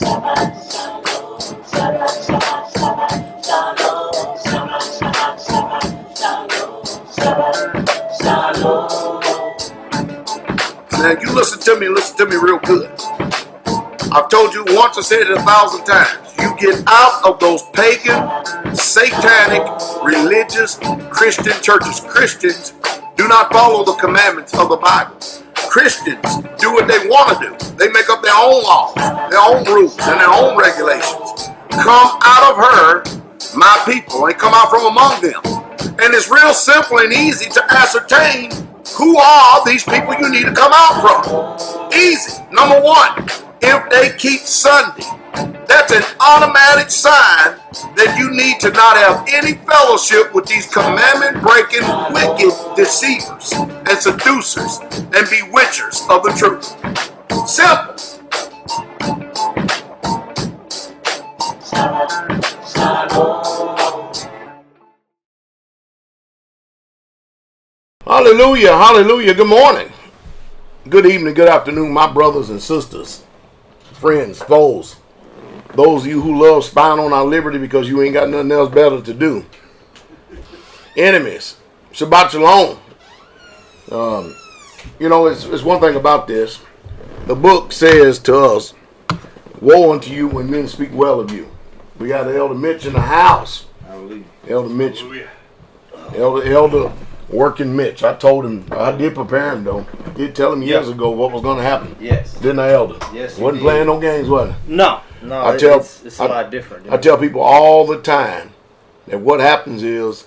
Now you listen to me real good. I've told you once, I said it 1,000 times. You get out of those pagan, satanic, religious, Christian churches. Christians do not follow the commandments of the Bible. Christians do what they want to do. They make up their own laws, their own rules, and their own regulations. Come out of her, my people, and come out from among them. And it's real simple and easy to ascertain who are these people you need to come out from. Easy. Number one, if they keep Sunday, that's an automatic sign that you need to not have any fellowship with these commandment-breaking, wicked deceivers and seducers and bewitchers of the truth. Simple. Hallelujah, hallelujah. Good morning, good evening, good afternoon, my brothers and sisters, friends, foes, those of you who love spying on our liberty because you ain't got nothing else better to do. Enemies, Shabbat Shalom. You know, it's one thing about this. The book says to us, woe unto you when men speak well of you. We got Elder Mitch in the house. Hallelujah. Elder Mitch. Hallelujah. Elder working Mitch. I told him, I did prepare him though. I did tell him years ago what was going to happen. Yes. Didn't I, Elder? Yes. Wasn't playing no games, was it? No. It's a lot different. I tell people all the time that what happens is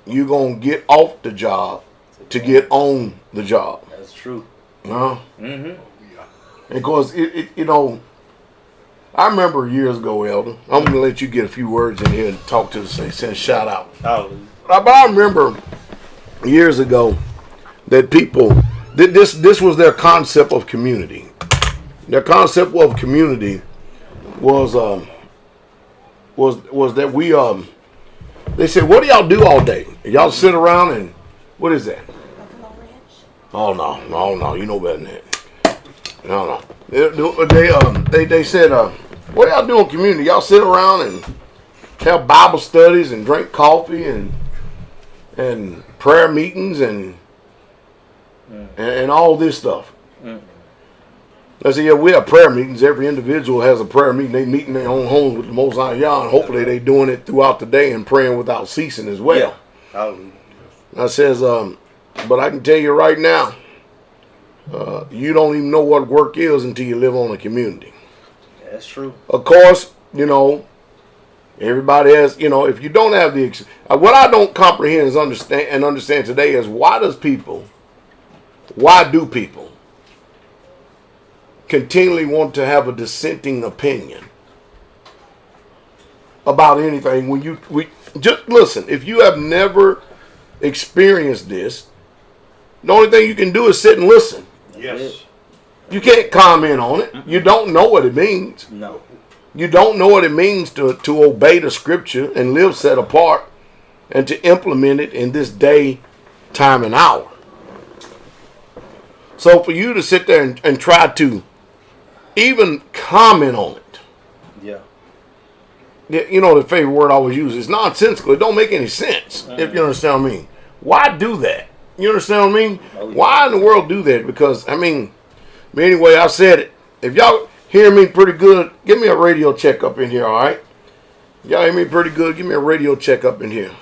you're going to get off the job to get on the job. That's true. Mm-hmm. And of course, you know, I remember years ago, Elder, I'm going to let you get a few words in here and talk to the send shout out. Hallelujah. But I remember years ago that people, this was their concept of community. Their concept of community was that we they said, what do y'all do all day? Y'all sit around and what is that? Oh no, you know better than that. No. They said, what do y'all do in community? Y'all sit around and have Bible studies and drink coffee and prayer meetings and all this stuff. I said, yeah, we have prayer meetings. Every individual has a prayer meeting. They meet in their own homes with the Most High Yah, and hopefully they doing it throughout the day and praying without ceasing as well. Yeah. I says, but I can tell you right now, you don't even know what work is until you live on a community. Yeah, that's true. Of course, you know, everybody has, you know, if you don't have the, what I don't comprehend is understand today is why do people continually want to have a dissenting opinion about anything when we just listen, if you have never experienced this, the only thing you can do is sit and listen. Yes. You can't comment on it. You don't know what it means. No. You don't know what it means to obey the scripture and live set apart and to implement it in this day, time, and hour. So for you to sit there and try to even comment on it. Yeah. You know, the favorite word I always use is nonsensical. It don't make any sense, if you understand what I mean. Why do that? You understand what I mean? Oh, yeah. Why in the world do that? Because, I mean, anyway, I said it. If y'all hear me pretty good, give me a radio check up in here, all right? Y'all hear me pretty good, give me a radio check up in here.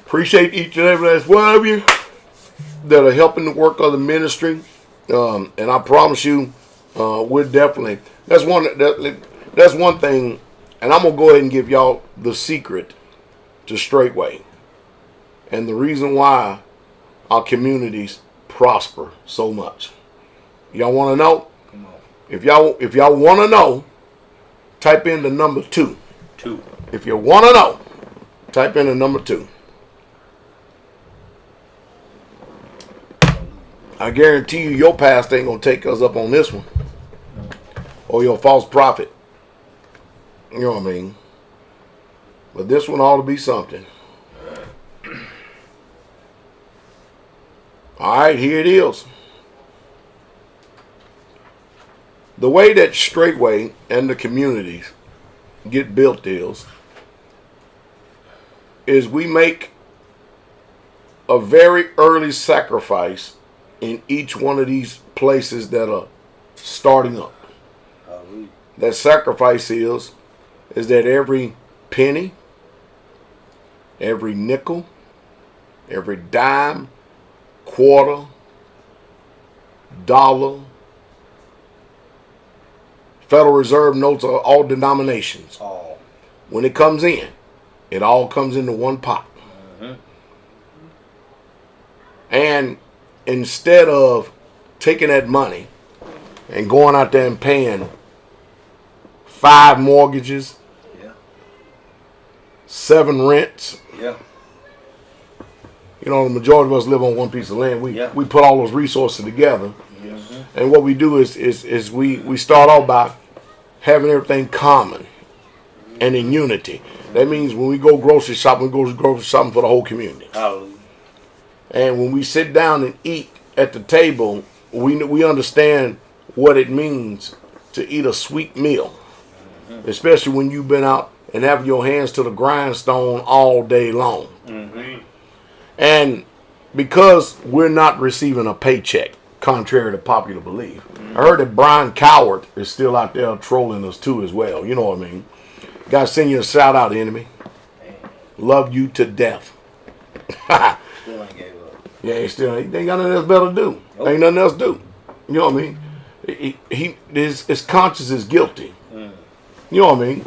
Appreciate each and every last one of you that are helping the work of the ministry. And I promise you, we're definitely, that's one thing, and I'm going to go ahead and give y'all the secret to Straitway. And the reason why our communities prosper so much. Y'all want to know? Come on. If y'all want to know, type in the number 2. 2. If you want to know, type in the number 2. I guarantee you your past ain't going to take us up on this one. Or your false prophet. You know what I mean? But this one ought to be something. All right, here it is. the way that Straitway and the communities get built is we make a very early sacrifice in each one of these places that are starting up. That sacrifice is that every penny, every nickel, every dime, quarter, dollar, Federal Reserve notes are all denominations. Oh. When it comes in, it all comes into one pot. Mm-hmm. And instead of taking that money and going out there and paying 5 mortgages, 7 rents. Yeah. You know, the majority of us live on one piece of land. We put all those resources together. Mm-hmm. And what we do is we start off by having everything common and in unity. That means when we go grocery shopping, we go grocery shopping for the whole community. Hallelujah. And when we sit down and eat at the table, we understand what it means to eat a sweet meal. Mm-hmm. Especially when you've been out and have your hands to the grindstone all day long. Mm-hmm. And because we're not receiving a paycheck, contrary to popular belief. Mm-hmm. I heard that Brian Coward is still out there trolling us too as well. You know what I mean? Gotta send you a shout out, enemy. Man. Love you to death. Still ain't gave up. Yeah, he ain't got nothing else better to do. Nope. Ain't nothing else to do. You know what I mean? His conscience is guilty. Mm. You know what I mean?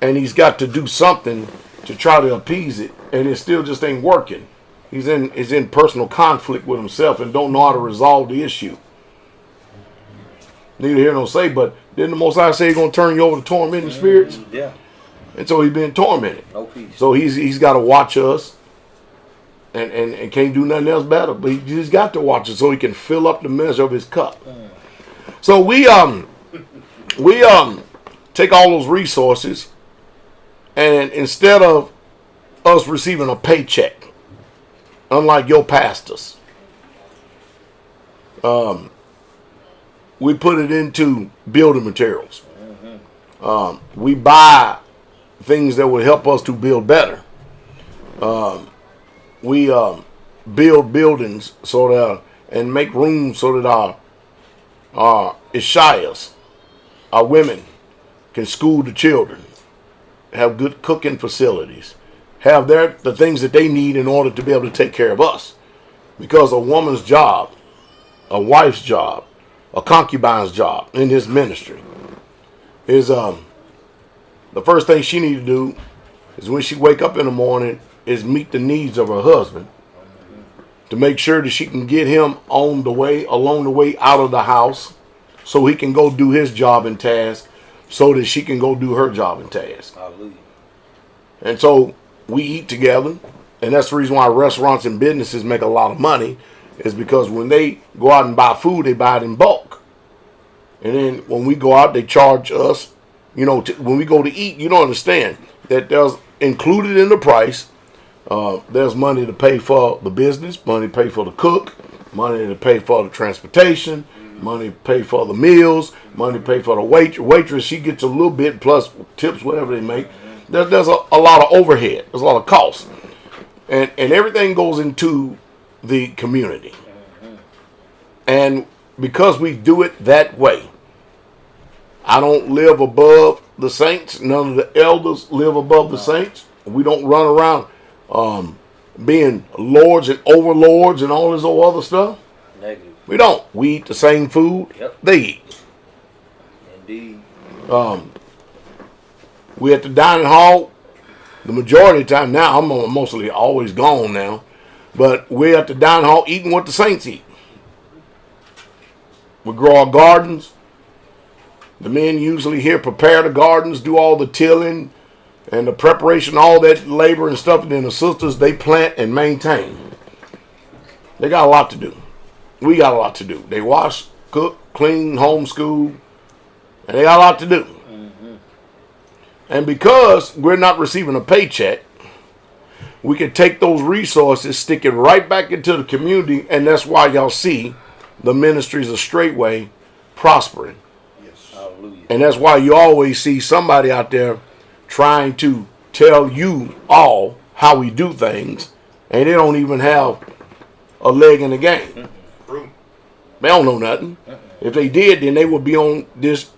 And he's got to do something to try to appease it, and it still just ain't working. He's in personal conflict with himself and don't know how to resolve the issue. Neither here nor say, but didn't the Most High say he's going to turn you over to tormenting spirits? Yeah. And so he's being tormented. No peace. So he's got to watch us and can't do nothing else better. But he's got to watch us so he can fill up the measure of his cup. So we take all those resources, and instead of us receiving a paycheck, unlike your pastors, we put it into building materials. Mm-hmm. We buy things that would help us to build better. We build buildings so that and make room so that our Ishayas, our women, can school the children, have good cooking facilities, have the things that they need in order to be able to take care of us. Because a woman's job, a wife's job, a concubine's job in this ministry is the first thing she needs to do is when she wake up in the morning is meet the needs of her husband to make sure that she can get him along the way out of the house so he can go do his job and task so that she can go do her job and task. Hallelujah. And so we eat together, and that's the reason why restaurants and businesses make a lot of money, is because when they go out and buy food, they buy it in bulk. And then when we go out, they charge us, when we go to eat, you don't understand that there's included in the price, there's money to pay for the business, money to pay for the cook, money to pay for the transportation, money to pay for the meals, money to pay for the waitress. She gets a little bit plus tips, whatever they make. There's a lot of overhead. There's a lot of costs. And everything goes into the community. And because we do it that way, I don't live above the saints. None of the elders live above the saints. We don't run around being lords and overlords and all this old other stuff. Negative. We don't. We eat the same food they eat. Indeed. We at the dining hall, the majority of the time now, I'm mostly always gone now, but we're at the dining hall eating what the saints eat. We grow our gardens. The men usually here prepare the gardens, do all the tilling and the preparation, all that labor and stuff, and then the sisters, they plant and maintain. They got a lot to do. We got a lot to do. They wash, cook, clean, homeschool, and they got a lot to do. And because we're not receiving a paycheck, we can take those resources, stick it right back into the community, and that's why y'all see the ministries of Straitway prospering. Yes. And that's why you always see somebody out there trying to tell you all how we do things, and they don't even have a leg in the game. They don't know nothing. If they did, then they would be on this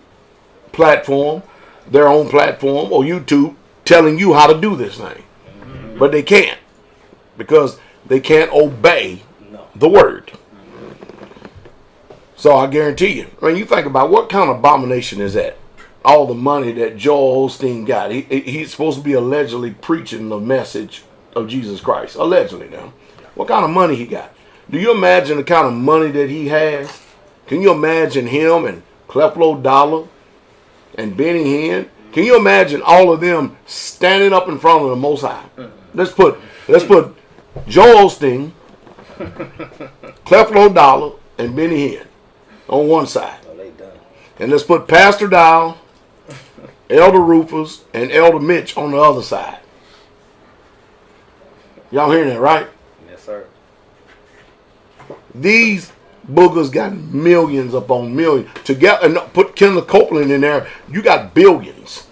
platform, their own platform, or YouTube, telling you how to do this thing. But they can't, because they can't obey the word. So I guarantee you, I mean, you think about what kind of abomination is that? All the money that Joel Osteen got. He's supposed to be allegedly preaching the message of Jesus Christ. Allegedly now. What kind of money he got? Do you imagine the kind of money that he has? Can you imagine him and Creflo Dollar and Benny Hinn? Can you imagine all of them standing up in front of the Most High? Let's put Joel Osteen, Creflo Dollar, and Benny Hinn on one side. And let's put Pastor Dowell, Elder Rufus, and Elder Mitch on the other side. Y'all hearing that, right? Yes, sir. These boogers got millions upon millions. Together, and put Kenneth Copeland in there, you got billions.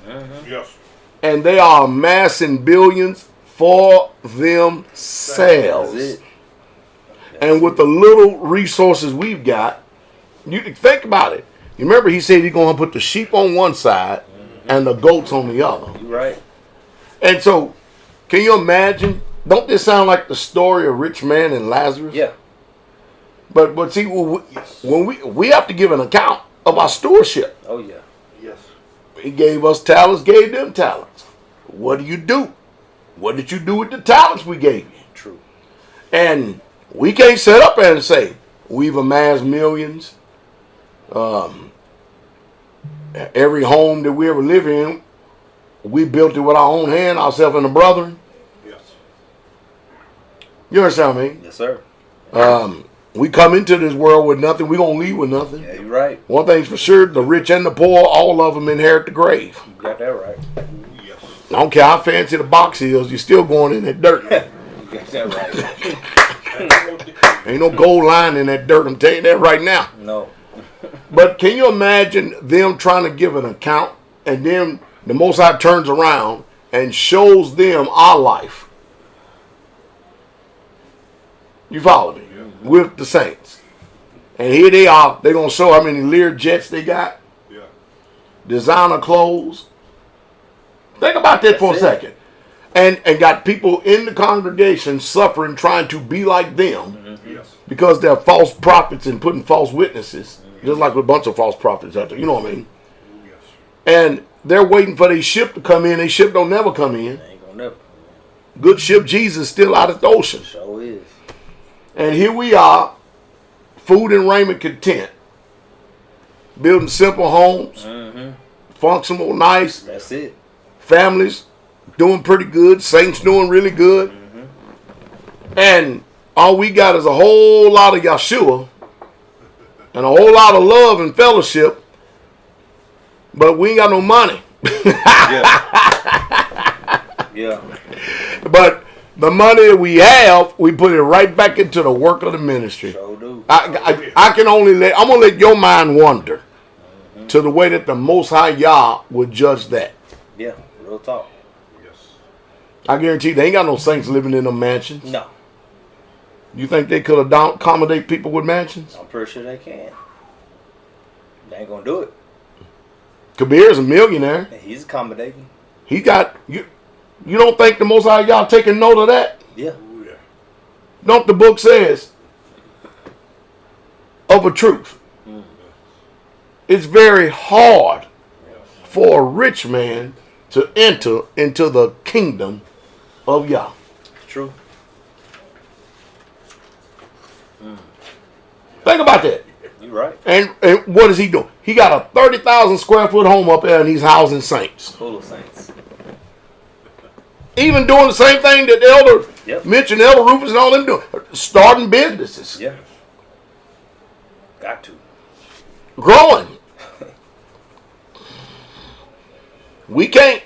Yes. And they are amassing billions for themselves. And with the little resources we've got, you think about it. You remember he said he's going to put the sheep on one side and the goats on the other. You're right. And so, can you imagine? Don't this sound like the story of rich man and Lazarus? Yeah. But see, when we have to give an account of our stewardship. Oh yeah. Yes. He gave us talents, gave them talents. What do you do? What did you do with the talents we gave you? True. And we can't sit up there and say we've amassed millions. Every home that we ever live in, we built it with our own hand, ourselves and the brethren. Yes. You understand me? Yes, sir. We come into this world with nothing. We're going to leave with nothing. Yeah, you're right. One thing's for sure, the rich and the poor, all of them inherit the grave. You got that right. Yes. I don't care how fancy the box is, you're still going in that dirt. You got that right. Ain't no gold line in that dirt, I'm telling you that right now. No. But can you imagine them trying to give an account, and then the Most High turns around and shows them our life? You follow me? With the saints. And here they are. They're going to show how many Lear jets they got. Yeah. Designer clothes. Think about that for a second. And got people in the congregation suffering, trying to be like them. Yes. Because they're false prophets and putting false witnesses. Just like a bunch of false prophets out there. You know what I mean? Yes. And they're waiting for their ship to come in. Their ship don't never come in. Ain't gonna never. Good ship Jesus still out at the ocean. Sure is. And here we are, food and raiment content. Building simple homes. Functional, nice. That's it. Families doing pretty good. Saints doing really good. And all we got is a whole lot of Yeshua and a whole lot of love and fellowship, but we ain't got no money. Yeah. But the money that we have, we put it right back into the work of the ministry. Sure do. I can only I'm gonna let your mind wander to the way that the Most High Yah would judge that. Yeah. Real talk. Yes. I guarantee they ain't got no saints living in them mansions. No. You think they could accommodate people with mansions? I'm pretty sure they can. They ain't gonna do it. Kabir's a millionaire. He's accommodating. He got you. You don't think the Most High Yah taking note of that? Yeah. Oh, yeah. Don't the book says of a truth? It's very hard for a rich man to enter into the kingdom of Yah. True. Think about that. You're right. And what is he doing? He got a 30,000 square foot home up there and he's housing saints. Full of saints. Even doing the same thing that Elder Mitch and Elder Rufus and all them doing. Starting businesses. Yeah. Got to. Growing. We can't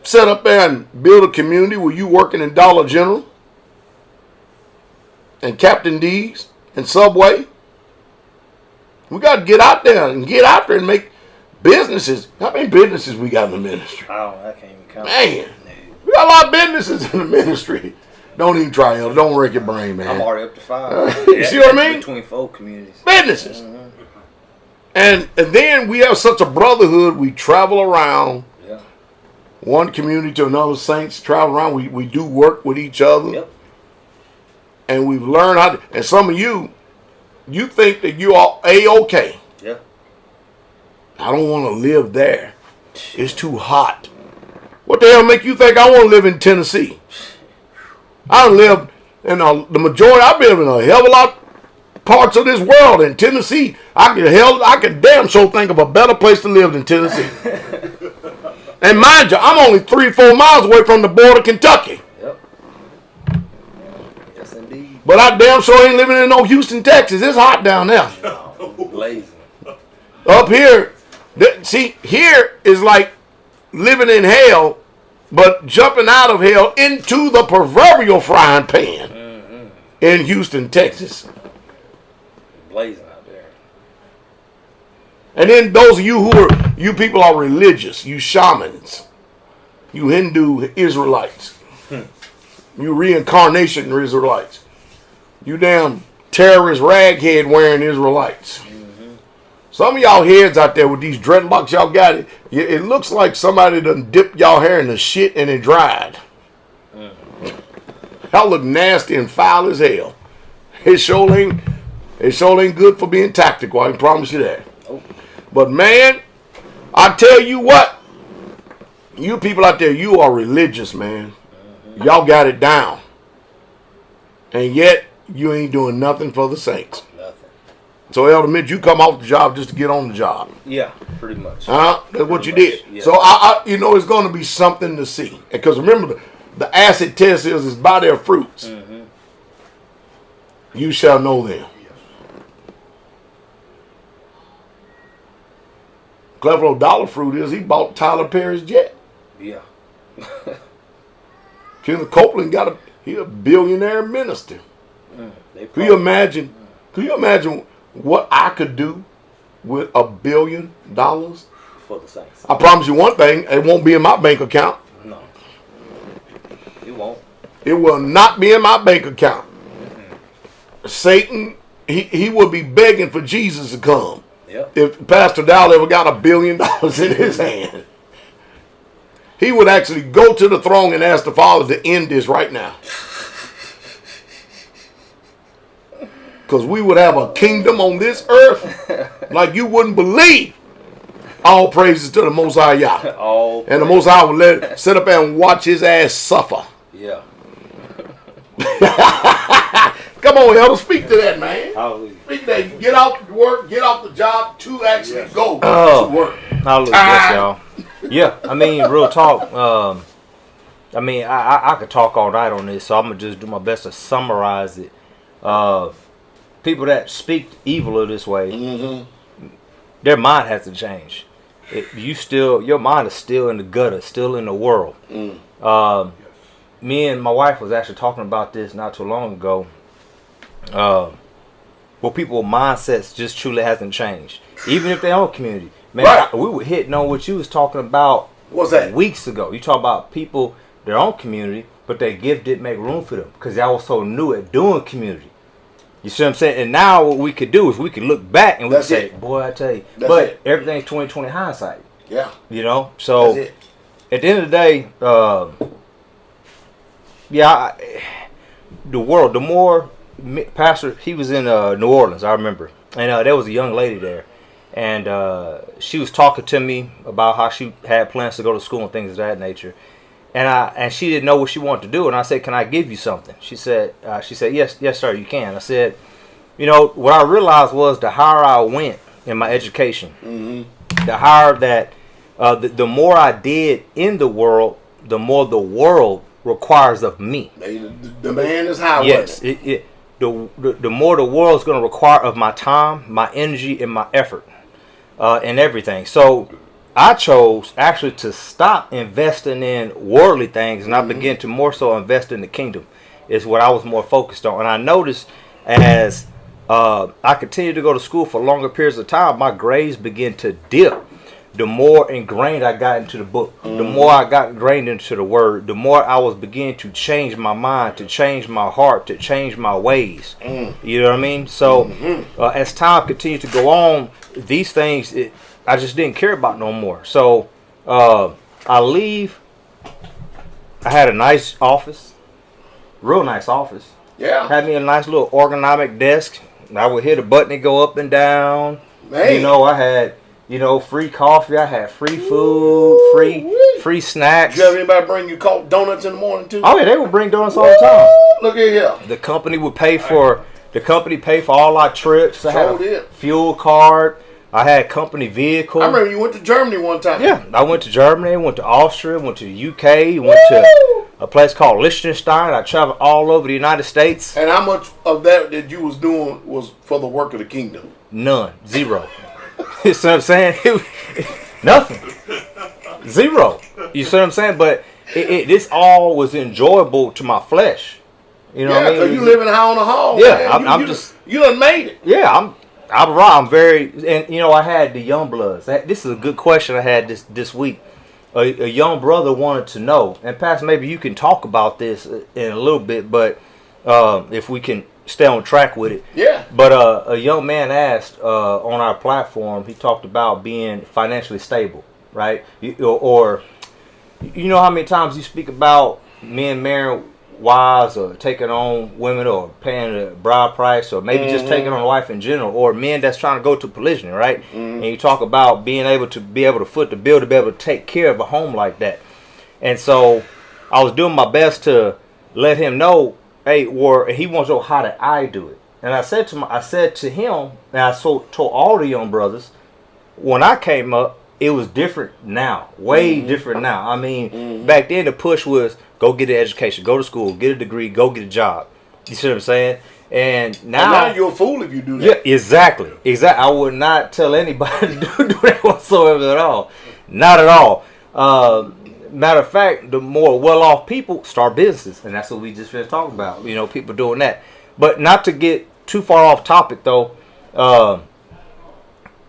sit up there and build a community where you working in Dollar General and Captain D's and Subway. We got to get out there and make Businesses. How many businesses we got in the ministry? I can't even count. Man, we got a lot of businesses in the ministry. Don't even try, Elder. Don't wreck your brain, man. I'm already up to 5. You see what I mean? Between 4 communities. Businesses. And then we have such a brotherhood. We travel around. Yeah. One community to another. Saints travel around. We do work with each other. Yep. And we've learned how to. And some of you think that you are A-okay. Yeah. I don't want to live there. It's too hot. What the hell make you think I want to live in Tennessee? I lived in the majority. I've been in a hell of a lot of parts of this world. In Tennessee, I could damn sure think of a better place to live than Tennessee. And mind you, I'm only 3-4 miles away from the border of Kentucky. Yep. Yes, indeed. But I damn sure ain't living in no Houston, Texas. It's hot down there. Blazing. Up here, see, here is like living in hell, but jumping out of hell into the proverbial frying pan in Houston, Texas. Blazing out there. And then those of you people are religious, you shamans, you Hindu Israelites, you reincarnation Israelites, you damn terrorist raghead wearing Israelites. Some of y'all heads out there with these dreadlocks y'all got, it looks like somebody done dipped y'all hair in the shit and it dried. Y'all look nasty and foul as hell. It sure ain't good for being tactical, I can promise you that. But man, I tell you what, you people out there, you are religious, man. Y'all got it down. And yet, you ain't doing nothing for the saints. So, Elder Mitch, you come off the job just to get on the job. Yeah, pretty much. That's what you did. Yeah. So, I it's going to be something to see. Because remember, the acid test is by their fruits. You shall know them. Clever old dollar fruit is he bought Tyler Perry's jet. Yeah. Kenneth Copeland he a billionaire minister. Can you imagine what I could do with $1 billion? For the saints. I promise you one thing, it won't be in my bank account. No. It won't. It will not be in my bank account. Satan, he will be begging for Jesus to come. Yep. If Pastor Dowell ever got $1 billion in his hand, he would actually go to the throne and ask the Father to end this right now. Because we would have a kingdom on this earth like you wouldn't believe. All praises to the Most High Yah. And the Most High would sit up there and watch his ass suffer. Yeah. Come on, Elder, speak to that, man. Hallelujah. Speak to that. Get out to work, get off the job to actually go to work. Hallelujah, yes, y'all. Yeah, I mean, real talk. I mean, I could talk all night on this, so I'm going to just do my best to summarize it. People that speak evil of this way, their mind has to change. Your mind is still in the gutter, still in the world. Me and my wife was actually talking about this not too long ago. Well, people's mindsets just truly hasn't changed, even if they own community. Man, right. We were hitting on what you was talking about. What's that? Weeks ago. You talk about people their own community, but their gift didn't make room for them because y'all was so new at doing community. You see what I'm saying? And now what we could do is we could look back and we could say, boy, I tell you. But everything's 20/20 hindsight. Yeah. You know? So at the end of the day, the world, the more Pastor, he was in New Orleans, I remember. And there was a young lady there. And she was talking to me about how she had plans to go to school and things of that nature. And she didn't know what she wanted to do. And I said, can I give you something? She said, yes, sir, you can. I said, you know, what I realized was the higher I went in my education, the higher that, the more I did in the world, the more the world requires of me. The demand is high. Yes, the more the world's going to require of my time, my energy, and my effort, and everything. So I chose actually to stop investing in worldly things, and I began to more so invest in the kingdom. Is what I was more focused on. And I noticed as I continued to go to school for longer periods of time, my grades began to dip. the more ingrained I got into the book, the more I got ingrained into the word, the more I was beginning to change my mind, to change my heart, to change my ways. You know what I mean? So as time continued to go on, these things I just didn't care about no more. So I leave. I had a nice office, real nice office. Yeah. Had me a nice little ergonomic desk. I would hit a button and go up and down. Man. You know, I had, free coffee. I had free food, free snacks. Did you have anybody bring you donuts in the morning too? Oh yeah, they would bring donuts all the time. Look at here. The company would pay for all our trips. I had a fuel card. I had company vehicle. I remember you went to Germany one time. Yeah, I went to Germany, went to Austria, went to the UK, went to a place called Liechtenstein. I traveled all over the United States. And how much of that you was doing was for the work of the kingdom? None. Zero. You see what I'm saying? Nothing. Zero. You see what I'm saying? But this all was enjoyable to my flesh. You know what I mean? Because you living high on the hall. Yeah, man. You done made it. Yeah, I'm very, and I had the young bloods. This is a good question I had this week. A young brother wanted to know, and Pastor, maybe you can talk about this in a little bit, but if we can stay on track with it. Yeah. But a young man asked on our platform, he talked about being financially stable, right? Or you know how many times you speak about men marrying wives or taking on women or paying the bride price or maybe just taking on life in general, or men that's trying to go to polygyny, right? And you talk about being able to foot the bill to be able to take care of a home like that. And so I was doing my best to let him know, hey, or he wants to know how did I do it. And I said to him, and I told all the young brothers, when I came up, it was different now, way different now. I mean, back then the push was go get an education, go to school, get a degree, go get a job. You see what I'm saying? And now you're a fool if you do that. Yeah, exactly. I would not tell anybody to do that whatsoever at all. Not at all. Matter of fact, the more well-off people start businesses, and that's what we just finished talking about. People doing that. But not to get too far off topic, though.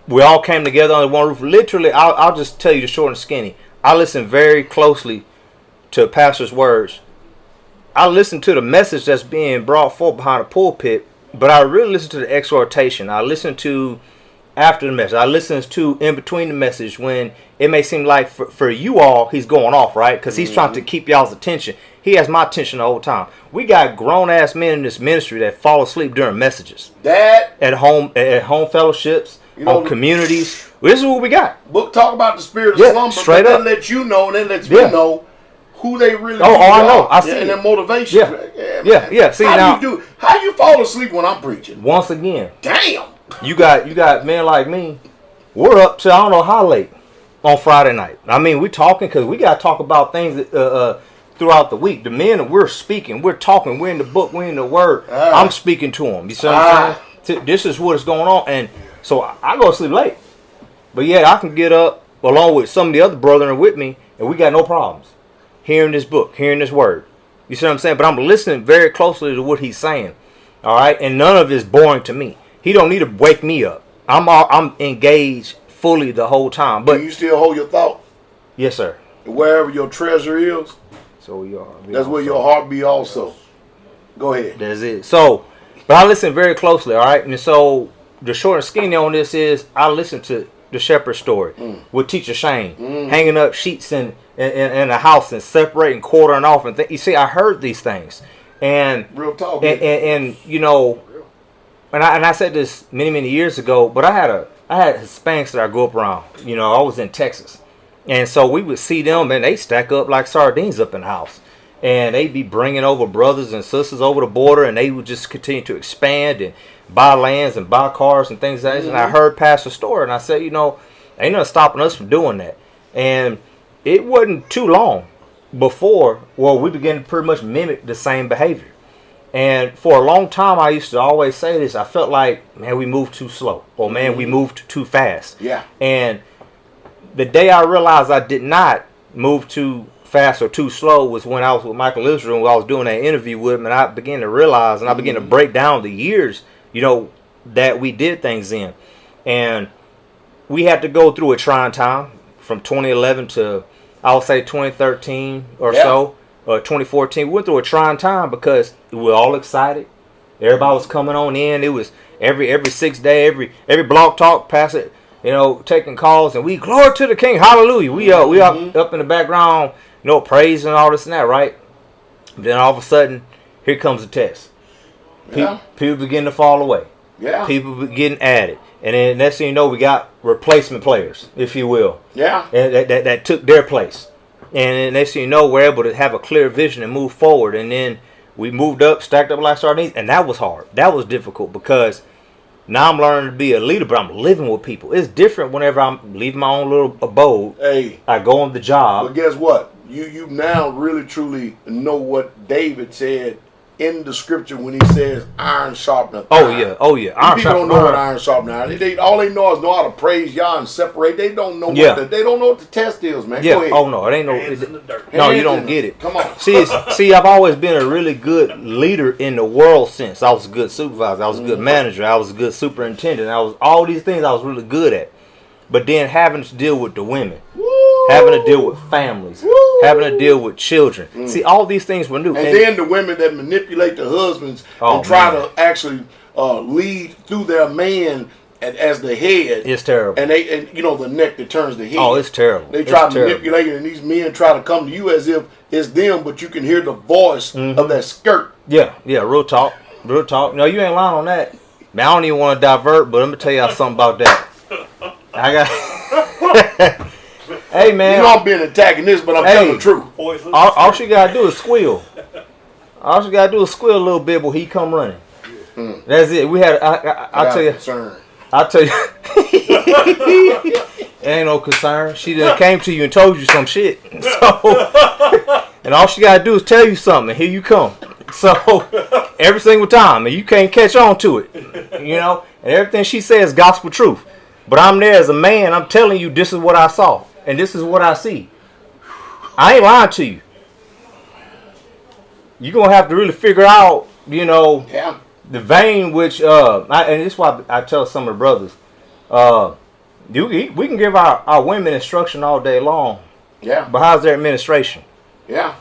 We all came together under one roof. Literally, I'll just tell you the short and skinny. I listened very closely to pastor's words. I listened to the message that's being brought forth behind the pulpit, but I really listened to the exhortation. I listened to after the message. I listened to in between the message when it may seem like for you all, he's going off, right? Because he's trying to keep y'all's attention. He has my attention the whole time. We got grown-ass men in this ministry that fall asleep during messages. At home fellowships. On communities. This is what we got. Book talk about the spirit of slumber, straight but up. then let you know, and then lets me know who they really are. I know. I see. And their motivation. Yeah. See, how you fall asleep when I'm preaching? Once again. Damn. You got men like me. We're up to I don't know how late on Friday night. I mean, we talking because we got to talk about things throughout the week. The men that we're speaking, we're talking, we're in the book, we're in the word. I'm speaking to them. You see what I'm saying? This is what is going on, and so I go to sleep late. But yet I can get up along with some of the other brethren with me, and we got no problems hearing this book, hearing this word. You see what I'm saying? But I'm listening very closely to what he's saying. All right? And none of it is boring to me. He don't need to wake me up. I'm engaged fully the whole time. But do you still hold your thought? Yes, sir. Wherever your treasure is, so you are. That's where your heart be also. Go ahead. That's it. So, but I listen very closely, all right? And so the short and skinny on this is I listen to the shepherd story with Teacher Shane hanging up sheets in a house and separating, quartering off, and you see, I heard these things, and real talk, and I said this many years ago, but I had Hispanics that I grew up around. I was in Texas, and so we would see them, and they stack up like sardines up in the house. And they'd be bringing over brothers and sisters over the border, and they would just continue to expand and buy lands and buy cars and things like that. And I heard Pastor's story, and I said, ain't nothing stopping us from doing that. And it wasn't too long before, we began to pretty much mimic the same behavior. And for a long time, I used to always say this. I felt like, man, we moved too slow, or man, we moved too fast. Yeah. And the day I realized I did not move too fast or too slow was when I was with Michael Israel, and I was doing that interview with him, and I began to realize, and I began to break down the years, that we did things in. And we had to go through a trying time from 2011 to, I would say, 2013 or so, or 2014. We went through a trying time because we were all excited. Everybody was coming on in. It was every 6 day, every blog talk, pass it, taking calls, and we glory to the King, hallelujah. We up in the background, praising all this and that, right? Then all of a sudden, here comes the test. People begin to fall away. Yeah. People getting added. And then next thing you know, we got replacement players, if you will. Yeah. And that took their place. And then next thing you know, we're able to have a clear vision and move forward. And then we moved up, stacked up like sardines. And that was hard. That was difficult because now I'm learning to be a leader, but I'm living with people. It's different whenever I'm leaving my own little abode. Hey. I go on the job. But guess what? You now really truly know what David said in the scripture when he says iron sharpeneth iron. Oh yeah. Iron people don't know what iron sharpeneth iron. All they know is know how to praise Yah and separate. They don't know they don't know what the test is, man. Yeah. Go ahead. Oh no, it ain't no. Hands in the dirt. No, you don't get it. Come on. See, I've always been a really good leader in the world sense. I was a good supervisor. I was a good manager. I was a good superintendent. I was all these things I was really good at. But then having to deal with the women, having to deal with families, having to deal with children. See, all these things were new. And then the women that manipulate the husbands and try to actually lead through their man as the head. It's terrible. And the neck that turns the head. Oh, it's terrible. They try to manipulate it, and these men try to come to you as if it's them, but you can hear the voice of that skirt. Yeah, real talk. No, you ain't lying on that. Man, I don't even want to divert, but I'm going to tell y'all something about that. I got... Hey, man. You know I'm being antagonist, but I'm telling the truth. All she got to do is squeal. All she got to do is squeal a little bit when he come running. That's it. We had... I'll tell you... Concern. I'll tell you... Ain't no concern. She just came to you and told you some shit. So... And all she got to do is tell you something, and here you come. So... Every single time, and you can't catch on to it. And everything she says is gospel truth. But I'm there as a man. I'm telling you, this is what I saw. And this is what I see. I ain't lying to you. You're going to have to really figure out, the vein which, and this is why I tell some of the brothers, we can give our women instruction all day long. Yeah. But how's their administration? Yeah.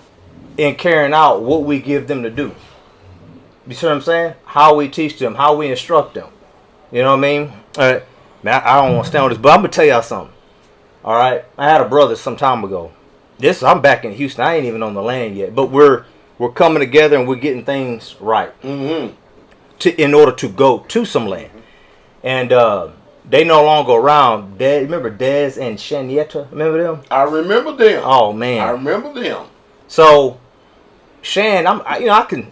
In carrying out what we give them to do. You see what I'm saying? How we teach them, how we instruct them. You know what I mean? Man, I don't want to stand on this, but I'm going to tell y'all something. All right? I had a brother some time ago. I'm back in Houston. I ain't even on the land yet. But we're coming together and we're getting things right. In order to go to some land. And they no longer around. Remember Dez and Shanietta? Remember them? I remember them. Oh, man. I remember them. So, Shan, I can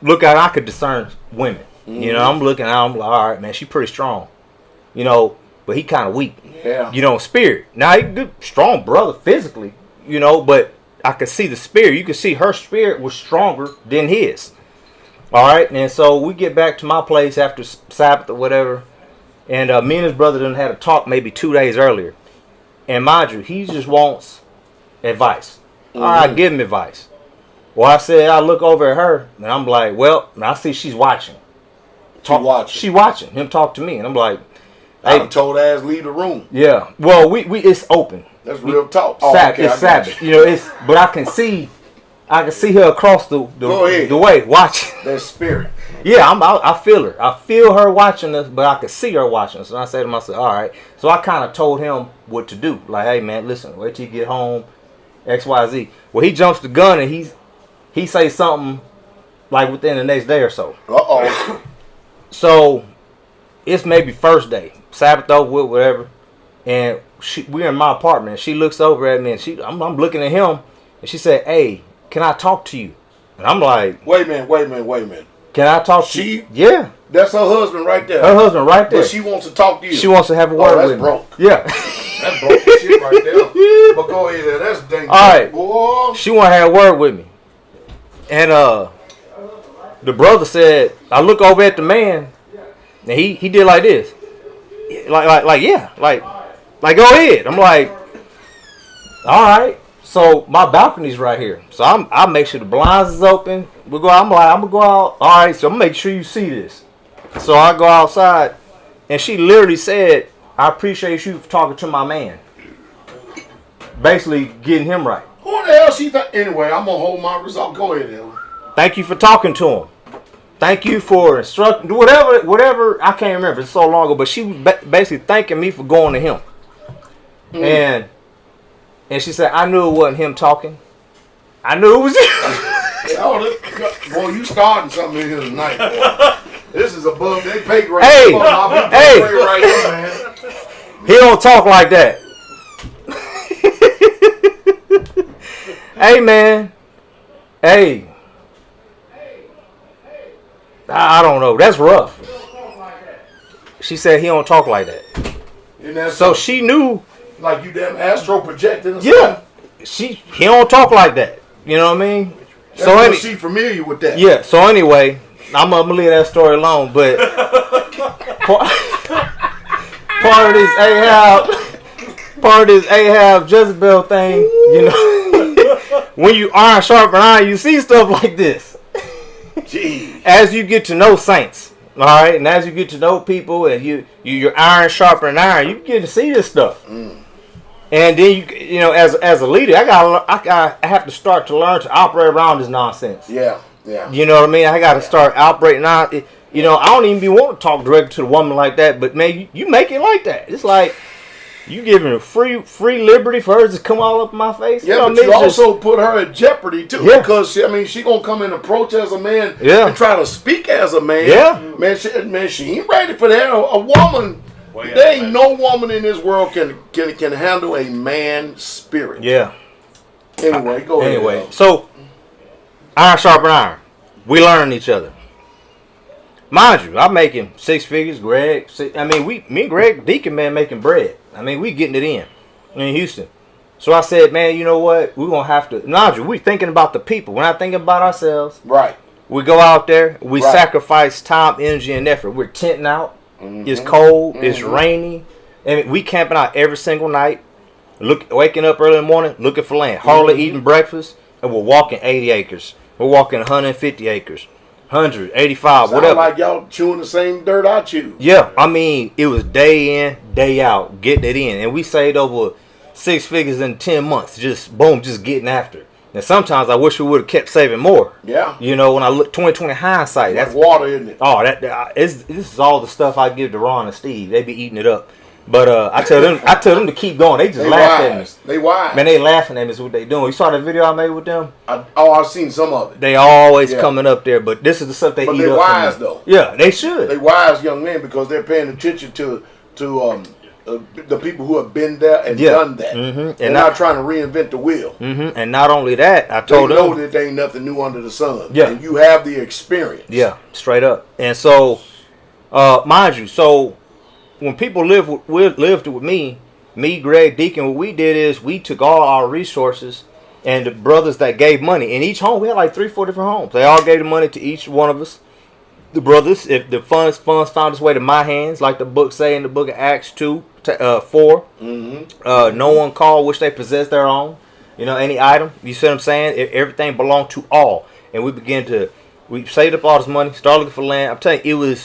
look at her, I could discern women. I'm looking at her, I'm like, all right, man, she's pretty strong. But he kind of weak. Yeah. Spirit. Now, he good, strong brother physically, but I could see the spirit. You could see her spirit was stronger than his. All right. And so we get back to my place after Sabbath or whatever. And me and his brother done had a talk maybe 2 days earlier. And mind you, he just wants advice. All right, give him advice. Well, I said, I look over at her and I'm like, well, I see she's watching. She watching him talk to me. And I'm like, I told ass leave the room. Yeah. Well, we it's open. That's real talk. It's Sabbath. But I can see her across the way watching. That spirit. Yeah, I feel her. I feel her watching us, but I can see her watching us. And I say to myself, all right. So I kind of told him what to do. Like, hey man, listen, wait till you get home. XYZ. Well, he jumps the gun and he say something like within the next day or so. So it's maybe first day, Sabbath over with, whatever, and we're in my apartment. And she looks over at me, and I'm looking at him, and she said, "Hey, can I talk to you?" And I'm like, "Wait a minute. Can I talk to you?" Yeah, that's her husband right there. Her husband right there. But she wants to talk to you. She wants to have a word with me. Broke. Yeah, that's broke shit right there. But go ahead, there. That's dangerous. All right, boy. She want to have a word with me, and the brother said, I look over at the man. And he did like this, like go ahead. I'm like, all right. So my balcony's right here. So I make sure the blinds is open. I'm gonna go out. All right. So I'm gonna make sure you see this. So I go outside, and she literally said, I appreciate you for talking to my man. Basically, getting him right. Who the hell she think? Anyway, I'm gonna hold my result. Go ahead, Ellen. Thank you for talking to him. Thank you for instructing. Whatever. I can't remember. It's so long ago. But she was basically thanking me for going to him. And she said, I knew it wasn't him talking. I knew it was you. Boy, you starting something in here tonight, boy. This is above their pay grade. Hey, right here, man. He don't talk like that. Hey, man. Hey. I don't know. That's rough. She said he don't talk like that. So she knew. Like you damn astro projecting. Yeah. He don't talk like that. You know what I mean? She familiar with that. Yeah. So anyway, I'm gonna leave that story alone. But part of this Ahab Jezebel thing, you know, when you iron sharpen iron, you see stuff like this. Jeez. As you get to know saints, all right, and as you get to know people, and you're iron sharpening iron, you get to see this stuff. And then you know, as a leader, I have to start to learn to operate around this nonsense. Yeah. You know what I mean? I got to start operating out. You know, I don't even be wanting to talk directly to the woman like that, but man, you make it like that. It's like you giving her free liberty for her to come all up in my face. Yeah, you know, but you also put her at jeopardy too. Yeah. Because she gonna come and approach as a man and try to speak as a man. Yeah. Man, she ain't ready for that. A woman. There ain't no woman in this world can handle a man's spirit. Yeah. Anyway, go ahead. Anyway, so iron sharpen iron. We learn each other. Mind you, I'm making 6 figures. Greg, me and Greg Deacon, man, making bread. I mean, we getting it in Houston. So I said, man, you know what? We're gonna have to. Mind you, we thinking about the people. We're not thinking about ourselves. Right. We go out there. We sacrifice time, energy, and effort. We're tenting out. It's cold. It's rainy. And we camping out every single night. Waking up early in the morning, looking for land. Hardly eating breakfast, and we're walking 80 acres. We're walking 150 acres, 185, whatever. Like y'all chewing the same dirt I chew. Yeah, I mean, it was day in, day out, getting it in, and we saved over 6 figures in 10 months. Just boom, just getting after it. And sometimes I wish we would have kept saving more. Yeah. You know, when I look 2020 hindsight, that's water, isn't it? Oh, this is all the stuff I give to Ron and Steve. They be eating it up. But I tell them to keep going. They just laugh at me. They wise. Man, they laughing at me is what they doing. You saw the video I made with them? I've seen some of it. They always coming up there, but this is the stuff they eat up. But they're wise though. Yeah, they should. They wise young men because they're paying attention to the people who have been there and done that. And not trying to reinvent the wheel. And not only that, I told them. They know that there ain't nothing new under the sun. Yeah. And you have the experience. Yeah, straight up. And so, mind you, so when people lived with me, Greg Deacon, what we did is we took all our resources and the brothers that gave money. In each home, we had like 3-4 different homes. They all gave the money to each one of us. The brothers, if the funds found its way to my hands, like the book say in the book of Acts 2:4. No one called which they possessed their own. You know, any item. You see what I'm saying? Everything belonged to all. And we saved up all this money, started looking for land. I'm telling you,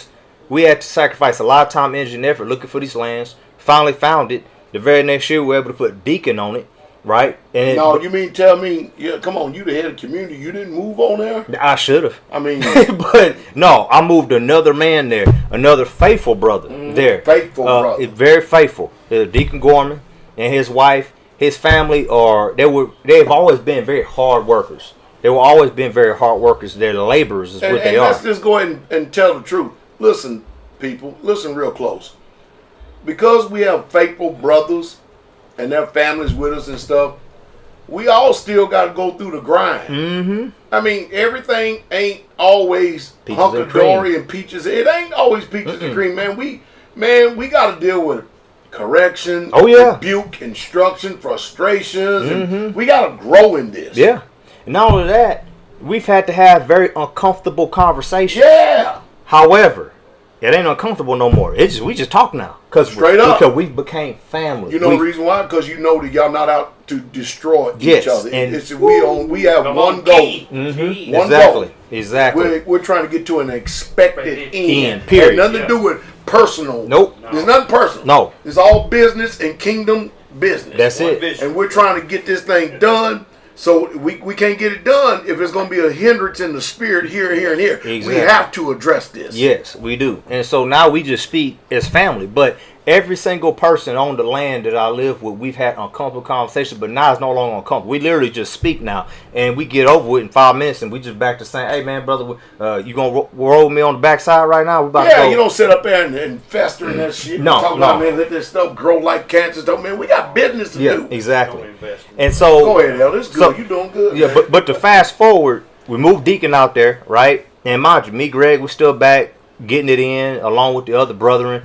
we had to sacrifice a lot of time, energy, and effort looking for these lands. Finally found it. The very next year, we were able to put Deacon on it. Right? And you mean tell me, come on, you the head of the community, you didn't move on there? I should have. I mean. But no, I moved another man there, another faithful brother there. Faithful brother. Very faithful. Deacon Gorman and his wife, his family, they've always been very hard workers. They've always been very hard workers. They're laborers is what they are. Let's just go ahead and tell the truth. Listen, people, listen real close. Because we have faithful brothers and their families with us and stuff, we all still got to go through the grind. I mean, everything ain't always hunky-dory and peaches. It ain't always peaches and cream, man. We got to deal with correction, rebuke, instruction, frustrations, and we got to grow in this. Yeah. And not only that, we've had to have very uncomfortable conversations. Yeah. However, it ain't uncomfortable no more. We just talk now. Because we became family. You know the reason why? Because you know that y'all not out to destroy each other. And we have one goal. One goal. Exactly. We're trying to get to an expected end. Period. Nothing to do with personal. Nope. There's nothing personal. No. It's all business and kingdom business. That's it. Vision. And we're trying to get this thing done. So we can't get it done if it's going to be a hindrance in the spirit here, here, and here. Exactly. We have to address this. Yes, we do. And so now we just speak as family. But every single person on the land that I live with, we've had uncomfortable conversations, but now it's no longer uncomfortable. We literally just speak now, and we get over it in 5 minutes, and we just back to saying, hey, man, brother, you going to roll me on the backside right now? We're about to go. You don't sit up there and fester in that shit. No, Talk about, man, let this stuff grow like cancer. So, man, we got business to do. Exactly. And so, go ahead, Elder. It's good. You doing good. Yeah, but to fast forward, we moved Deacon out there, right? And mind you, me, Greg, we're still back getting it in along with the other brethren.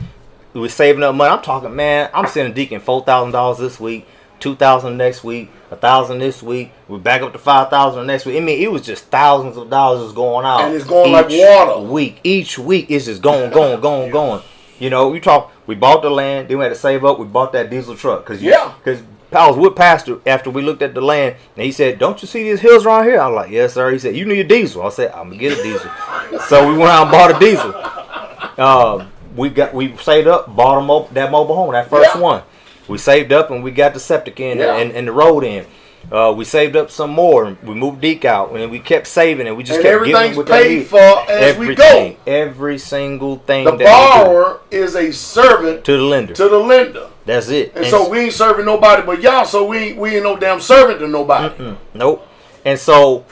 We were saving up money. I'm talking, man, I'm sending Deacon $4,000 this week, $2,000 next week, $1,000 this week. We're back up to $5,000 next week. I mean, it was just thousands of dollars going out. And it's going like water. Each week it's just going. You know, we bought the land, then we had to save up. We bought that diesel truck. Because I was with Pastor after we looked at the land, and he said, don't you see these hills around here? I was like, yes, sir. He said, you need a diesel. I said, I'm going to get a diesel. So we went out and bought a diesel. We saved up, bought that mobile home, that first one. We saved up, and we got the septic in and the road in. We saved up some more. We moved Deke out, and we kept saving, and we just kept giving what they need. Everything's paid for as we go. Every single thing. The borrower is a servant to the lender. That's it. And so we ain't serving nobody but y'all, so we ain't no damn servant to nobody. Nope. And so,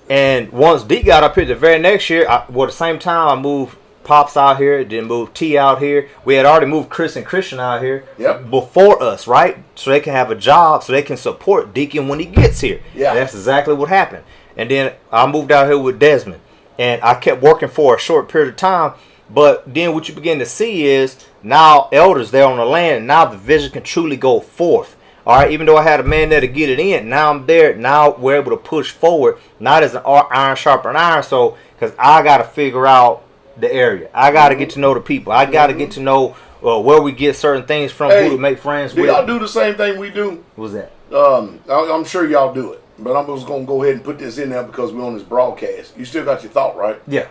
once D got up here the very next year, the same time I moved Pops out here, then moved T out here. We had already moved Chris and Christian out here before us, right? So they can have a job, so they can support Deacon when he gets here. Yeah. And that's exactly what happened. And then I moved out here with Desmond. And I kept working for a short period of time. But then what you begin to see is now elders there on the land. Now the vision can truly go forth. All right, even though I had a man there to get it in, now I'm there. Now we're able to push forward, not as an iron sharper iron. So, because I got to figure out the area. I got to get to know the people. I got to get to know where we get certain things from, who to make friends with. Do y'all do the same thing we do? What's that? I'm sure y'all do it. But I'm just going to go ahead and put this in there because we're on this broadcast. You still got your thought, right? Yeah.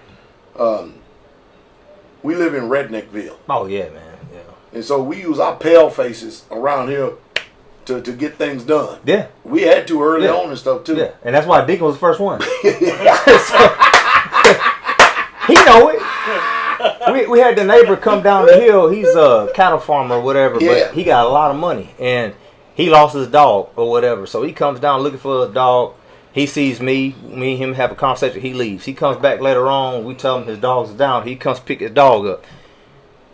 We live in Redneckville. Oh, yeah, man. Yeah. And so we use our pale faces around here to get things done. Yeah. We had to early on and stuff, too. Yeah. And that's why Deacon was the first one. He know it. We had the neighbor come down the hill. He's a cattle farmer or whatever, but he got a lot of money. And he lost his dog or whatever. So he comes down looking for his dog. He sees me and him have a conversation. He leaves. He comes back later on. We tell him his dog's down. He comes pick his dog up.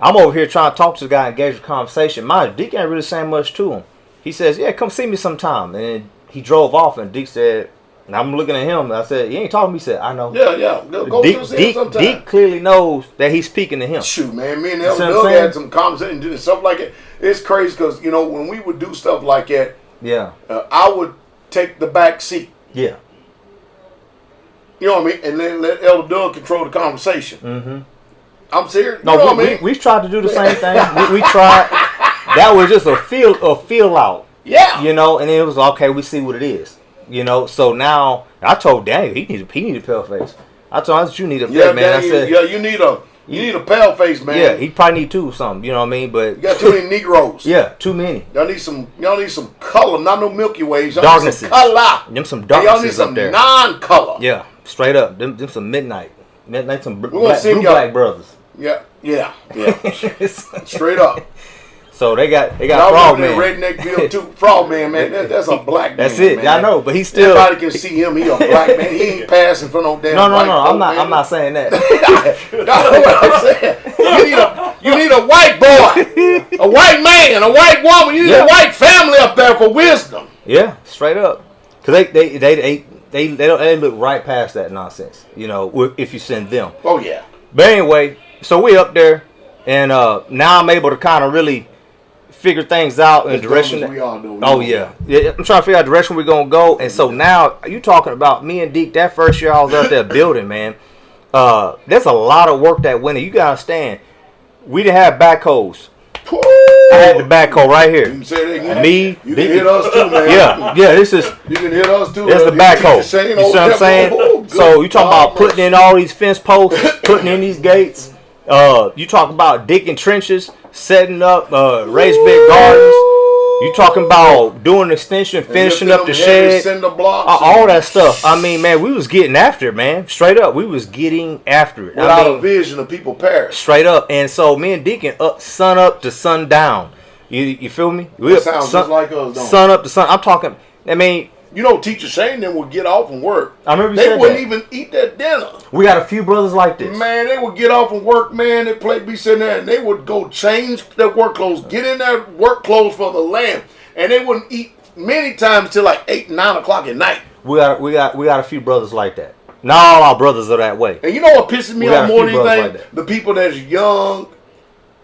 I'm over here trying to talk to the guy, engage in conversation. My Deke ain't really saying much to him. He says, yeah, come see me sometime. And he drove off, and Deke said, and I'm looking at him, and I said, you ain't talking to me? He said, I know. Yeah. Go see him sometime. Deke clearly knows that he's speaking to him. Shoot, man. Me and Elder Doug had some conversation and stuff like that. It's crazy because, when we would do stuff like that, I would take the back seat. Yeah. You know what I mean? And then let Elder Doug control the conversation. Mm-hmm. I'm serious. No, we tried to do the same thing. we tried. That was just a feel out. Yeah. And then it was okay. We see what it is. So now I told Daniel he need a pale face. I told him you need a pale man. Daniel, I said, you need a pale face, man. Yeah, he probably need two or something. You know what I mean? But you got too many Negroes. Yeah, too many. Y'all need some color, not no Milky Ways. Y'all darknesses. Need some color. Them some darknesses up there. Y'all need some non-color. Yeah, straight up. Them some midnight. Some black brothers. Yeah. Straight up. So they got Frogman. Redneckville too. Frogman, man. That's a black man. That's it. Man. I know, but he's still. Everybody can see him. He a black man. He ain't passing for no damn. No. I'm not saying that. That's what I'm saying. You need a white boy, a white man, a white woman. You need a white family up there for wisdom. Yeah, straight up. Because they look right past that nonsense. If you send them. Oh yeah. But anyway, so we up there, and now I'm able to kind of really figure things out in the direction. I'm trying to figure out the direction we're gonna go. And so now you talking about me and Deke. That first year I was out there building, man. There's a lot of work that went in. You gotta understand, we didn't have backhoes. I had the backhoe right here. You can say that. Me, you can hit us too, man. Yeah. This is. You can hit us too. That's the backhoe. You see what I'm saying? So you talking about putting in all these fence posts, putting in these gates. You talk about digging trenches, setting up raised bed gardens. You talking about doing extension, finishing up the shed, all that stuff. I mean, man, we was getting after it, man. Straight up, we was getting after it. Without a vision, of people perish. Straight up, and so me and Deacon sun up to sun down. You feel me? That sounds just like us, don't sun up to sun. I'm talking. I mean, you know, Teacher Shane them would get off and work. I remember they wouldn't even eat their dinner. We got a few brothers like this. Man, they would get off and work. Man, they'd be sitting there and they would go change their work clothes, get in their work clothes for the land. And they wouldn't eat many times till like 8, 9 o'clock at night. We got a few brothers like that. Not all our brothers are that way. And you know what pisses me off more than anything? Like the people that's young,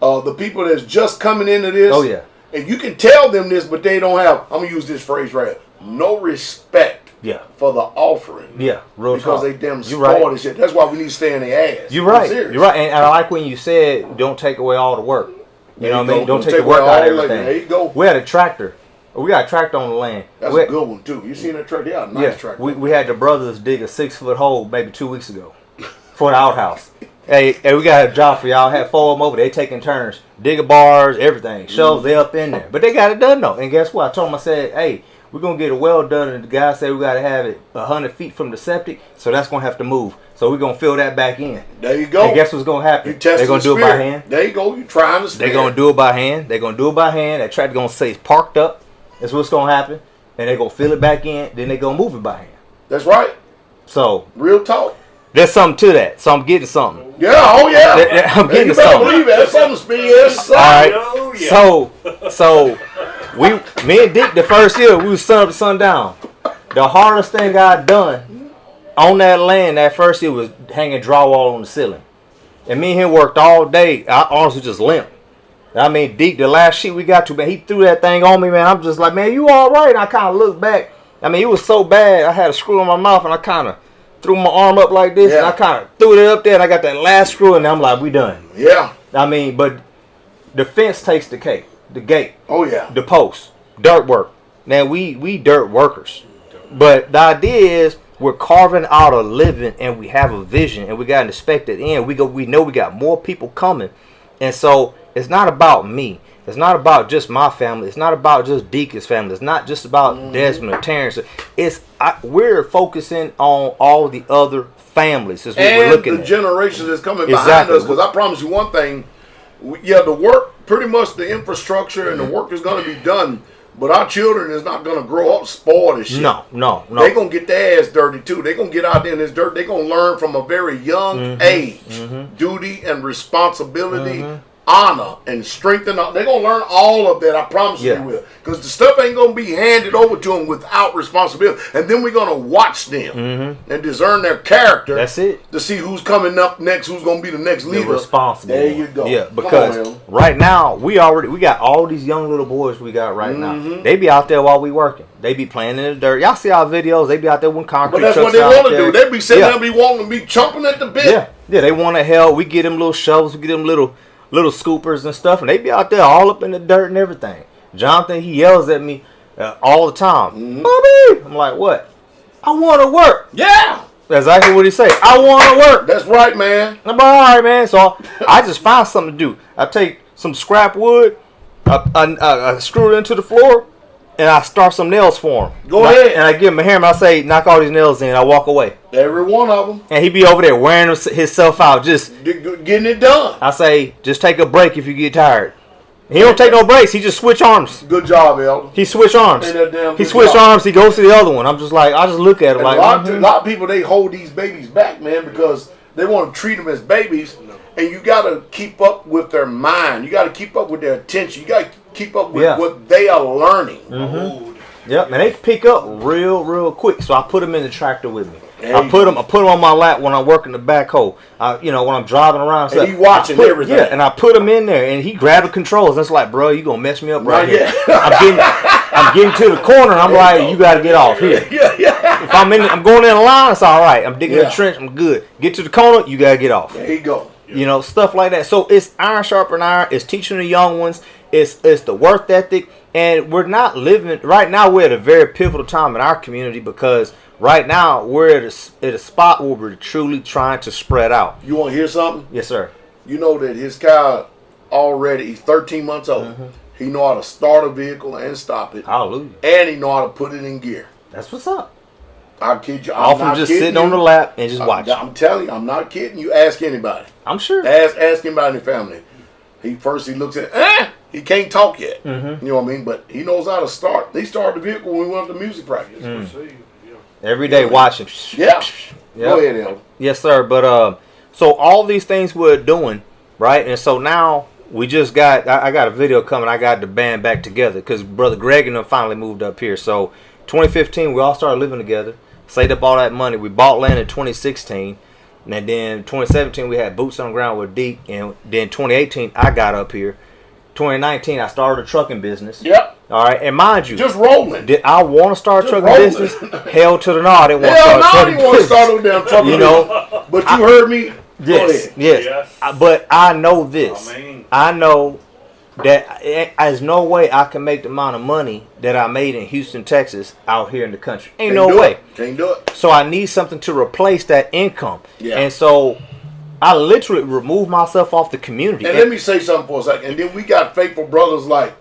the people that's just coming into this. Oh yeah. And you can tell them this, but they don't have. I'm gonna use this phrase right here. No respect. Yeah. For the offering. Yeah. Real because talk. they damn spoiled and shit. That's why we need to stay in their ass. You're right. You're right. And I like when you said, "Don't take away all the work." You know what I mean? Don't take the work out of everything. There you go. We had a tractor. We got a tractor on the land. That's a good one too. You seen that tractor? Yeah, nice tractor. We had the brothers dig a 6-foot hole maybe 2 weeks ago for the outhouse. Hey, we got a job for y'all. Had 4 of them over. They taking turns, digging bars, everything. Shovels, they up in there. But they got it done though. And guess what? I told them, I said, hey, we're gonna get it well done. And the guy said we gotta have it 100 feet from the septic, so that's gonna have to move. So we're gonna fill that back in. There you go. And guess what's gonna happen? They're gonna do it by hand. There you go. You trying to. They're gonna do it by hand. They're gonna do it by hand. That tractor gonna say it's parked up. That's what's gonna happen. And they're gonna fill it back in. Then they're gonna move it by hand. That's right. So real talk. There's something to that. So I'm getting something. Yeah. Oh yeah. I'm getting something. Believe it. That's something, Speed. Yes, all right. So me and Dick, the first year we was sun up to sundown. The hardest thing I done on that land that first year was hanging drywall on the ceiling. And me and him worked all day. I honestly just limped. I mean, Deke, the last sheet we got to, man, he threw that thing on me, man. I'm just like, man, you all right? And I kind of looked back. I mean, it was so bad. I had a screw in my mouth, and I kind of threw my arm up like this, and I kind of threw it up there, and I got that last screw, and I'm like, we done. Yeah. I mean, but the fence takes the cake, the gate. Oh, yeah. The post, dirt work. Now, we dirt workers. But the idea is we're carving out a living, and we have a vision, and we got an expected end. We know we got more people coming. And so it's not about me. It's not about just my family. It's not about just Deacon's family. It's not just about Desmond or Terrence. We're focusing on all the other families. Is what we're looking at. And the generations that's coming behind us. Because I promise you one thing. The work, pretty much the infrastructure and the work is going to be done. But our children is not going to grow up spoiled as shit. No. They're going to get their ass dirty too. They're going to get out there in this dirt. They're going to learn from a very young age. Duty and responsibility, honor and strength. They're going to learn all of that. I promise you they will. Because the stuff ain't going to be handed over to them without responsibility. And then we're going to watch them and discern their character. That's it. To see who's coming up next, who's going to be the next leader. Responsible. There you go. Yeah, because right now we got all these young little boys we got right now. They be out there while we working. They be playing in the dirt. Y'all see our videos. They be out there with concrete trucks. But that's what they want to do. They be sitting there, be wanting to be chomping at the bit. Yeah. They want to help. We get them little shovels. We get them little scoopers and stuff, and they be out there all up in the dirt and everything. Jonathan, he yells at me all the time. Bobby! I'm like, what? I want to work. Yeah. That's exactly what he say. I want to work. That's right, man. I'm all right, man. So I just find something to do. I take some scrap wood, I screw it into the floor, and I start some nails for him. Go ahead. And I give him a hammer. I say, knock all these nails in. I walk away. Every one of them. And he be over there wearing himself out, just getting it done. I say, just take a break if you get tired. He don't take no breaks. He just switch arms. Good job, Elder. He switch arms. He switch arms. He goes to the other one. I'm just like, I just look at him like. A lot of people, they hold these babies back, man, because they want to treat them as babies. And you got to keep up with their mind. You got to keep up with their attention. You got to keep up with what they are learning. Yep, and they pick up real quick. So I put them in the tractor with me. I put them on my lap when I'm working the backhoe. When I'm driving around. And he watching everything. Yeah, and I put him in there, and he grabbed the controls. And it's like, bro, you gonna mess me up right here. I'm getting to the corner. And I'm like, you got to get off here. If I'm going in the line, it's all right. I'm digging a trench. I'm good. Get to the corner, you got to get off. There you go. Stuff like that. So it's iron sharpen iron. It's teaching the young ones. It's the work ethic. And we're not living right now. We're at a very pivotal time in our community because right now we're at a spot where we're truly trying to spread out. You want to hear something? Yes, sir. you know that his car already, he's 13 months old. He know how to start a vehicle and stop it. Hallelujah. And he know how to put it in gear. That's what's up. I kid you. All from just sitting on the lap and just watching. I'm telling you, I'm not kidding. You ask anybody. I'm sure. Ask anybody in the family. He looks at, he can't talk yet. You know what I mean? But he knows how to start. He started the vehicle when we went to music practice. Every day watching. Yeah. Go ahead, El. Yes, sir. But so all these things we're doing, right? And so now we just got, I got a video coming. I got the band back together because Brother Greg and them finally moved up here. So 2015, we all started living together. Saved up all that money. We bought land in 2016. And then 2017, we had boots on the ground with Deke. And then 2018, I got up here. 2019, I started a trucking business. Yep. All right. And mind you, just rolling. Did I want to start a trucking business? Hell to the no. I didn't want to start a trucking business. Trucking business. But you heard me. Yes. Yes. But I know this. I know that there's no way I can make the amount of money that I made in Houston, Texas, out here in the country. Ain't no way. Can't do it. So I need something to replace that income. Yeah. And so I literally removed myself off the community. And let me say something for a second. And then we got faithful brothers like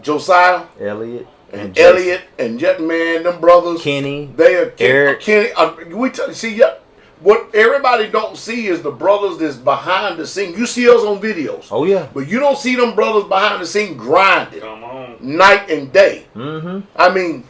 Josiah, Elliot, and Jetman, them brothers. Kenny, they are Eric. Kenny. What everybody don't see is the brothers that's behind the scene. You see us on videos. Oh, yeah. But you don't see them brothers behind the scene grinding. Come on. Night and day. Mm-hmm. I mean,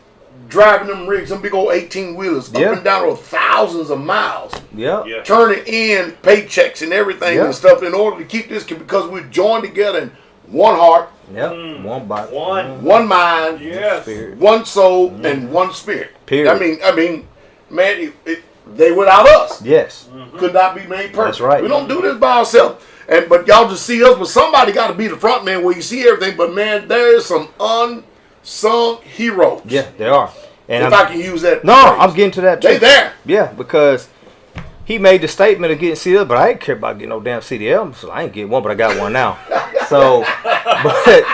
driving them rigs, them big old 18-wheelers, up and down road thousands of miles. Yeah. Turning in paychecks and everything and stuff in order to keep this, because we're joined together in one heart. One body. One mind. Yes. One soul and one spirit. Period. I mean, man, they without us. Yes. Could not be made perfect. That's right. We don't do this by ourselves. But y'all just see us, but somebody got to be the front man where you see everything. But man, there's some unsung heroes. Yeah, they are. And if I can use that. No, phrase. I'm getting to that too. They there. Yeah, because he made the statement of getting CDL, but I ain't care about getting no damn CDL, so I ain't getting one, but I got one now. So, but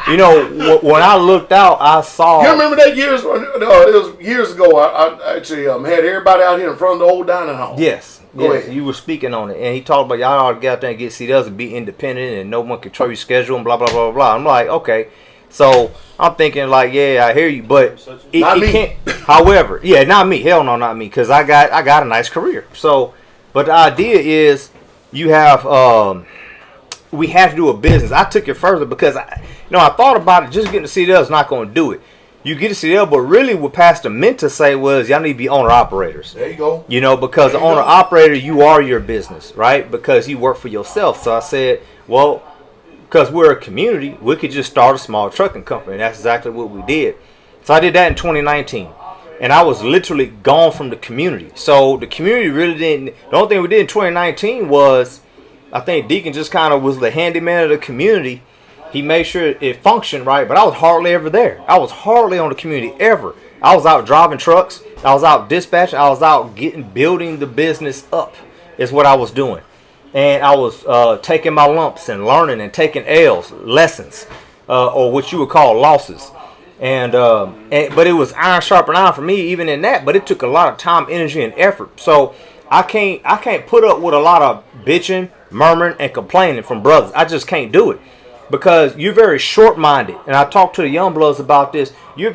you know, when I looked out, I saw. You remember that years? It was years ago. I actually had everybody out here in front of the old dining hall. Yes. Go ahead. You were speaking on it, and he talked about y'all ought to get out there and get CDLs and be independent, and no one control your schedule and blah blah blah blah. I'm like, okay. So I'm thinking like, yeah, I hear you, but it can't. However, yeah, not me. Hell no, not me, because I got a nice career. So, but the idea is you have we have to do a business. I took it further because I thought about it. Just getting the CDL is not going to do it. You get a CDL, but really what Pastor meant to say was y'all need to be owner operators. There you go. You know, because the owner operator, you are your business, right? Because you work for yourself. So I said, well, because we're a community, we could just start a small trucking company. And that's exactly what we did. So I did that in 2019. And I was literally gone from the community. So the community really didn't. The only thing we did in 2019 was, I think Deacon just kind of was the handyman of the community. He made sure it functioned right, but I was hardly ever there. I was hardly on the community ever. I was out driving trucks. I was out dispatching. I was out building the business up is what I was doing. And I was taking my lumps and learning and taking lessons, or what you would call losses. But it was iron sharpen iron for me, even in that. But it took a lot of time, energy, and effort. So I can't put up with a lot of bitching, murmuring, and complaining from brothers. I just can't do it because you're very short-minded. And I talked to the young bloods about this. You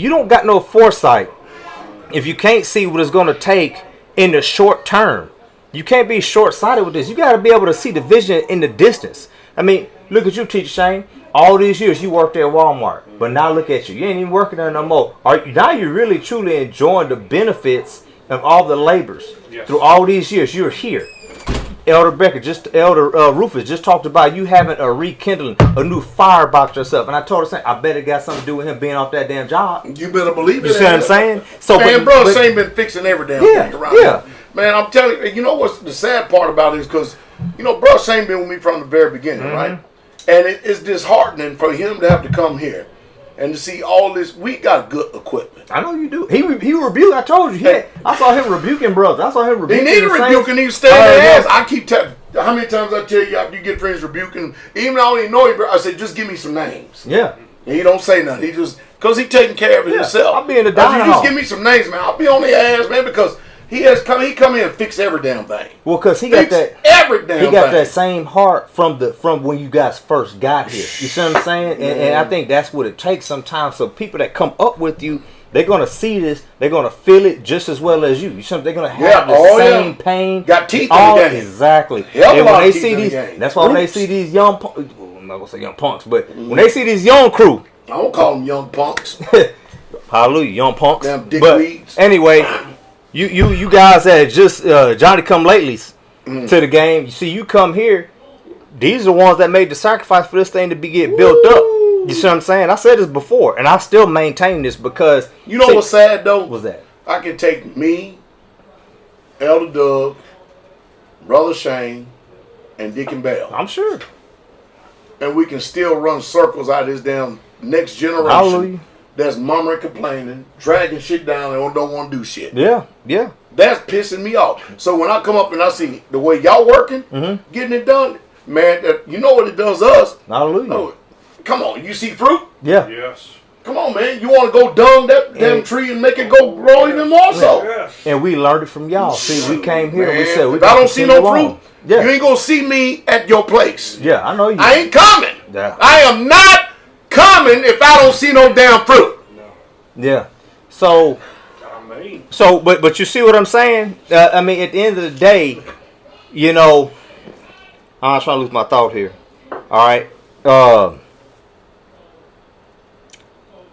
don't got no foresight if you can't see what it's going to take in the short term. You can't be short-sighted with this. You got to be able to see the vision in the distance. I mean, look at you, Teacher Shane. All these years you worked at Walmart, but now look at you. You ain't even working there no more. Now you're really, truly enjoying the benefits of all the labors. Yes. Through all these years, you're here. Elder Rufus just talked about you having a rekindling, a new fire about yourself. And I told her, I bet it got something to do with him being off that damn job. You better believe it. You see what I'm saying? So, man, bro, Shane been fixing every damn thing around here. Man, I'm telling you, you know what's the sad part about it is because, bro, Shane been with me from the very beginning, right? And it's disheartening for him to have to come here and to see all this. We got good equipment. I know you do. He rebuked. I told you. I saw him rebuking brothers. I saw him rebuking. He needed rebuking. He was staying their ass. I keep telling. How many times I tell you after you get friends rebuking? Even though I don't even know you, I said just give me some names. Yeah. And he don't say nothing. He just because he taking care of it himself. I'll be in the dining hall. Just give me some names, man. I'll be on their ass, man, because He come in and fix every damn thing. Well, because he got that same heart from when you guys first got here. You see what I'm saying? And I think that's what it takes sometimes. So people that come up with you, they're gonna see this, they're gonna feel it just as well as you. They're gonna have the same pain. Got teeth in the game. Exactly. And when they see these, that's why when they see these young, I'm not gonna say young punks, but when they see these young crew, I don't call them young punks. Hallelujah, young punks. Damn dickweeds. Anyway, you guys that just Johnny come latelys to the game. You see, you come here. These are the ones that made the sacrifice for this thing to get built up. You see what I'm saying? I said this before, and I still maintain this because you know what's sad though? What's that? I can take me, Elder Doug, Brother Shane, and Deacon Bell. I'm sure. And we can still run circles out of this damn next generation. Hallelujah. That's murmuring, complaining, dragging shit down, and don't want to do shit. Yeah, yeah. That's pissing me off. So when I come up and I see the way y'all working, getting it done, man, you know what it does to us. Hallelujah. Oh, come on, you see fruit? Yeah. Yes. Come on, man. You want to go dung that damn tree and make it go grow even more so. Yes. And we learned it from y'all. See, we came here and we said, if I don't see no fruit, you ain't going to see me at your place. Yeah, I know you. I ain't coming. Yeah. I am not coming if I don't see no damn fruit. No. Yeah. So, but you see what I'm saying? I mean, at the end of the day, you know, I'm trying to lose my thought here. All right.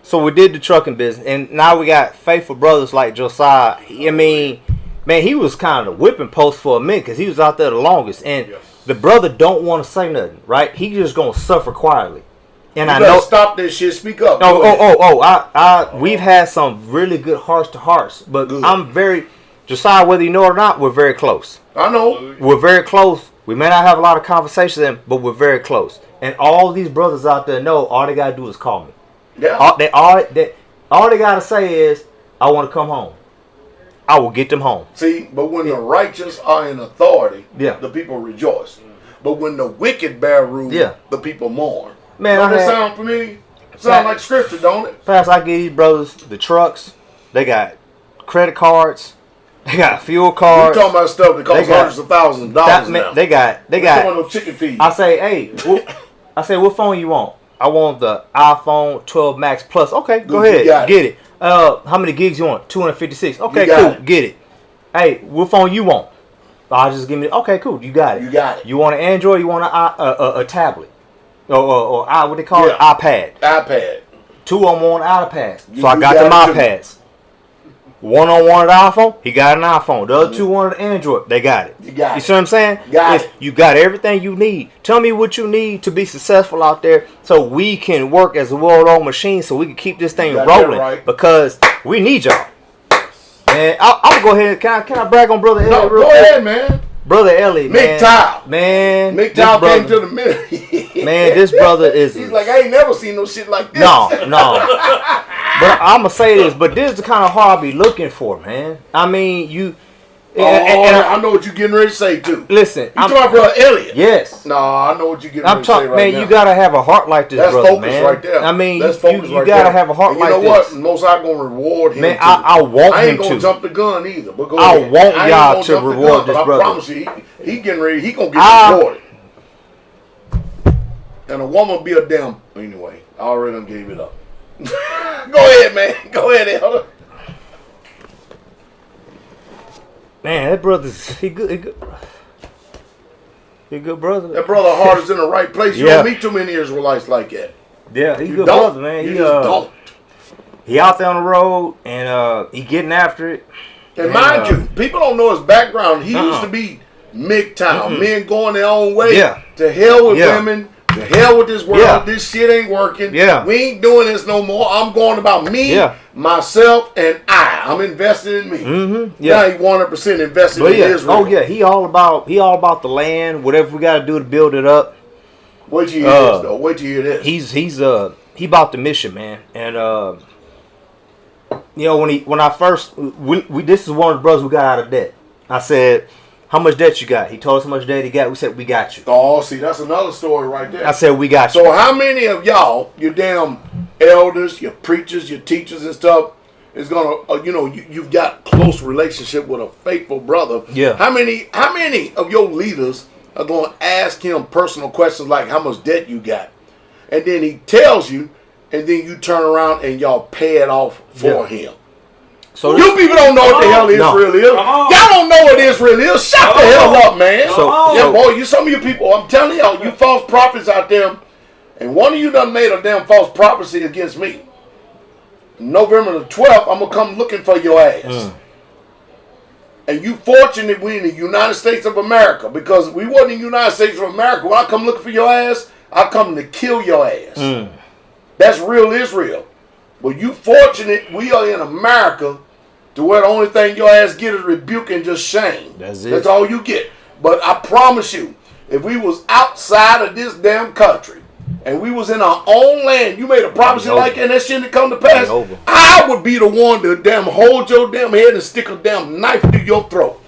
So we did the trucking business, and now we got faithful brothers like Josiah. I mean, man, he was kind of the whipping post for a minute because he was out there the longest. And the brother don't want to say nothing, right? He just gonna suffer quietly. And you I know, stop this shit. Speak up. We've had some really good hearts to hearts, but I'm very Josiah, whether you know it or not, we're very close. I know we're very close. We may not have a lot of conversations, but we're very close. And all these brothers out there know all they gotta do is call me. Yeah. All they gotta say is, I want to come home. I will get them home. See, but when the righteous are in authority, the people rejoice. But when the wicked bear rule, the people mourn. Man, don't that sound familiar? Sound like scripture, don't it? Pastor, I give these brothers the trucks. They got credit cards. They got fuel cards. We're talking about stuff that costs hundreds of thousands of dollars now. They got. No chicken feed. I say, hey, what phone you want? I want the iPhone 12 Max Plus. Okay, go ahead, get it. How many gigs you want? 256. Okay, cool, get it. Hey, what phone you want? I'll just give me. Okay, cool, you got it. You got it. You want an Android? You want a tablet? Or what they call it? iPad. iPad. 2 of them on iPads. So I got them iPads. One on one of the iPhone, he got an iPhone. The other two wanted an Android, they got it. You see what I'm saying? You got everything you need. Tell me what you need to be successful out there so we can work as a well-oiled machine so we can keep this thing rolling. Right. Because we need y'all. And I'm going to go ahead. Can I brag on Brother Elliot real quick? Go ahead, man. Brother Elliot, man. Mick Towell came to the minute. Man, this brother is... He's like, I ain't never seen no shit like this. No. But I'm going to say this, but this is the kind of heart I be looking for, man. I mean, you... I know what you're getting ready to say, too. Listen. You talking about Brother Elliot? Yes. No, I know what you're getting ready to say right man, now. you got to have a heart like this, brother, focus man. right there. I mean, you right got to have a heart like this. You know what? Most I'm going to reward him, man, I want him to. I ain't going to jump the gun either, but go I ahead. want y'all to reward this brother. I promise you, he getting ready. He going to get rewarded. And a woman be a damn... Anyway, I already done gave it up. Go ahead, man. Go ahead, Elder. Man, that brother's he good. He a good brother. That brother heart is in the right place. You don't meet too many Israelites like that. Yeah, he's a good brother, man. You just don't. He out there on the road and he getting after it. And mind you, people don't know his background. He used to be MGTOW, men going their own way. Yeah. To hell with women. To hell with this world. Yeah. This shit ain't working. Yeah. We ain't doing this no more. I'm going about me, myself, and I'm investing in me. Mm-hmm. Yeah. Now he 100% invested in Israel. Oh yeah, he all about the land. Whatever we got to do to build it up. Wait till you hear this, though. Wait till you hear this. He about the mission, man. And you know, when I first this is one of the brothers who got out of debt. I said, how much debt you got? He told us how much debt he got. We said, we got you. Oh, see, that's another story right there. I said, we got you. So how many of y'all, your damn elders, your preachers, your teachers and stuff, is gonna, you've got close relationship with a faithful brother. Yeah. How many of your leaders are going to ask him personal questions like how much debt you got, and then he tells you, and then you turn around and y'all pay it off for him. So you people don't know what the hell Israel is. Y'all don't know what Israel is. Shut the hell up, man. Some of you people, I'm telling y'all, you false prophets out there, and one of you done made a damn false prophecy against me. November the 12th, I'm going to come looking for your ass. And you fortunate we in the United States of America, because we wasn't in the United States of America. When I come looking for your ass, I come to kill your ass. That's real Israel. But you fortunate we are in America to where the only thing your ass get is rebuke and just shame. That's it. That's all you get. But I promise you, if we was outside of this damn country and we was in our own land, you made a prophecy like that and that shit didn't come to pass, I would be the one to damn hold your damn head and stick a damn knife through your throat.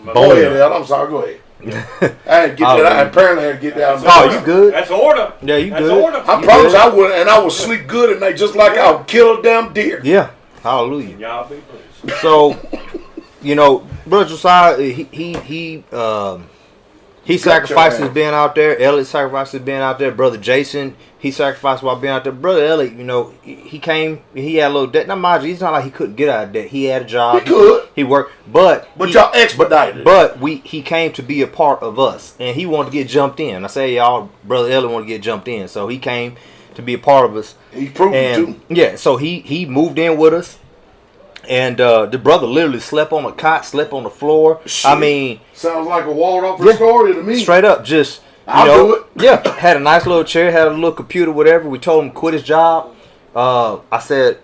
Go ahead, Al. I'm sorry. Go ahead. I had to get that. I apparently had to get that. Oh, you good? That's order. Yeah, you That's good. Order. I promise I would, and I would sleep good at night just like I would kill a damn deer. Yeah. Hallelujah. Y'all be pleased. So, Brother Josiah, he sacrifices being out there. Elliot sacrifices being out there. Brother Jason, he sacrificed while being out there. Brother Elliot, he came, he had a little debt. Now, mind you, it's not like he couldn't get out of debt. He had a job. He could. He worked. But y'all expedited it. But he came to be a part of us. And he wanted to get jumped in. I say, y'all, Brother Elliot wanted to get jumped in. So he came to be a part of us. He proved it too. Yeah, so he moved in with us. And the brother literally slept on a cot, slept on the floor. Shit. I mean, sounds like a Waldorf story to me. Straight up, just I'll do it. Yeah, had a nice little chair, had a little computer, whatever. We told him to quit his job. I said,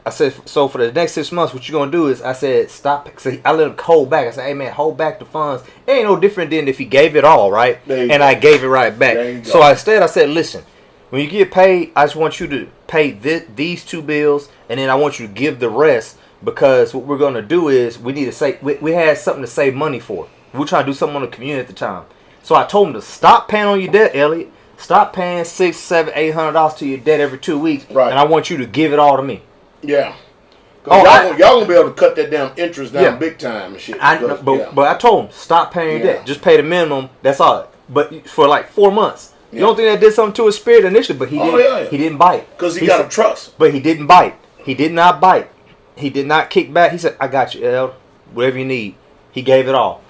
so for the next 6 months, what you gonna do is, I said, stop. So I let him hold back. I said, hey man, hold back the funds. It ain't no different than if he gave it all, right? And I gave it right back. So instead, I said, listen, when you get paid, I just want you to pay these 2 bills, and then I want you to give the rest. Because what we're going to do is we need to say we had something to save money for. We're trying to do something on the community at the time. So I told him to stop paying on your debt, Elliot. Stop paying $600, $700, $800 to your debt every 2 weeks. Right. And I want you to give it all to me. Yeah. Y'all gonna be able to cut that damn interest down big time and shit. But I told him stop paying your debt. Just pay the minimum. That's all. But for like 4 months. You don't think that did something to his spirit initially? But he didn't. He didn't bite. Because he got a trust. But he didn't bite. He did not bite. He did not kick back. He said, I got you, El. Whatever you need. He gave it all.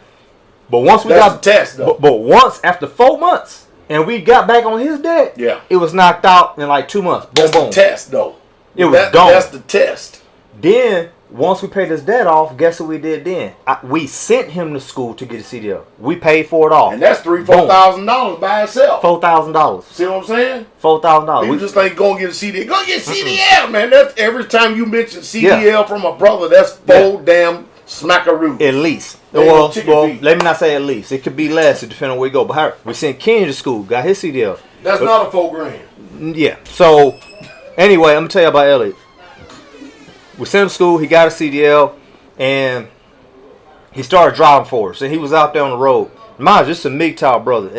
But once we got the test, though. But once, after 4 months, and we got back on his debt, it was knocked out in like 2 months. Boom, that's boom. The test, though. It was gone. That's the test. Then, once we paid his debt off, guess what we did then? We sent him to school to get a CDL. We paid for it all. And that's $4,000 by itself. $4,000. See what I'm saying? $4,000. We just ain't going to get a CDL. Go get CDL, man. That's every time you mention CDL from a brother, that's damn smackaroo. At least. Well, let me not say at least. It could be less, depending on where we go. But we sent Kenny to school, got his CDL. That's not a $4,000. Yeah. So, anyway, I'm going to tell you about Elliot. We sent him to school. He got a CDL, and he started driving for us. And he was out there on the road. Mind you, this is a MGTOW brother.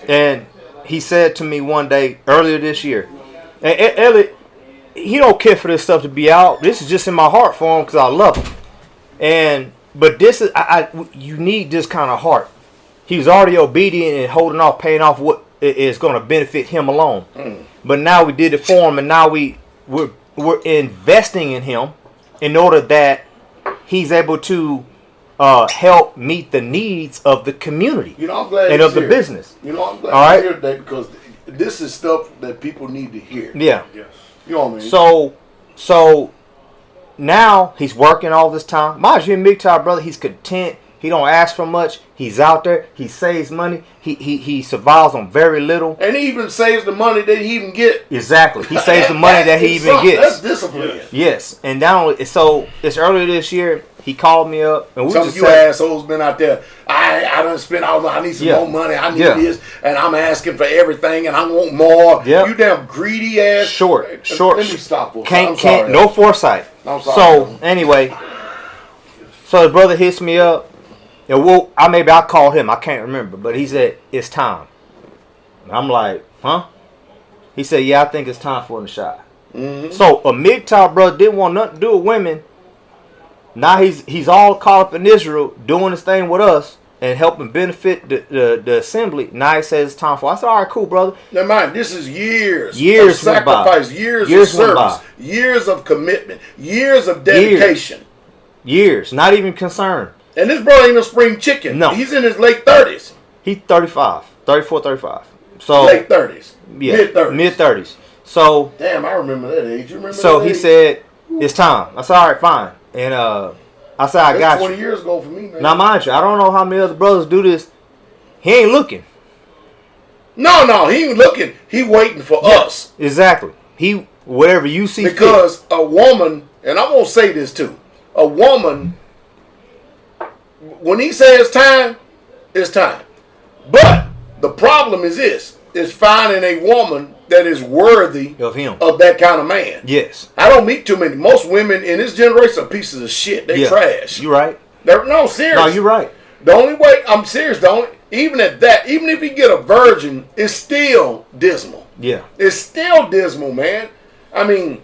And he said to me one day earlier this year, and Elliot, he don't care for this stuff to be out. This is just in my heart for him because I love him. But this is you need this kind of heart. He was already obedient and holding off, paying off what is going to benefit him alone. But now we did it for him, and now we're investing in him in order that he's able to help meet the needs of the community I'm glad and of the business. I'm glad to hear that because this is stuff that people need to hear. Yeah. Yes. You know what I mean? So now he's working all this time. Mind you, MGTOW brother, he's content. He don't ask for much. He's out there. He saves money. He survives on very little. And he even saves the money that he even get. Exactly. He saves the money that he even gets. That's discipline. Yes. And now, so it's earlier this year. He called me up, and we some just of you assholes been out there. I done spent all my. I need some more money. I need this, and I'm asking for everything, and I want more. You damn greedy ass. Short. Let me stop. Can't. No foresight. I'm sorry. So anyway, so the brother hits me up. And I called him. I can't remember. But he said, it's time. And I'm like, huh? He said, yeah, I think it's time for the shot. Mm-hmm. So a MGTOW brother didn't want nothing to do with women. Now he's all caught up in Israel doing his thing with us and helping benefit the assembly. Now he says it's time for. I said, all right, cool, brother. Now mind, this is years of sacrifice, years of service, years of commitment, years of dedication. Years, not even concerned. And this brother ain't no spring chicken. No. He's in his late 30s. He's 35, 34, 35. So late 30s. Yeah, mid-30s. Mid-30s. So damn, I remember that age. You remember so that he age? said, it's time. I said, all right, fine. And I said, I got 20 you. years ago for me, man. Now, mind you, I don't know how many other brothers do this. He ain't looking. No, he ain't looking. He waiting for us. Exactly. He, whatever you see because fit. A woman, and I'm going to say this too, a woman, when he says it's time. But the problem is this, is finding a woman that is worthy of him, of that kind of man. Yes. I don't meet too many. Most women in this generation are pieces of shit. They trash. You're right. No, serious. No, you're right. The only way, I'm serious, even at that, even if you get a virgin, it's still dismal. Yeah. It's still dismal, man. I mean,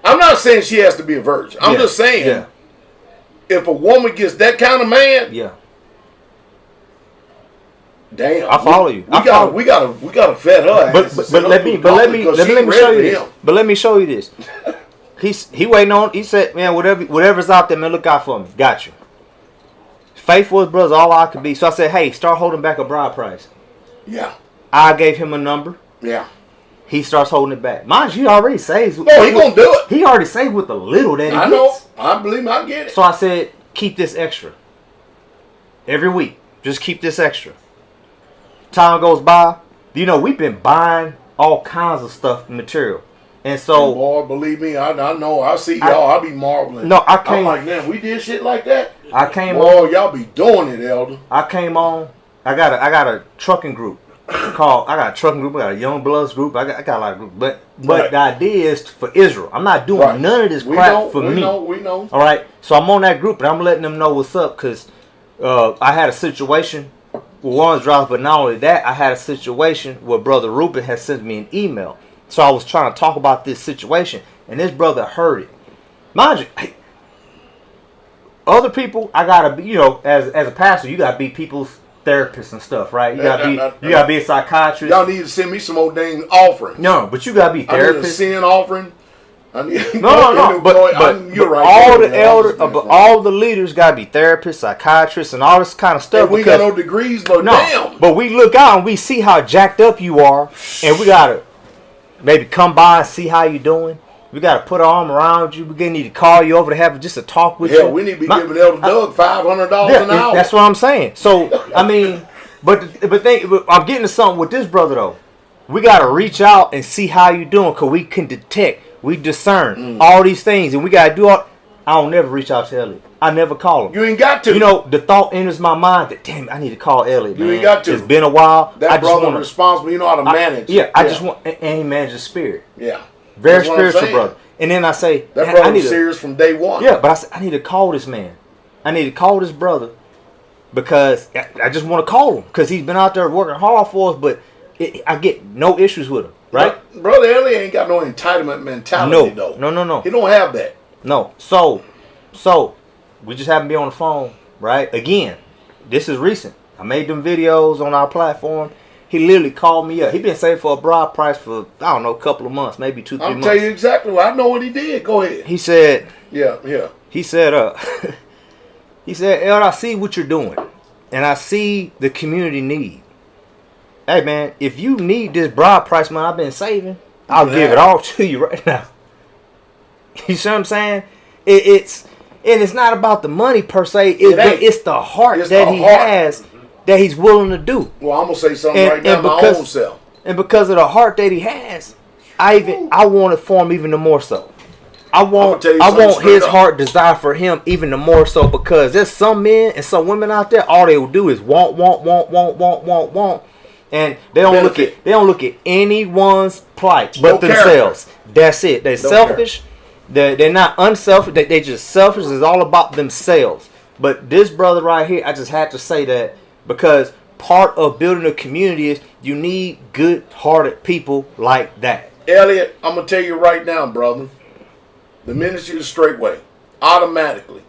I'm not saying she has to be a virgin. I'm just saying, if a woman gets that kind of man, damn, I follow you. We gotta vet her. But let me show you this. But let me show you this. He waiting on. He said, man, whatever's out there, man, look out for me. Got you. Faithful as brothers, all I could be. So I said, hey, start holding back a bride price. Yeah. I gave him a number. Yeah. He starts holding it back. Mind you, he already saves. No, he gonna do it. He already saved with the little that he gets. I know. I believe I get it. So I said, keep this extra. Every week, just keep this extra. Time goes by. You know, we've been buying all kinds of stuff, material. And so, boy, believe me, I know. I see y'all. I be marveling. No, I'm like, man, we did shit like that. I came on. on. Y'all be doing it, Elder. I came on. I got a trucking group called. I got a trucking group. I got a Young Bloods group. I got a lot of groups. But the idea is for Israel. I'm not doing none of this crap for me. We know. All right. So I'm on that group and I'm letting them know what's up because I had a situation. One's drops, but not only that, I had a situation where Brother Ruben had sent me an email. So I was trying to talk about this situation, and this brother heard it. Mind you, other people, I gotta be, as a pastor, you gotta be people's therapist and stuff, right? You gotta be a psychiatrist. Y'all need to send me some old dang offering. No, but you gotta be therapist. I need a sin offering. No. But you're right. All the elders, all the leaders gotta be therapists, psychiatrists, and all this kind of stuff. And we got no degrees, but damn. But we look out and we see how jacked up you are, and we gotta maybe come by and see how you doing. We gotta put our arm around you. We need to call you over to have just a talk with you. Yeah, we need to be giving Elder Doug $500 an hour. That's what I'm saying. So I mean, but I'm getting to something with this brother though. We gotta reach out and see how you doing, cause we can detect. We discern all these things, and we gotta do all. I don't never reach out to Elliot. I never call him. You ain't got to. The thought enters my mind that damn, I need to call Elliot. You ain't got to. It's been a while. That brother responsible. You know how to manage. I just want, and he manages spirit. Yeah, very spiritual brother. And then I say that brother was serious from day one. Yeah, but I said I need to call this man. I need to call this brother because I just want to call him because he's been out there working hard for us. But I get no issues with him. Right? Brother Elliot ain't got no entitlement mentality, though. No. He don't have that. No. So, we just happen to be on the phone, right? Again, this is recent. I made them videos on our platform. He literally called me up. He been saving for a bride price for, I don't know, a couple of months, maybe 2-3 months. I'll tell you exactly what. I know what he did. Go ahead. He said. Yeah. He said, Elder, I see what you're doing. And I see the community need. Hey man, if you need this bride price money I've been saving, I'll give it all to you right now. You see what I'm saying? It's not about the money per se. It's the heart that he has that he's willing to do. Well, I'm gonna say something right now. My own self. And because of the heart that he has, I want it for him even the more so. I want his heart desire for him even the more so because there's some men and some women out there. All they will do is want. And they don't look at anyone's plight but themselves. That's it. They're selfish. They're not unselfish. They just selfish. It's all about themselves. But this brother right here, I just had to say that because part of building a community is you need good-hearted people like that. Elliot, I'm going to tell you right now, brother. The ministry is Straitway. Automatically.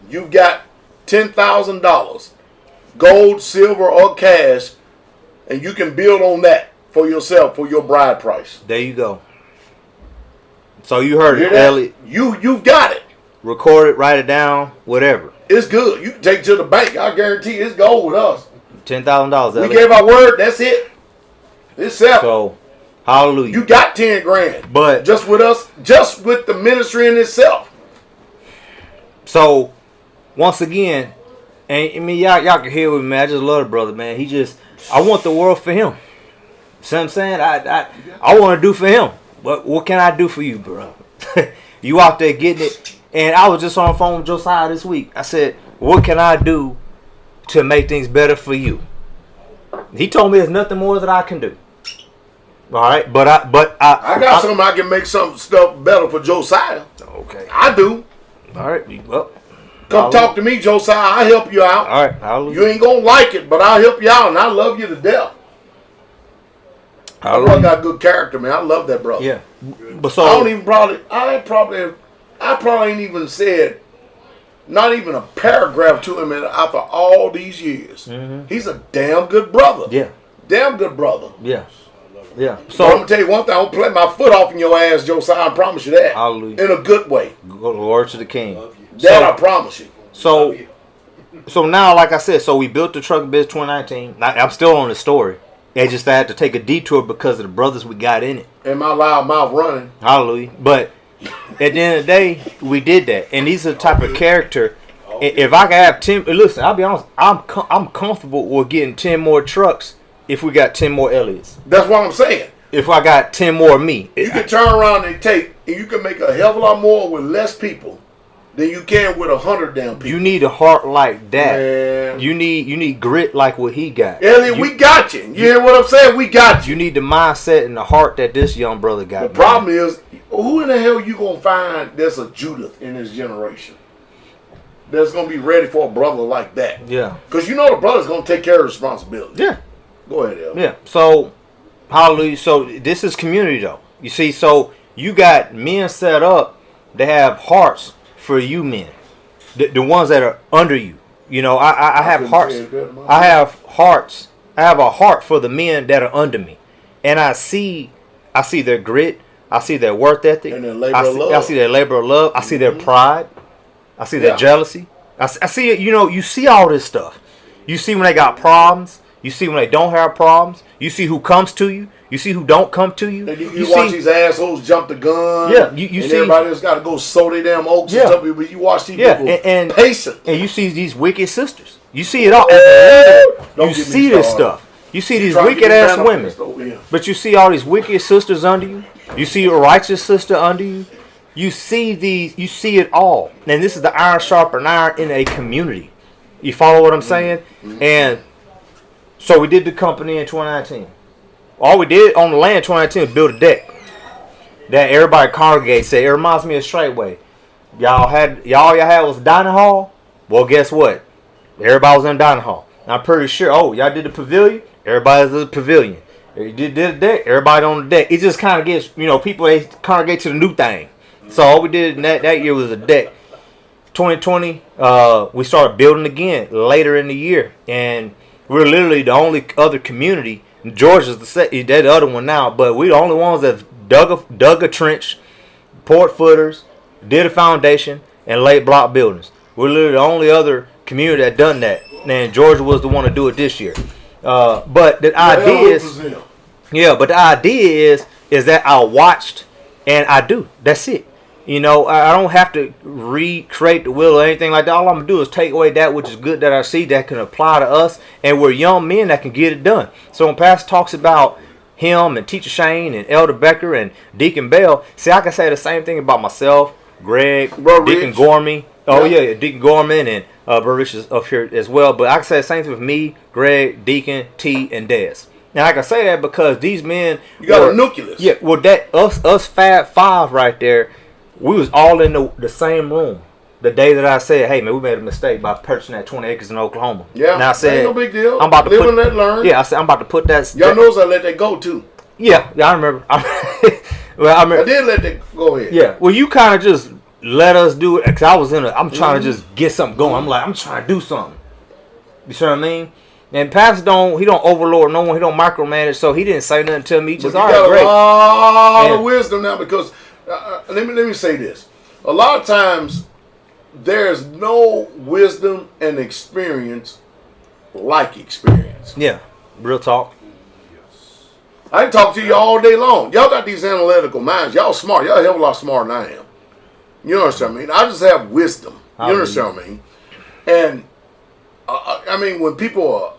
You've got $10,000. Gold, silver, or cash. And you can build on that for yourself, for your bride price. There you go. So you heard it, Elliot. You've got it. Record it, write it down, whatever. It's good. You can take it to the bank. I guarantee it's gold with us. $10,000. We gave our word. That's it. It's set. So, hallelujah. You got 10 grand. But just with us, just with the ministry in itself. So, once again, and I mean, y'all can hear with me, man. I just love the brother, man. I want the world for him. See what I'm saying? I want to do for him. What can I do for you, bro? You out there getting it. And I was just on the phone with Josiah this week. I said, what can I do to make things better for you? He told me there's nothing more that I can do. All right, but I got something I can make some stuff better for Josiah. Okay, I do. All right, well, come talk to me, Josiah. I'll help you out. All right, you ain't gonna like it, but I'll help you out, and I love you to death. That brother got good character, man. I love that brother. Yeah, but so I probably ain't even said not even a paragraph to him after all these years. Mm-hmm. He's a damn good brother. Yeah, damn good brother. Yeah. Yeah. So I'm gonna tell you one thing. I don't play my foot off in your ass, Josiah. I promise you that. Hallelujah. In a good way. Glory to the King. That I promise you. So now, like I said, so we built the truck biz 2019. I'm still on the story. I just had to take a detour because of the brothers we got in it. And my loud mouth running. Hallelujah. But at the end of the day, we did that. And these are the type of character. If I could have 10, listen, I'll be honest, I'm comfortable with getting 10 more trucks if we got 10 more Elliots. That's what I'm saying. If I got 10 more of me. You can turn around and you can make a hell of a lot more with less people than you can with 100 damn people. You need a heart like that. Man. You need grit like what he got. Elliot, we got you. You hear what I'm saying? We got you. You need the mindset and the heart that this young brother got. The problem is, who in the hell you going to find that's a Judith in this generation that's going to be ready for a brother like that? Yeah. Because you know the brother's going to take care of responsibility. Yeah. Go ahead, Elliot. Yeah. So, hallelujah. So, this is community, though. You see, so you got men set up to have hearts for you men. The ones that are under you. You know, I have hearts. I have hearts. I have a heart for the men that are under me. And I see their grit. I see their work ethic. And their labor of love. I see their labor of love. I see their pride. I see their jealousy. I see it. You know, you see all this stuff. You see when they got problems. You see when they don't have problems. You see who comes to you. You see who don't come to you. You watch these assholes jump the gun. Yeah, you see everybody else got to go sow their damn oaks and stuff. But you watch these people and patient. And you see these wicked sisters. You see it all. You see this stuff. You see these wicked ass women. But you see all these wicked sisters under you. You see a righteous sister under you. You see these. You see it all. And this is the iron sharper iron in a community. You follow what I'm saying? Mm-hmm. And so we did the company in 2019. All we did on the land in 2019 was build a deck that everybody congregates. Say it reminds me of Straitway. Y'all had was a dining hall. Well, guess what? Everybody was in the dining hall. And I'm pretty sure. Oh, y'all did the pavilion. Everybody's in the pavilion. You did the deck. Everybody on the deck. It just kind of gets people they congregate to the new thing. So all we did in that year was a deck. 2020, we started building again later in the year, and we're literally the only other community. Georgia's the other one now, but we're the only ones that dug a trench, poured footers, did a foundation, and laid block buildings. We're literally the only other community that done that, and Georgia was the one to do it this year. But the idea is that I watched and I do. That's it. I don't have to recreate the wheel or anything like that. All I'm going to do is take away that which is good that I see that can apply to us. And we're young men that can get it done. So when Pastor talks about him and Teacher Shane and Elder Becker and Deacon Bell, see, I can say the same thing about myself, Greg, Deacon Gormy. Oh, yeah, Deacon Gorman and Bro Rich is up here as well. But I can say the same thing with me, Greg, Deacon, T, and Dez. And I can say that because these men... You got a nucleus. Yeah, well, us Fab Five right there... We was all in the same room the day that I said, "Hey man, we made a mistake by purchasing that 20 acres in Oklahoma." Yeah, and I said, ain't no big deal. I'm about to live put, and let learn. Yeah, I said I'm about to put that. Y'all knows I let that go too. Yeah, I remember. Well, I remember. I did let that go ahead. Yeah, well, you kind of just let us do it because I was I'm trying to just get something going. I'm trying to do something. You see what I mean? And Pastor he don't overlord no one. He don't micromanage. So he didn't say nothing to me. Just all right, great. A lot of wisdom now because let me say this. A lot of times there's no wisdom and experience like experience. Yeah, real talk. I can talk to you all day long. Y'all got these analytical minds. Y'all smart. Y'all a hell of a lot smarter than I am. You understand what I mean? I just have wisdom. You understand what I mean? And I mean, when people are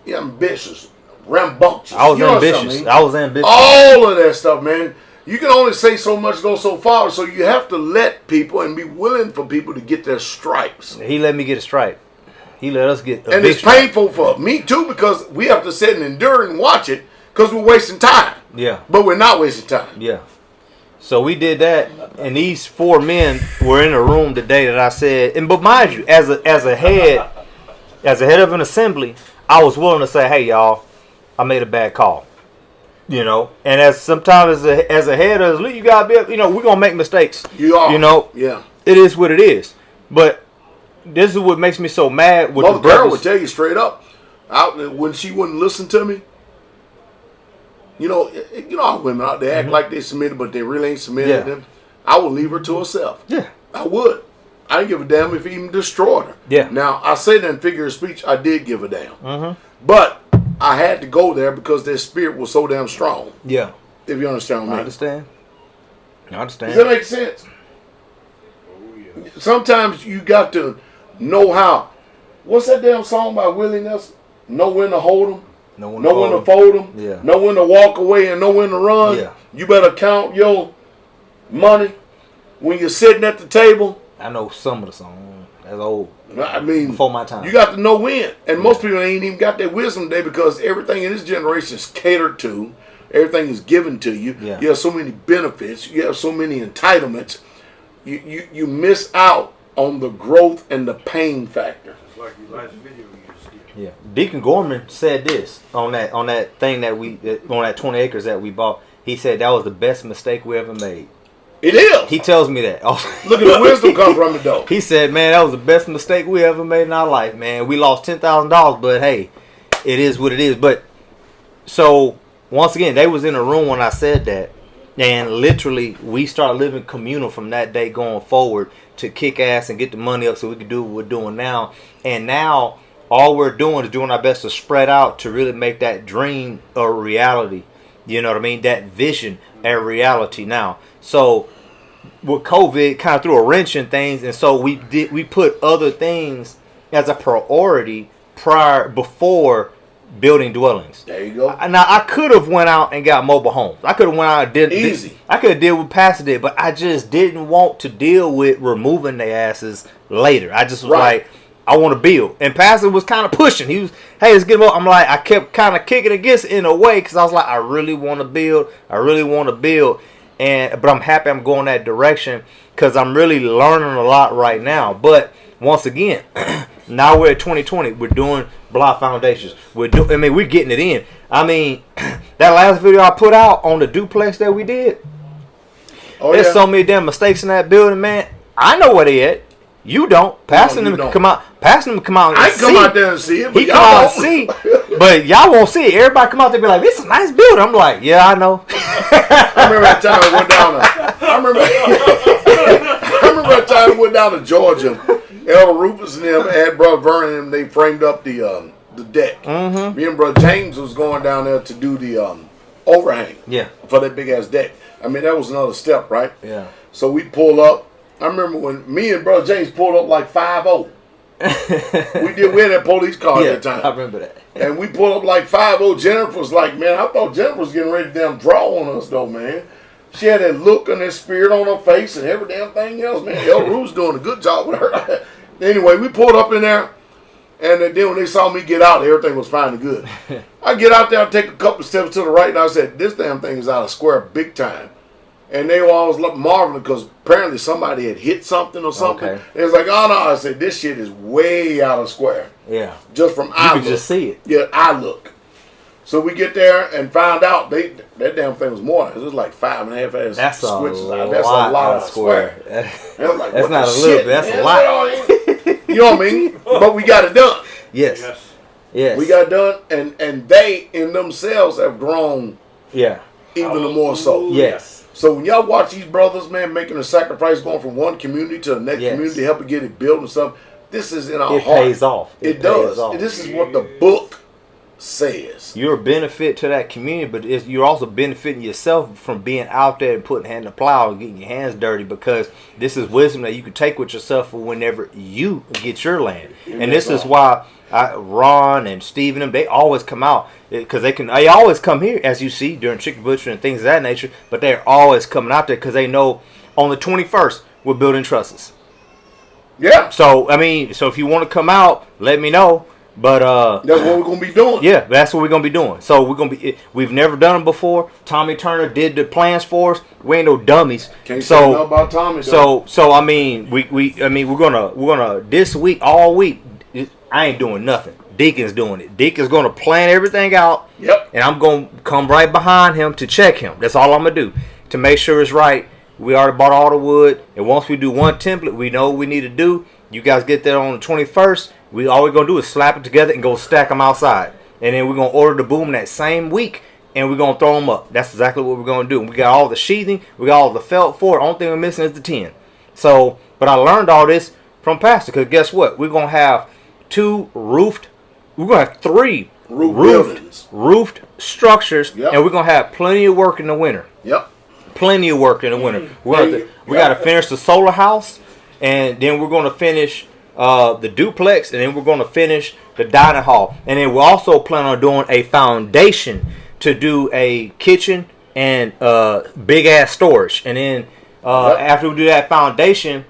ambitious, rambunctious. I was ambitious. I was ambitious. All of that stuff, man. You can only say so much, go so far. So you have to let people and be willing for people to get their stripes. He let me get a stripe. He let us get a and big it's stripe. painful for me, too, because we have to sit and endure and watch it because we're wasting time. Yeah. But we're not wasting time. Yeah. So we did that, and these 4 men were in a room the day that I said, but mind you, as a head of an assembly, I was willing to say, "Hey, y'all, I made a bad call." You know, and as sometimes as a head of the league, you gotta be, we're gonna make mistakes. You are. Yeah. It is what it is. But this is what makes me so mad with Mother the brothers. Girl would tell you straight up, when she wouldn't listen to me. You know how women out there act like they submitted, but they really ain't submitted to them. I would leave her to herself. Yeah. I would. I didn't give a damn if he even destroyed her. Yeah. Now, I say that in figure of speech, I did give a damn. Mm-hmm. But I had to go there because their spirit was so damn strong. Yeah. If you understand what I mean. I understand. Does that make sense? Oh, yeah. Sometimes you got to know how. What's that damn song by Willie Nelson? Know when to hold them. Know when to fold them. Yeah. Know when to walk away and know when to run. Yeah. You better count your money when you're sitting at the table. I know some of the songs. That's old. I mean, before my time. You got to know when. And most people ain't even got that wisdom today because everything in this generation is catered to. Everything is given to you. Yeah. You have so many benefits. You have so many entitlements. You miss out on the growth and the pain factor. It's like your last video you just did. Yeah. Deacon Gorman said this on that thing that on that 20 acres that we bought. He said that was the best mistake we ever made. It is. He tells me that. Look at the wisdom come from it, though. He said, "Man, that was the best mistake we ever made in our life, man. We lost $10,000, but hey, it is what it is." But so once again, they was in a room when I said that, and literally we started living communal from that day going forward to kick ass and get the money up so we could do what we're doing now. And now all we're doing is doing our best to spread out to really make that dream a reality. You know what I mean? That vision a reality now. So with COVID kind of threw a wrench in things, and so we put other things as a priority before building dwellings. There you go. Now I could have went out and got mobile homes. I could have went out and did easy. I could have dealt with Pastor did, but I just didn't want to deal with removing their asses later. I just was like, I want to build. And Pastor was kind of pushing. He was, "Hey, let's get them up." I'm like, I kept kind of kicking against it in a way because I was like, I really want to build. But I'm happy I'm going that direction because I'm really learning a lot right now. But once again, now we're at 2020. We're doing block foundations. We're getting it in. I mean, that last video I put out on the duplex that we did, there's so many damn mistakes in that building, man. I know where they at. You don't. Passing them to come out. Passing them to come out. I come out there and see it. But he come out and see, but y'all won't see it. Everybody come out there and be like, "This is a nice building." I'm like, "Yeah, I know." I remember that time I went down. I remember that time I went down to Georgia. Elder Rufus and them had Brother Vernon and they framed up the deck. Mm-hmm. Me and Brother James was going down there to do the overhang. Yeah. For that big ass deck. I mean, that was another step, right? Yeah. So we pull up. I remember when me and Brother James pulled up like 5-0. We had that police car at that time. I remember that. And we pulled up like 5-0. Jennifer was like, man, I thought Jennifer was getting ready to damn draw on us though, man. She had that look and that spirit on her face and every damn thing else, man. El Rue's doing a good job with her. Anyway, we pulled up in there, and then when they saw me get out, everything was fine and good. I get out there, I take a couple steps to the right, and I said, this damn thing is out of square big time. And they were always marveling because apparently somebody had hit something or something. Okay. It was like, oh no, I said, this shit is way out of square. Yeah. Just from eye look. You can just see it. Yeah, eye look. So we get there and found out that damn thing was more. It was like 5.5 as that's squinches. That's a lot of square. Like, that's not a little bit. That's a lot. You know what I mean? But we got it done. Yes. We got it done, and they in themselves have grown. Yeah. Even more so. Yes. So when y'all watch these brothers, man, making a sacrifice, going from one community to the next community, helping get it built and stuff, this is in our heart. It pays off. It does. This is what the book says. You're a benefit to that community, but you're also benefiting yourself from being out there and putting hand to plow and getting your hands dirty, because this is wisdom that you can take with yourself for whenever you get your land. And this is why Ron and Steve and them, they always come out, because they always come here, as you see, during chicken butchering and things of that nature, but they're always coming out there because they know on the 21st we're building trusses. Yeah. So, I mean, if you want to come out, let me know. But that's what we're gonna be doing. Yeah, that's what we're gonna be doing. So we've never done them before. Tommy Turner did the plans for us. We ain't no dummies. Can't say nothing about Tommy. So I mean, we're gonna this week, all week. I ain't doing nothing. Deacon's doing it. Deacon's gonna plan everything out. Yep. And I'm gonna come right behind him to check him. That's all I'm gonna do to make sure it's right. We already bought all the wood, and once we do one template, we know what we need to do. You guys get there on the 21st. All we're going to do is slap it together and go stack them outside. And then we're going to order the boom that same week, and we're going to throw them up. That's exactly what we're going to do. We got all the sheathing. We got all the felt for it. Only thing we're missing is the tin. So, but I learned all this from Pastor, because guess what? We're going to have we're going to have 3 roofed structures, and we're going to have plenty of work in the winter. Yep. Plenty of work in the winter. We got to finish the solar house, and then we're going to finish the duplex, and then we're going to finish the dining hall, and then we're also planning on doing a foundation to do a kitchen and big ass storage, and then after we do that foundation,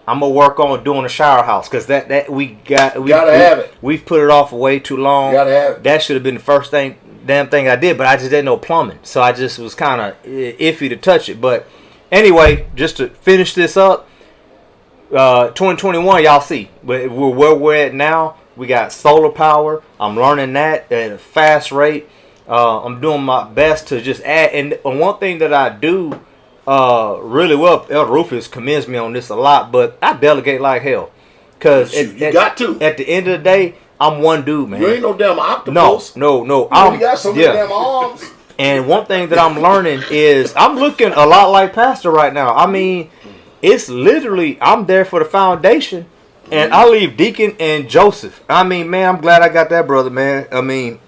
I'm gonna work on doing a shower house, because we gotta have it. We've put it off way too long. Gotta have it. That should have been the first damn thing I did, but I just didn't know plumbing, so I just was kind of iffy to touch it. But anyway, just to finish this up. 2021, y'all see, but where we're at now. We got solar power. I'm learning that at a fast rate. I'm doing my best to just add. And one thing that I do really well, Elder Rufus commends me on this a lot, but I delegate like hell. Because you got to. At the end of the day, I'm one dude, man. You ain't no damn octopus. No. You got so many damn arms. And one thing that I'm learning is I'm looking a lot like Pastor right now. I mean, it's literally, I'm there for the foundation, and I leave Deacon and Joseph. I mean, man, I'm glad I got that brother, man. I mean,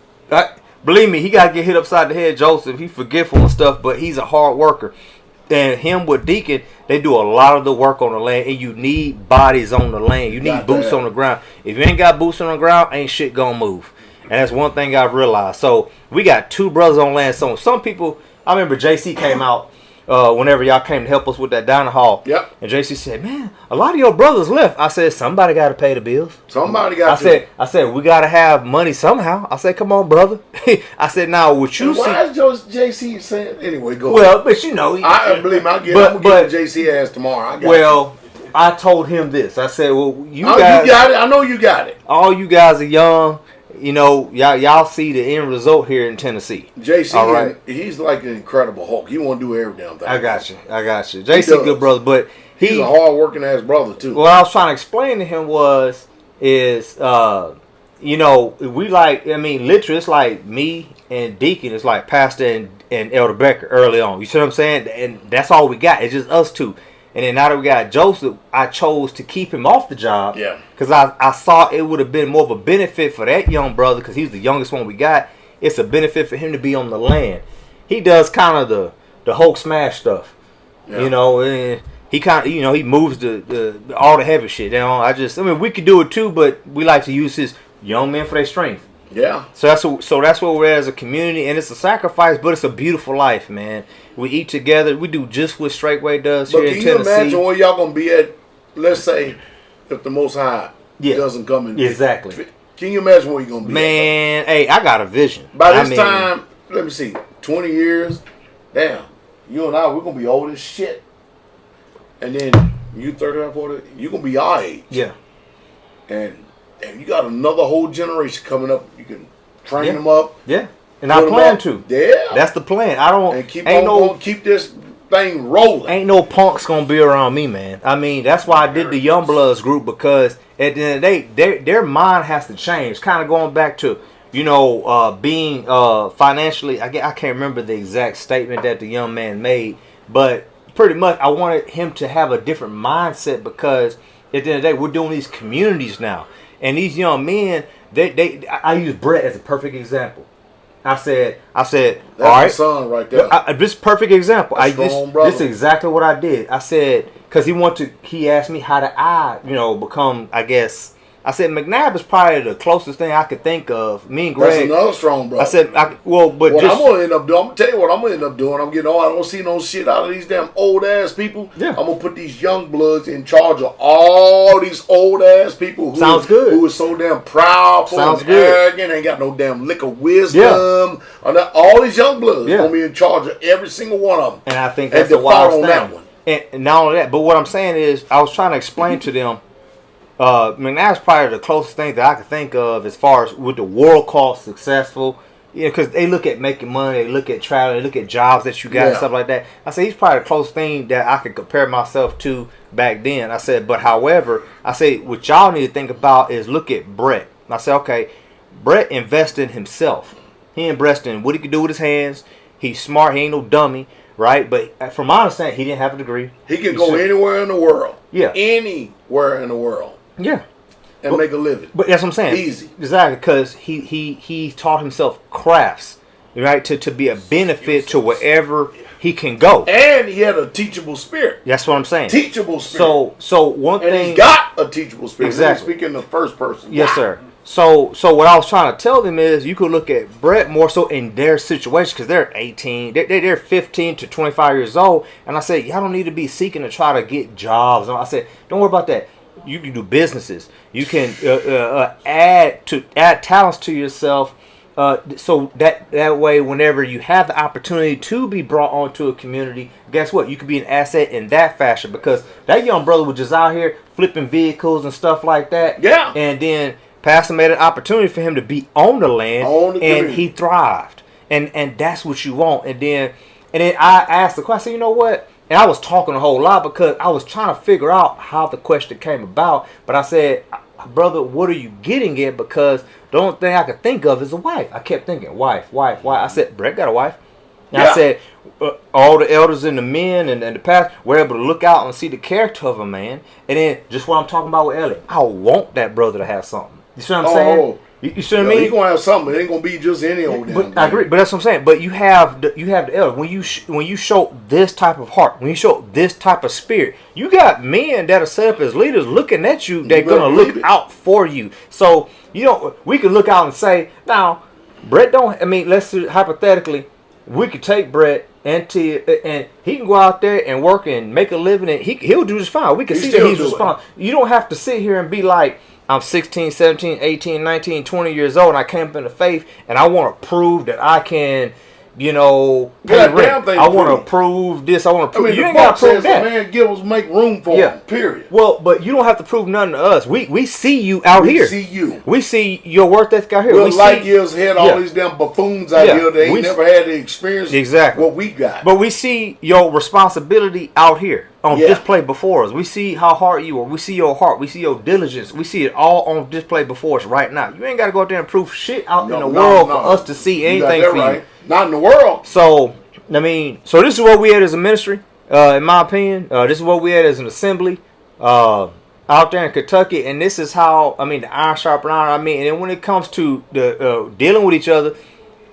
believe me, he got to get hit upside the head, Joseph. He's forgetful and stuff, but he's a hard worker. And him with Deacon, they do a lot of the work on the land, and you need bodies on the land. You need boots on the ground. If you ain't got boots on the ground, ain't shit gonna move. And that's one thing I've realized. So we got 2 brothers on land. So some people, I remember JC came out whenever y'all came to help us with that dining hall. Yep. And JC said, man, a lot of your brothers left. I said, somebody got to pay the bills. Somebody got to. I said, we got to have money somehow. I said, come on, brother. I said, now, what you see. Why is JC saying, anyway, go ahead. Well, but you know. I believe me, I'm going to get JC ass tomorrow. I told him this. I said, well, you guys. You got it. I know you got it. All you guys are young. You know, y'all see the end result here in Tennessee. JC, all right. He's like an incredible Hulk. He want to do every damn thing. I got you. JC, good brother, but he's a hard working ass brother too. What I was trying to explain to him is you know, literally, it's like me and Deacon. It's like Pastor and Elder Becker early on. You see what I'm saying? And that's all we got. It's just us 2. And then now that we got Joseph, I chose to keep him off the job. Yeah. Because I saw it would have been more of a benefit for that young brother, because he's the youngest one we got. It's a benefit for him to be on the land. He does kind of the Hulk smash stuff. Yeah. You know, and he kind of, you know, he moves the all the heavy shit. You know, we could do it too, but we like to use his young men for their strength. Yeah. So that's where we're at as a community, and it's a sacrifice, but it's a beautiful life, man. We eat together. We do just what Straitway does here in Tennessee. But can you imagine where y'all gonna be at? Let's say if the Most High doesn't come in. Exactly. Can you imagine where you're gonna be? Man, hey, I got a vision. By this time, let me see, 20 years. Damn, you and I, we're gonna be old as shit. And then you 35, 40, you're gonna be our age. Yeah. And you got another whole generation coming up. You can train them up. Yeah. And I plan to. Yeah. That's the plan. I don't. And keep this thing rolling. Ain't no punks gonna be around me, man. I mean, that's why I did the Young Bloods group, because at the end of the day, their mind has to change. Kind of going back to, being financially. I can't remember the exact statement that the young man made, but pretty much I wanted him to have a different mindset, because at the end of the day, we're doing these communities now, and these young men. I use Brett as a perfect example. I said, that's all right, my son right there. This perfect example. This is exactly what I did. I said, because he asked me how do I, become, I guess. I said, McNabb is probably the closest thing I could think of. Me and Greg. That's another strong brother. I said, I'm going to end up doing, I'm going to tell you what I'm going to end up doing. I'm getting old. I don't see no shit out of these damn old ass people. Yeah. I'm going to put these young bloods in charge of all these old ass people who are so damn proud and arrogant, ain't got no damn lick of wisdom. Yeah. All these young bloods going to be in charge of every single one of them. And I think that's the wise thing. That one. And not only that, but what I'm saying is, I was trying to explain to them, McNabb's probably the closest thing that I could think of as far as what the world calls successful. Yeah, because they look at making money, they look at traveling, they look at jobs that you got and stuff like that. I said, he's probably the closest thing that I could compare myself to back then. I said, but however, I say what y'all need to think about is look at Brett. I said, okay, Brett invested in himself. He invested in what he could do with his hands. He's smart. He ain't no dummy, right? But from my understanding, he didn't have a degree. He can go anywhere in the world. Yeah. Anywhere in the world. Yeah. And make a living. But that's what I'm saying. Easy. Exactly, because he taught himself crafts, right, to be a benefit to wherever he can go. And he had a teachable spirit. That's what I'm saying. Teachable spirit. So one thing. And he's got a teachable spirit. Exactly. Speaking in the first person. Yes, sir. So what I was trying to tell them is you could look at Brett more so in their situation, because they're 18, they're 15 to 25 years old, and I said, y'all don't need to be seeking to try to get jobs. And I said, don't worry about that. You can do businesses. You can add talents to yourself, so that way, whenever you have the opportunity to be brought onto a community, guess what? You could be an asset in that fashion, because that young brother was just out here flipping vehicles and stuff like that. Yeah. And then Pastor made an opportunity for him to be on the land, and he thrived. And that's what you want. And then I asked the question, you know what? And I was talking a whole lot because I was trying to figure out how the question came about. But I said, brother, what are you getting at? Because the only thing I could think of is a wife. I kept thinking, wife. I said, Brett got a wife. And I said, all the elders and the men and the pastors were able to look out and see the character of a man. And then just what I'm talking about with Elliot, I want that brother to have something. You see what I'm saying? You see what I mean? He's going to have something. It ain't going to be just any old damn. I agree, but that's what I'm saying. But you have the elder. When you show this type of heart, when you show this type of spirit, you got men that are set up as leaders looking at you. They're going to look out for you. So we can look out and say, now, Brett don't. I mean, let's hypothetically, we could take Brett and he can go out there and work and make a living, and he'll do just fine. We can see that he's responsible. You don't have to sit here and be like, I'm 16, 17, 18, 19, 20 years old, and I came up in the faith, and I want to prove that I can, pay rent. I want to prove this. I want to prove. You ain't got to prove that. Man, give make room for him, period. Well, but you don't have to prove nothing to us. We see you out here. We see you. We see your worth ethic out here. We're light years ahead all these damn buffoons out here. They ain't never had the experience what we got. But we see your responsibility out here on display before us. We see how hard you are. We see your heart. We see your diligence. We see it all on display before us right now. You ain't got to go out there and prove shit out in the world for us to see anything for you. Not in the world. So, I mean, this is what we had as a ministry, in my opinion. This is what we had as an assembly out there in Kentucky. And this is how, the iron sharpen iron. And then when it comes to the dealing with each other,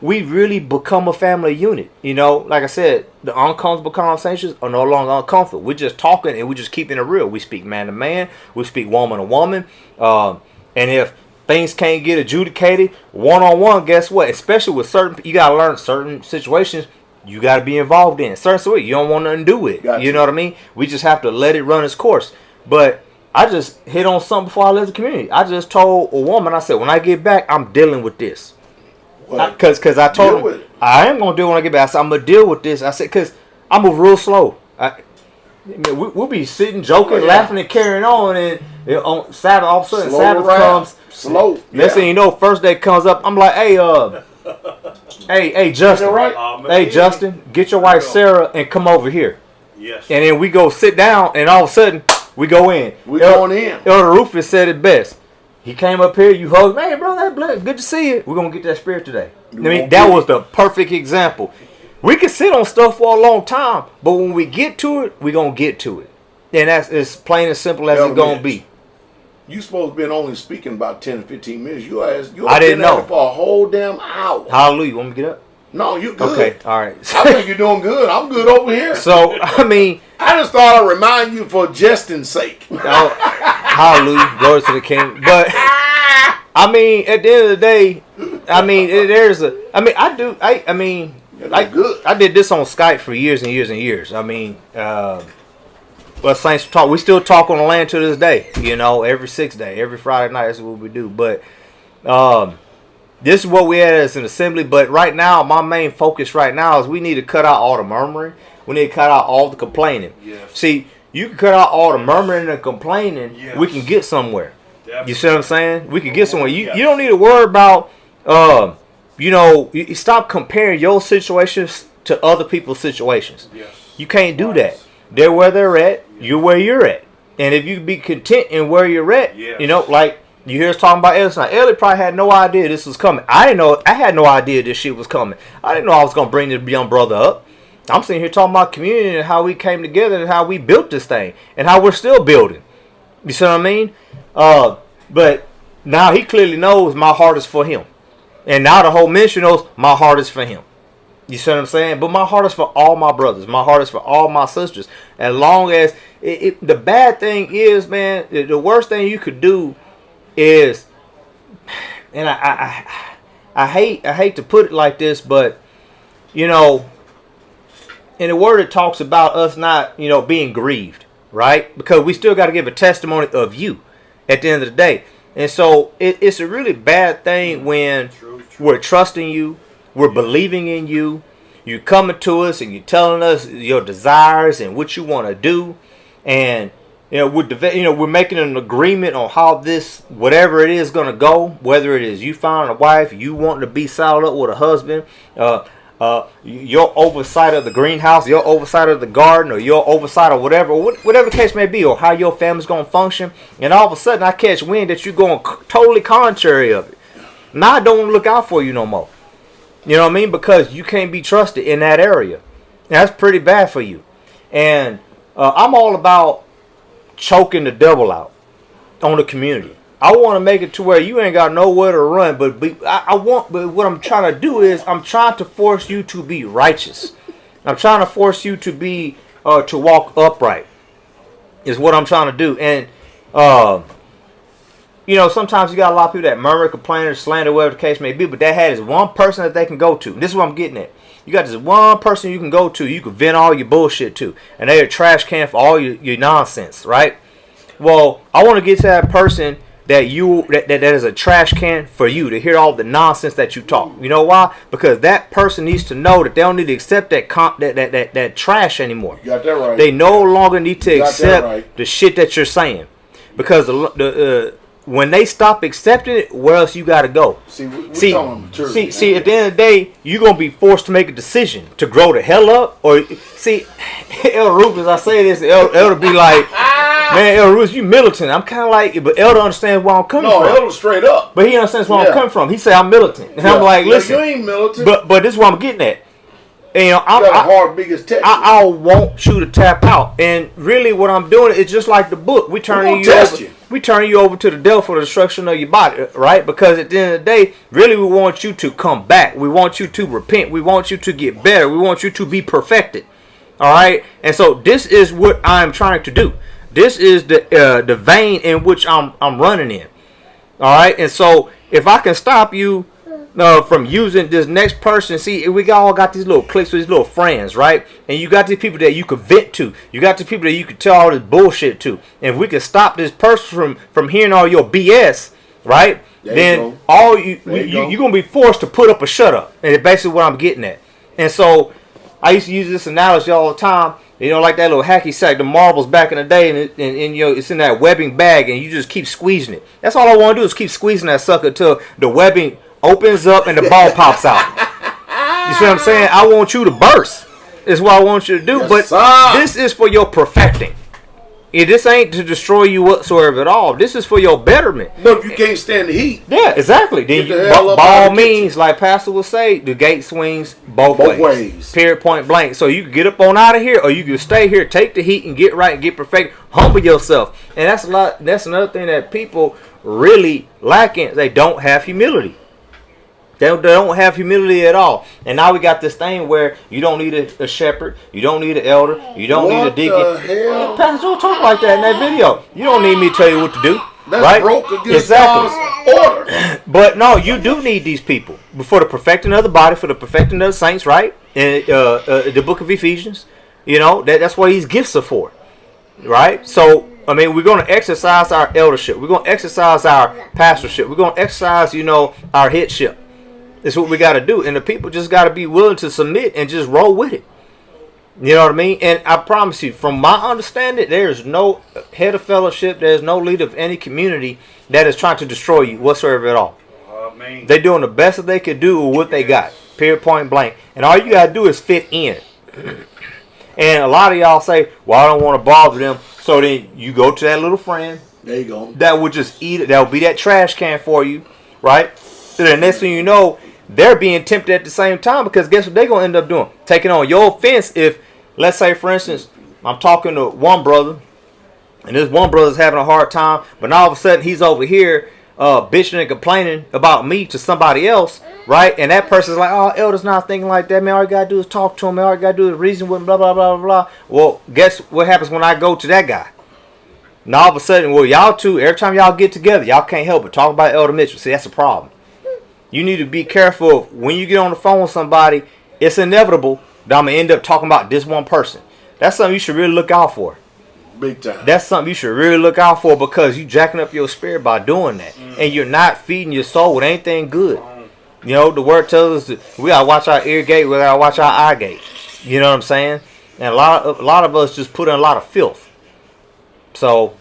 we really become a family unit. Like I said, the uncomfortable conversations are no longer uncomfortable. We're just talking and we're just keeping it real. We speak man to man. We speak woman to woman. And if things can't get adjudicated one-on-one, guess what? Especially with you got to learn certain situations you got to be involved in. Certain situations you don't want nothing to do with. You know what I mean? We just have to let it run its course. But I just hit on something before I left the community. I just told a woman, I said, when I get back, I'm dealing with this. Because I told her, I am going to deal when I get back. I said, I'm going to deal with this. I said, because I move real slow. We'll be sitting, joking, laughing, and carrying on, and on Sabbath, all of a sudden, Sabbath comes. Slow. Next thing you know, first day comes up. I'm like, hey, Justin. Right? Hey, Justin, get your wife Sarah and come over here. Yes. And then we go sit down, and all of a sudden, we go in. We going in. Elder Rufus said it best. He came up here, you hugged, hey, bro, that's good to see you. We're going to get that spirit today. That was the perfect example. We can sit on stuff for a long time, but when we get to it, we're going to get to it. And that's as plain and simple as it's going to be. You supposed to been only speaking about 10 to 15 minutes. I didn't know. For a whole damn hour. Hallelujah. You want me to get up? No, you good. Okay, all right. I think you're doing good. I'm good over here. So, I mean. I just thought I'd remind you for jesting's sake. Hallelujah. Glory to the King. But, I mean, at the end of the day, I mean, I did this on Skype for years and years and years. I mean, but Saints talk. We still talk on the land to this day. You know, every 6 day, every Friday night. That's what we do. But this is what we had as an assembly. But right now, my main focus right now is we need to cut out all the murmuring. We need to cut out all the complaining. Yes. See, you can cut out all the murmuring and complaining. Yes. We can get somewhere. Definitely. You see what I'm saying? We can get somewhere. You don't need to worry about. You stop comparing your situations to other people's situations. Yes. You can't do that. They're where they're at. You're where you're at. And if you be content in where you're at, like you hear us talking about Elliot tonight. Elliot probably had no idea this was coming. I didn't know. I had no idea this shit was coming. I didn't know I was going to bring this young brother up. I'm sitting here talking about community and how we came together and how we built this thing and how we're still building. You see what I mean? But now he clearly knows my heart is for him. And now the whole ministry knows my heart is for him. You see what I'm saying? But my heart is for all my brothers. My heart is for all my sisters. As long as the bad thing is, man, the worst thing you could do is, and I hate to put it like this, but in the word it talks about us not being grieved, right? Because we still got to give a testimony of you at the end of the day. And so it's a really bad thing when we're trusting you, we're believing in you, you're coming to us and you're telling us your desires and what you want to do, and we're making an agreement on how this whatever it is going to go. Whether it is you finding a wife, you wanting to be saddled up with a husband, your oversight of the greenhouse, your oversight of the garden, or your oversight of whatever the case may be, or how your family's going to function, and all of a sudden I catch wind that you're going totally contrary of it. Now I don't want to look out for you no more. You know what I mean? Because you can't be trusted in that area. That's pretty bad for you. And I'm all about choking the devil out on the community. I want to make it to where you ain't got nowhere to run. But what I'm trying to do is I'm trying to force you to be righteous. I'm trying to force you to be to walk upright. Is what I'm trying to do. And sometimes you got a lot of people that murmur, complain, slander, whatever the case may be, but that has one person that they can go to. This is what I'm getting at. You got this one person you can go to, you can vent all your bullshit to, and they're a trash can for all your nonsense, right? Well, I want to get to that person that is a trash can for you to hear all the nonsense that you talk. You know why? Because that person needs to know that they don't need to accept that trash anymore. You got that right. They no longer need to accept the shit that you're saying, because when they stop accepting it, where else you got to go? See, at the end of the day, you're going to be forced to make a decision to grow the hell up. Or, see, Elder Rufus, I say this, Elder be like, man, Elder Rufus, you militant. I'm kind of like, but Elder understands where I'm coming from. No, Elder straight up. But he understands where I'm coming from. He say I'm militant. And I'm like, listen. You ain't militant. But this is what I'm getting at. And, I want you to tap out. And really what I'm doing is just like the book. We turning you over to the devil for the destruction of your body, right? Because at the end of the day, really we want you to come back. We want you to repent. We want you to get better. We want you to be perfected. All right? And so this is what I'm trying to do. This is the vein in which I'm running in. All right? And so if I can stop you from using this next person, see, we all got these little cliques with these little friends, right? And you got these people that you could vent to. You got the people that you could tell all this bullshit to. And if we can stop this person from hearing all your BS, right? Then you're gonna be forced to put up a shut up. And it's basically what I'm getting at. And so I used to use this analogy all the time. You know, like that little hacky sack, the marbles back in the day, and you know, it's in that webbing bag, and you just keep squeezing it. That's all I want to do is keep squeezing that sucker until the webbing opens up and the ball pops out. You see what I'm saying? I want you to burst. Is what I want you to do. Yes, but sir. This is for your perfecting. This ain't to destroy you whatsoever at all. This is for your betterment. But if you can't stand the heat. Yeah, exactly. Then ball means, like Pastor will say, the gate swings both ways. Period, point blank. So you can get up on out of here, or you can stay here, take the heat, and get right and get perfect. Humble yourself. And that's another thing that people really lack in. They don't have humility. They don't have humility at all. And now we got this thing where you don't need a shepherd. You don't need an elder. You don't need a deacon. What the hell? Pastor, don't talk like that in that video. You don't need me to tell you what to do. That's right? broke against God's order. But no, you do need these people. For the perfecting of the body, for the perfecting of the saints, right? In the book of Ephesians. You know, that's what these gifts are for. Right? So, I mean, we're going to exercise our eldership. We're going to exercise our pastorship. We're going to exercise, you know, our headship. It's what we got to do. And the people just got to be willing to submit and just roll with it. You know what I mean? And I promise you, from my understanding, there's no head of fellowship, there's no leader of any community that is trying to destroy you whatsoever at all. They're doing the best that they could do with what they got. Period, point blank. And all you got to do is fit in. And a lot of y'all say, well, I don't want to bother them. So then you go to that little friend. There you go. That would just eat it. That would be that trash can for you. Right? So the next thing you know, they're being tempted at the same time, because guess what they're going to end up doing? Taking on your offense. If, let's say, for instance, I'm talking to one brother, and this one brother's having a hard time, but now all of a sudden he's over here bitching and complaining about me to somebody else, right? And that person's like, oh, elder's not thinking like that, man. All you got to do is talk to him, man. All you got to do is reason with him, blah, blah, blah, blah, blah. Well, guess what happens when I go to that guy? Now all of a sudden, well, y'all two, every time y'all get together, y'all can't help but talk about Elder Mitchell. See, that's a problem. You need to be careful when you get on the phone with somebody. It's inevitable that I'm going to end up talking about this one person. That's something you should really look out for. Big time. That's something you should really look out for, because you jacking up your spirit by doing that. And you're not feeding your soul with anything good. You know, the word tells us that we got to watch our ear gate, we got to watch our eye gate. You know what I'm saying? And a lot of us just put in a lot of filth. So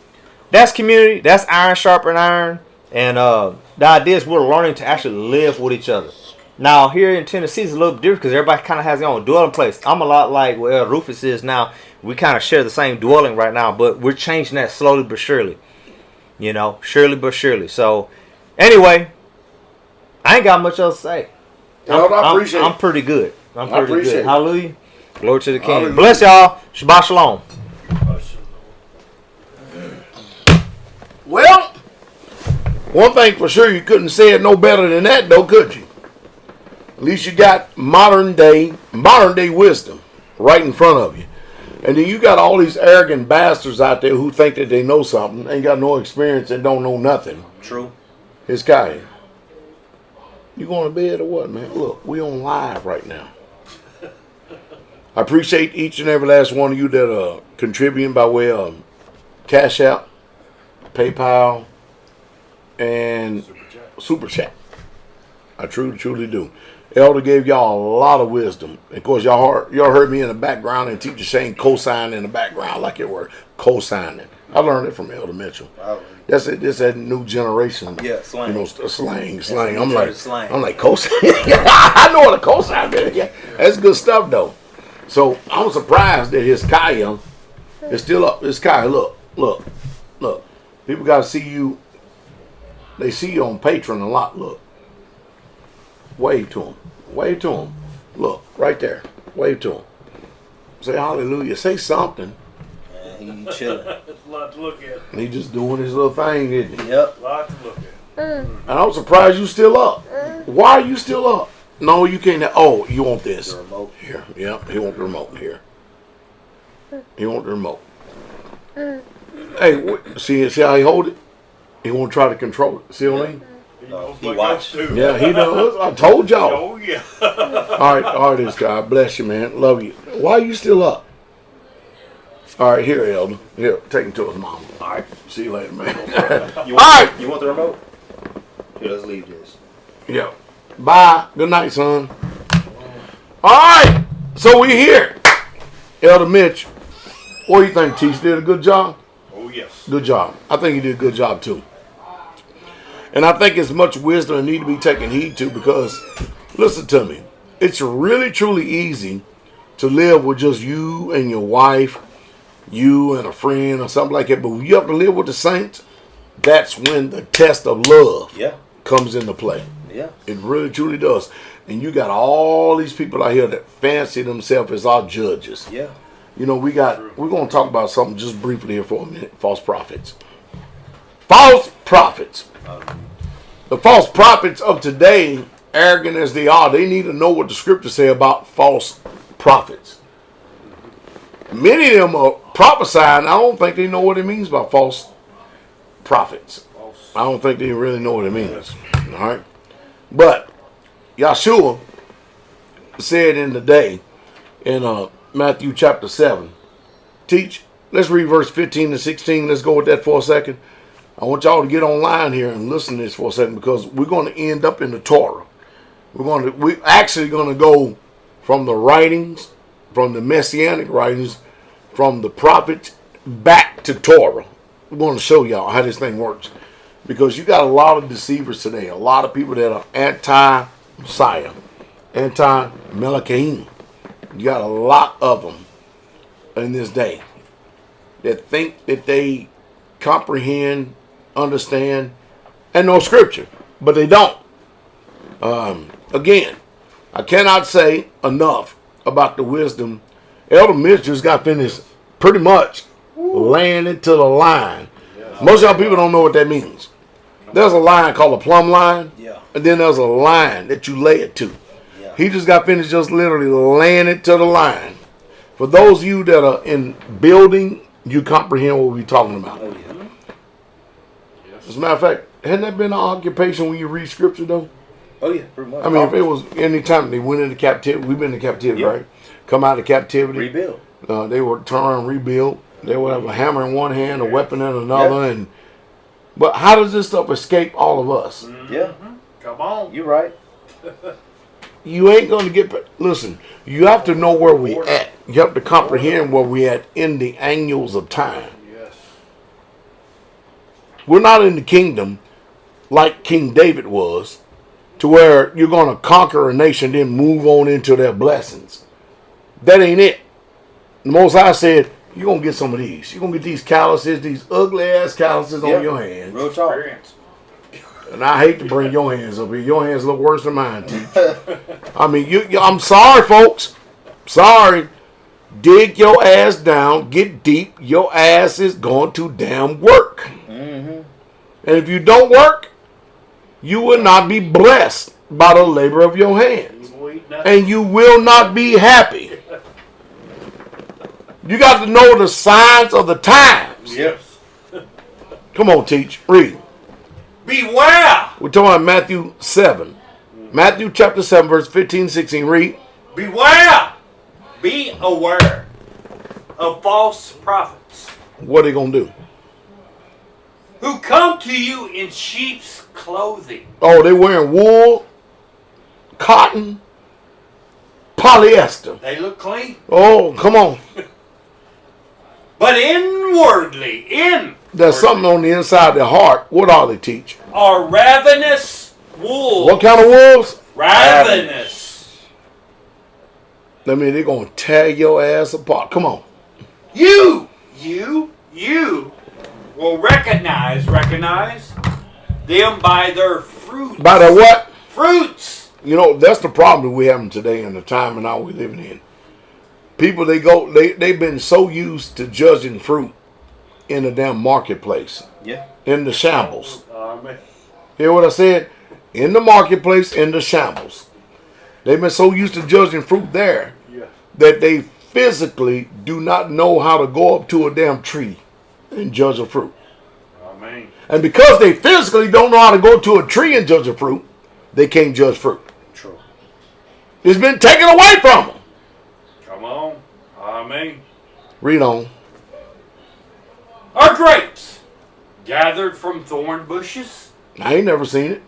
that's community. That's iron sharpening iron. And the idea is we're learning to actually live with each other. Now, here in Tennessee, it's a little different because everybody kind of has their own dwelling place. I'm a lot like Rufus is now. We kind of share the same dwelling right now, but we're changing that slowly but surely. You know, surely but surely. So, anyway, I ain't got much else to say. I appreciate it. I'm pretty good. I'm pretty good. It. Hallelujah. Glory to the King. Hallelujah. Bless y'all. Shabbat shalom. Well, one thing for sure, you couldn't say it no better than that, though, could you? At least you got modern day wisdom right in front of you. And then you got all these arrogant bastards out there who think that they know something, ain't got no experience, and don't know nothing. True. This guy. You going to bed or what, man? Look, we on live right now. I appreciate each and every last one of you that are contributing by way of Cash App, PayPal, and Super Chat. I truly do. Elder gave y'all a lot of wisdom. Of course, y'all heard me in the background and teacher saying cosign in the background like it were cosigning. I learned it from Elder Mitchell. Wow. That's that new generation. Yeah, slang. You know, slang. I'm like cosign. I know what a cosign is. Yeah, that's good stuff though. So I'm surprised that his Kaya is still up. His Kaya, look. People got to see you. They see you on Patreon a lot. Look. Wave to him. Look, right there. Wave to him. Say hallelujah. Say something. Man, he chilling. It's a lot to look at. He just doing his little thing, isn't he? Yep. A lot to look at. And I'm surprised you still up. Why are you still up? No, you can't. Oh, you want this. The remote. Here. Yep, he want the remote. Here. He want the remote. Hey, see how he hold it? He won't try to control it. See what I mean? He watched. Yeah, he does. I told y'all. Oh, yeah. All right, this guy. Bless you, man. Love you. Why are you still up? All right, here, Elder. Here, take him to his mom. All right, see you later, man. You want the remote? Here, let's leave this. Yeah. Bye. Good night, son. All right. So we here. Elder Mitch, what do you think, Teach? Did a good job? Oh, yes. Good job. I think he did a good job, too. And I think it's much wisdom that need to be taken heed to because, listen to me, it's really, truly easy to live with just you and your wife, you and a friend or something like that. But when you have to live with the saints, that's when the test of love comes into play. Yeah. It really, truly does. And you got all these people out here that fancy themselves as our judges. Yeah. You know, we're going to talk about something just briefly here for a minute. False prophets. False prophets. The false prophets of today, arrogant as they are, they need to know what the scriptures say about false prophets. Many of them are prophesying. I don't think they know what it means by false prophets. I don't think they really know what it means. All right. But Yahshua said in the day in Matthew chapter 7. Teach, let's read verse 15 to 16. Let's go with that for a second. I want y'all to get online here and listen to this for a second because we're going to end up in the Torah. We're actually going to go from the writings, from the messianic writings, from the prophets back to Torah. We're going to show y'all how this thing works. Because you got a lot of deceivers today. A lot of people that are anti-Messiah, anti-Melachim. You got a lot of them in this day that think that they comprehend, understand, and know Scripture. But they don't. Again, I cannot say enough about the wisdom. Elder Mitch just got finished pretty much laying it to the line. Most of y'all people don't know what that means. There's a line called a plumb line, and then there's a line that you lay it to. He just got finished just literally laying it to the line. For those of you that are in building, you comprehend what we're talking about. Oh, yeah. As a matter of fact, hadn't that been an occupation when you read Scripture, though? Oh, yeah, pretty much. I mean, if it was any time they went into captivity, we've been in captivity, right? Come out of captivity. Rebuild. They would turn around and rebuild. They would have a hammer in one hand, a weapon in another. But how does this stuff escape all of us? Yeah. Come on. You're right. You ain't going to get... Listen, you have to know where we at. You have to comprehend where we at in the annals of time. Yes. We're not in the kingdom like King David was, to where you're going to conquer a nation, then move on into their blessings. That ain't it. The Most High said, you're going to get some of these. You're going to get these calluses, these ugly-ass calluses on your hands. Real talk. And I hate to bring your hands up here. Your hands look worse than mine, Teach. I mean, I'm sorry, folks. Sorry. Dig your ass down. Get deep. Your ass is going to damn work. Mm-hmm. And if you don't work, you will not be blessed by the labor of your hands. And you will not be happy. You got to know the signs of the times. Yes. Come on, Teach. Read. Beware. We're talking about Matthew 7. Matthew chapter 7, verse 15, 16. Read. Beware. Be aware of false prophets What are they going to do? who come to you in sheep's clothing. Oh, they wearing wool, cotton, polyester. They look clean. Oh, come on. But inwardly, There's something on the inside of their heart. What are they, Teach? are ravenous wolves. What kind of wolves? Ravenous. I mean, they're going to tear your ass apart. Come on. You will recognize them by their fruits. By their what? Fruits. You know, that's the problem that we're having today in the time and hour we're living in. People, they've been so used to judging fruit in the damn marketplace. Yeah. In the shambles. Amen. Hear what I said? In the marketplace, in the shambles. They've been so used to judging fruit there that they physically do not know how to go up to a damn tree and judge a fruit. Amen. And because they physically don't know how to go to a tree and judge a fruit, they can't judge fruit. True. It's been taken away from them. Come on. Amen. Read on. Are grapes gathered from thorn bushes? I ain't never seen it.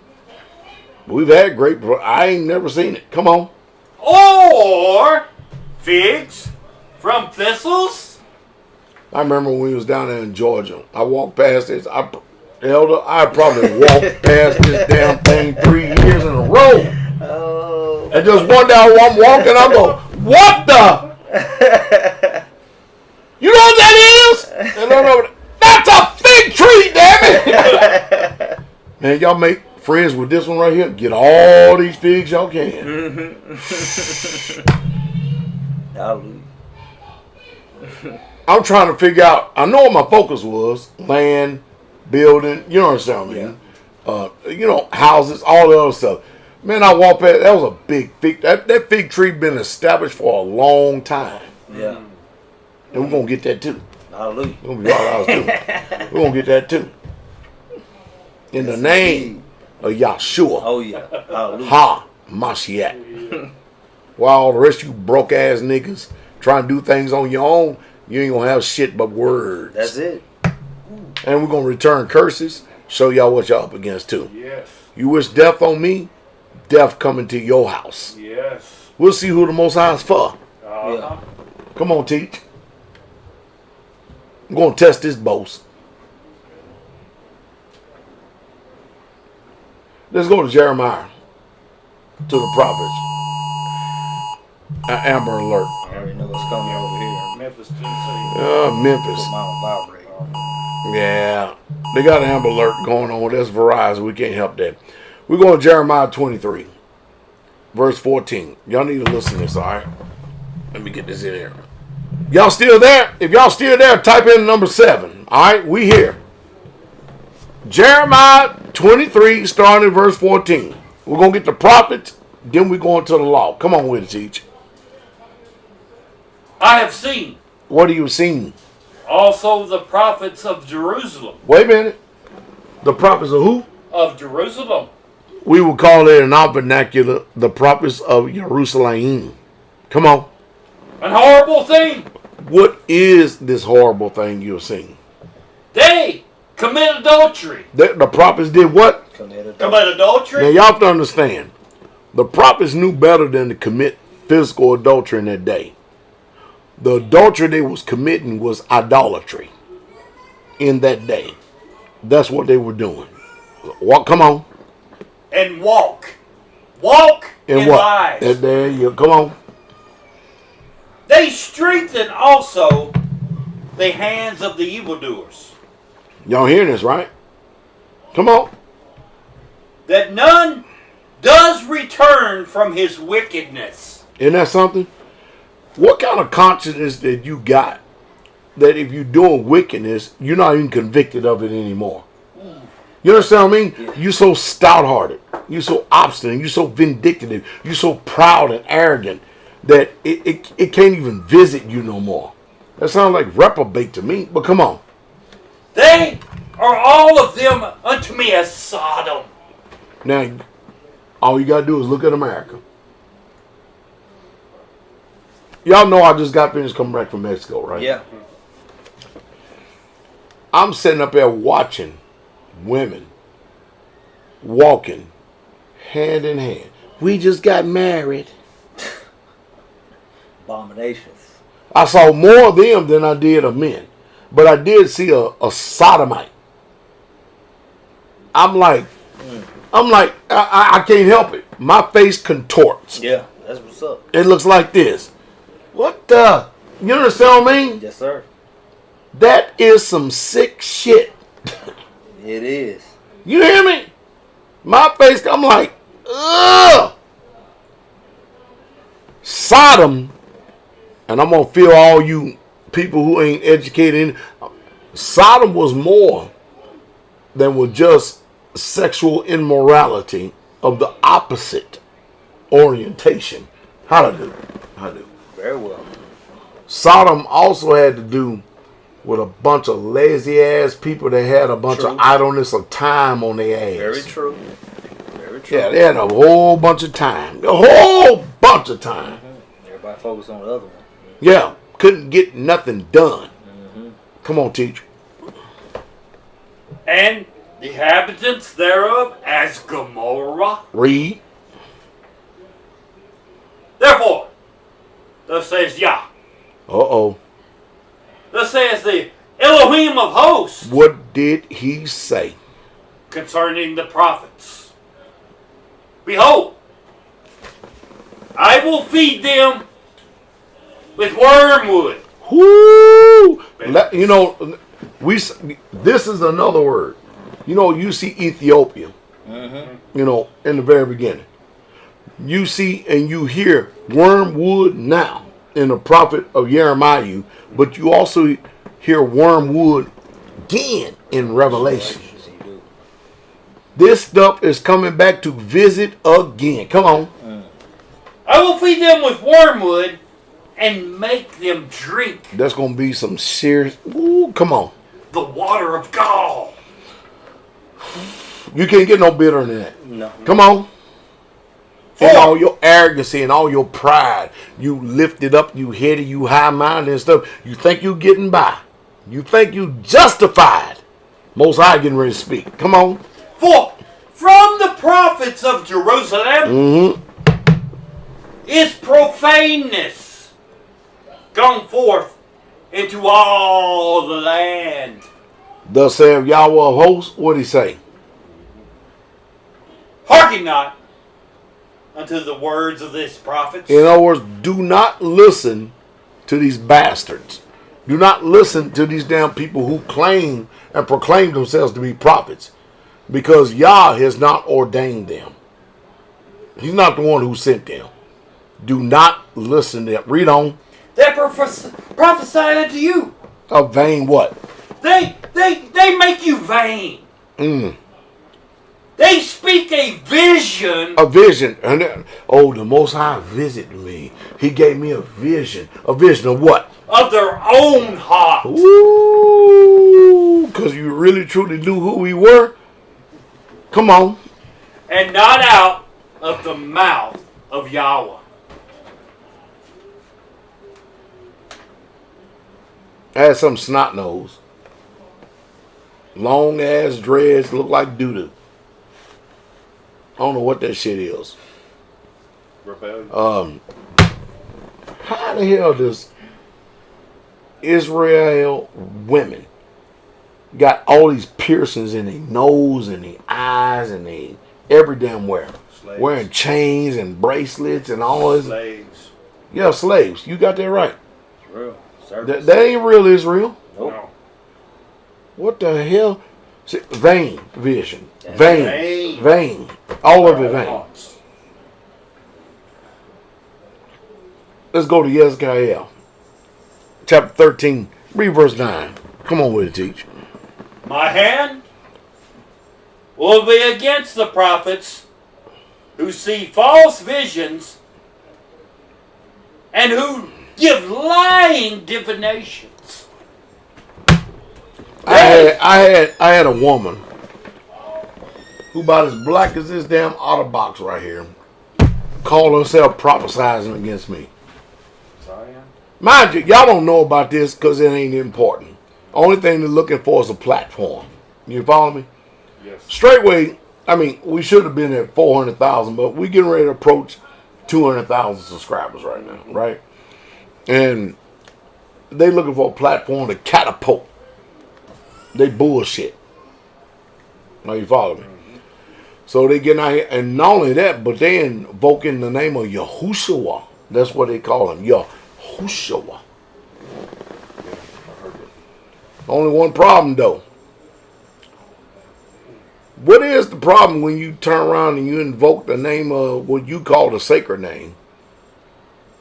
We've had grape. I ain't never seen it. Come on. Or figs from thistles? I remember when we was down there in Georgia. I walked past this. Elder, I probably walked past this damn thing 3 years in a row. Oh. And just one day I'm walking, I go, what the? You know what that is? And I'm over there, that's a fig tree, damn it! Man, y'all make friends with this one right here. Get all these figs y'all can. Hallelujah. I'm trying to figure out, I know what my focus was. Land, building, you know what I'm saying? You know, houses, all the other stuff. Man, I walked past, that was a big fig. That fig tree been established for a long time. Yeah. And we're going to get that too. Hallelujah. We're going to be all ours too. We're going to get that too. In the name of Yahshua. Oh, yeah. Hallelujah. Ha, Mashiach. While all the rest of you broke ass niggas trying to do things on your own, you ain't going to have shit but words. That's it. And we're going to return curses, show y'all what y'all up against too. Yes. You wish death on me, death coming to your house. Yes. We'll see who the Most High is for. Yeah. Come on, teach. I'm going to test this boast. Let's go to Jeremiah, to the prophets. An Amber Alert. I already know what's coming over here. Memphis, Tennessee. Memphis. Put mine on vibrate. Yeah. They got an Amber Alert going on. That's Verizon. We can't help that. We're going to Jeremiah 23, verse 14. Y'all need to listen to this, all right? Let me get this in here. Y'all still there? If y'all still there, type in number 7. All right? We here. Jeremiah 23, starting at verse 14. We're going to get the prophets, then we're going to the law. Come on with it, teach. I have seen What are you seeing? also the prophets of Jerusalem. Wait a minute. The prophets of who? Of Jerusalem. We would call it in our vernacular the prophets of Jerusalem. Come on. An horrible thing. What is this horrible thing you're seeing? They commit adultery. The prophets did what? Commit Commit adultery? Now y'all have to understand. The prophets knew better than to commit physical adultery in that day. The adultery they was committing was idolatry in that day. That's what they were doing. What? Come on. And walk. Walk in what? lies. There you come on. They strengthen also the hands of the evildoers, Y'all hearing this, right? Come on. that none does return from his wickedness. Isn't that something? What kind of consciousness that you got that if you're doing wickedness, you're not even convicted of it anymore? You understand what I mean? Yeah. You're so stout-hearted. You're so obstinate. You're so vindictive. You're so proud and arrogant that it can't even visit you no more. That sounds like reprobate to me, but come on. They are all of them unto me as Sodom. Now, all you got to do is look at America. Y'all know I just got finished coming back from Mexico, right? Yeah. I'm sitting up there watching women walking hand in hand. We just got married. Abominations. I saw more of them than I did of men. But I did see a sodomite. I'm like, I can't help it. My face contorts. Yeah, that's what's up. It looks like this. What the? You understand what I mean? Yes, sir. That is some sick shit. It is. You hear me? My face, I'm like, ugh. Sodom, and I'm going to feel all you people who ain't educated. Sodom was more than was just sexual immorality of the opposite orientation. How to do? Very well. Sodom also had to do with a bunch of lazy ass people that had a bunch of idleness of time on their ass. Very true. Very true. Yeah, they had a whole bunch of time. A whole bunch of time. Mm-hmm. Everybody focus on the other one. Yeah, couldn't get nothing done. Mm-hmm. Come on, teacher. And the inhabitants thereof as Gomorrah. Read. Therefore, Thus says Yah. Uh-oh. Thus says the Elohim of hosts. What did he say? Concerning the prophets. Behold, I will feed them with wormwood. Whoo! You know, this is another word. You know, you see Ethiopia, you know, in the very beginning. You see and you hear wormwood now in the prophet of Jeremiah, but you also hear wormwood again in Revelation. This stuff is coming back to visit again. Come on. I will feed them with wormwood and make them drink. That's going to be some serious. Ooh, come on. The water of gall. You can't get no better than that. No. Come on. And all your arrogancy and all your pride. You lifted up, you heady, you high-minded and stuff. You think you getting by. You think you justified. Most High getting ready to speak. Come on. For from the prophets of Jerusalem is profaneness gone forth into all the land. Thus saith Yahweh of hosts. What did he say? Hearken not unto the words of this prophets. In other words, do not listen to these bastards. Do not listen to these damn people who claim and proclaim themselves to be prophets. Because Yah has not ordained them. He's not the one who sent them. Do not listen to them. Read on. They prophesy unto you. A vain what? They make you vain. They speak a vision. A vision. And then, oh, the Most High visited me. He gave me a vision. A vision of what? Of their own heart. Ooh, because you really truly knew who we were. Come on. And not out of the mouth of Yahweh. I had some snot nose. Long ass dreads look like doo-doo. I don't know what that shit is. Rebellion. How the hell does Israel women got all these piercings in their nose and their eyes and they every damn where? Slaves. Wearing chains and bracelets and all this. Slaves. Yeah, slaves. You got that right. It's real. That ain't real Israel. Nope. No. What the hell? See, vain vision. Vain. All of it vain. Let's go to Yezkiel. Chapter 13. Read verse 9. Come on with it, teach. My hand will be against the prophets who see false visions and who give lying divinations. I had a woman who about as black as this damn otter box right here called herself prophesizing against me. Sorry. Mind you, y'all don't know about this because it ain't important. Only thing they're looking for is a platform. You follow me? Yes. Straightway, I mean, we should have been at 400,000, but we getting ready to approach 200,000 subscribers right now, right? And they looking for a platform to catapult. They bullshit. Now you follow me? So they getting out here, and not only that, but they invoking the name of Yahushua. That's what they call him, Yahushua. Only one problem though. What is the problem when you turn around and you invoke the name of what you call the sacred name,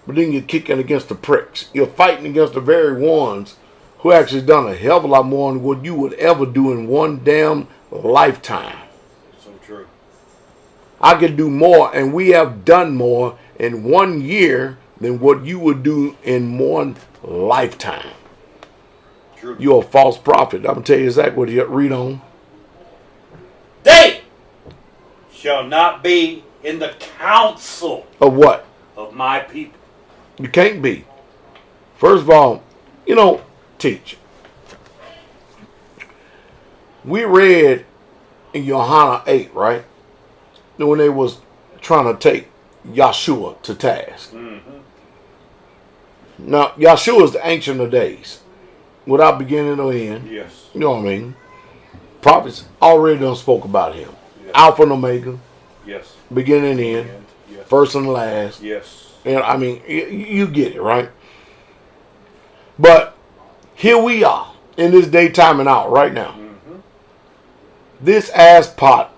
but then you're kicking against the pricks? You're fighting against the very ones who actually done a hell of a lot more than what you would ever do in one damn lifetime. So true. I could do more, and we have done more in 1 year than what you would do in one lifetime. True. You're a false prophet. I'm going to tell you exactly what you read on. They shall not be in the council Of what? of my people. You can't be. First of all, you know, teach. We read in Johanna 8, right? When they was trying to take Yahshua to task. Now, Yahshua is the Ancient of Days, without beginning or end. Yes. You know what I mean? Prophets already done spoke about him. Yes. Alpha and Omega, Yes. beginning and end, Yes. first and last. Yes. And I mean, you get it, right? But here we are in this daytime and hour right now. Mm-hmm. This ass pot,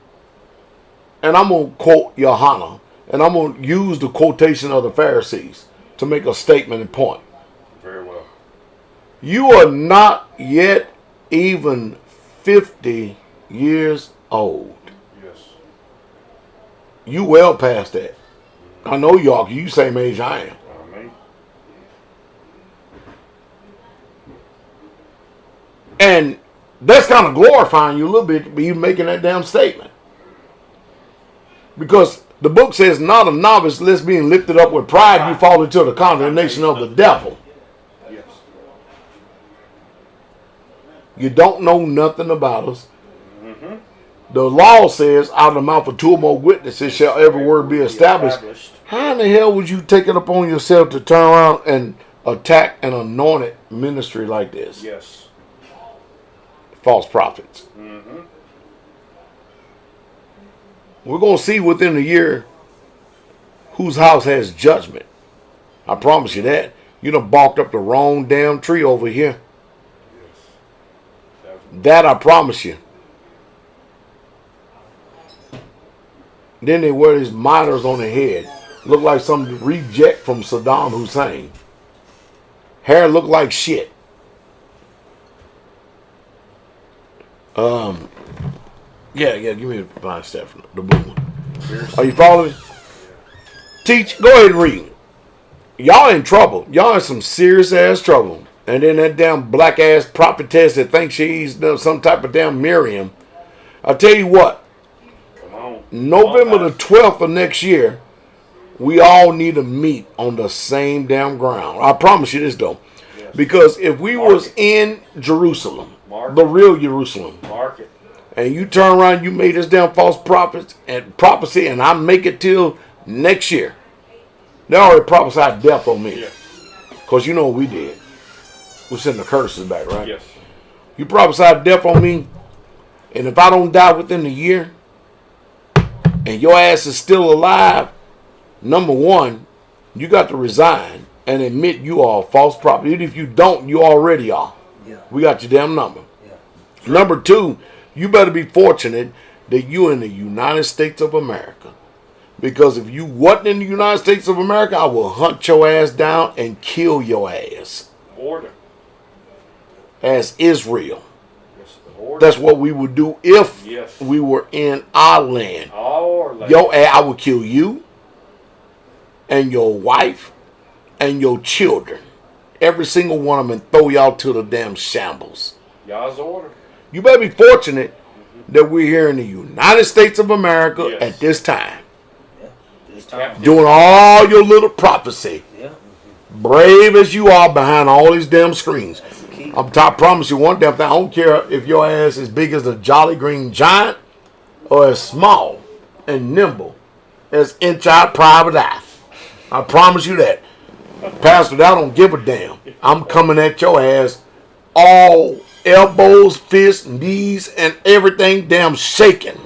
and I'm going to quote Yohanan, and I'm going to use the quotation of the Pharisees to make a statement and point. Very well. You are not yet even 50 years old. Yes. You well past that. I know y'all, you same age I am. Amen. And that's kind of glorifying you a little bit to be making that damn statement. Because the book says, not a novice, lest being lifted up with pride, you fall into the condemnation of the devil. Yes. You don't know nothing about us. Mm-hmm. The law says, out of the mouth of two or more witnesses shall every word be established. How in the hell would you take it upon yourself to turn around and attack an anointed ministry like this? Yes. False prophets. Mm-hmm. We're going to see within a year whose house has judgment. I promise you that. You done barked up the wrong damn tree over here. Yes. That I promise you. Then they wear these mitres on their head. Look like some reject from Saddam Hussein. Hair look like shit. Yeah, give me the fine stuff, the blue one. Are you following? Teach, go ahead and read. Y'all in trouble. Y'all in some serious ass trouble. And then that damn black ass prophetess that thinks she's some type of damn Miriam. I'll tell you what. Come on. November the 12th of next year, we all need to meet on the same damn ground. I promise you this though. Yes. Because if we was in Jerusalem, the real Jerusalem, Mark it. and you turn around, you made this damn false prophets and prophecy, and I make it till next year. They already prophesied death on me. Yes. Because you know what we did. We sent the curses back, right? Yes. You prophesied death on me, and if I don't die within a year, and your ass is still alive, number one, you got to resign and admit you are a false prophet. Even if you don't, you already are. Yeah. We got your damn number. Yeah. Number two, you better be fortunate that you're in the United States of America. Because if you wasn't in the United States of America, I will hunt your ass down and kill your ass. Order. As Israel. Yes. Order. That's what we would do if Yes. we were in our land. Our land. Your ass, I would kill you and your wife and your children. Every single one of them, and throw y'all to the damn shambles. Y'all's order. You better be fortunate that we're here in the United States of America Yes. at this time. Yeah. This time. Doing all your little prophecy. Yeah. Brave as you are behind all these damn screens. That's the key. I promise you one damn thing. I don't care if your ass is big as a Jolly Green Giant or as small and nimble as Inch-Eye Private Eye. I promise you that. Pastor, I don't give a damn. I'm coming at your ass all elbows, fists, knees, and everything damn shaking.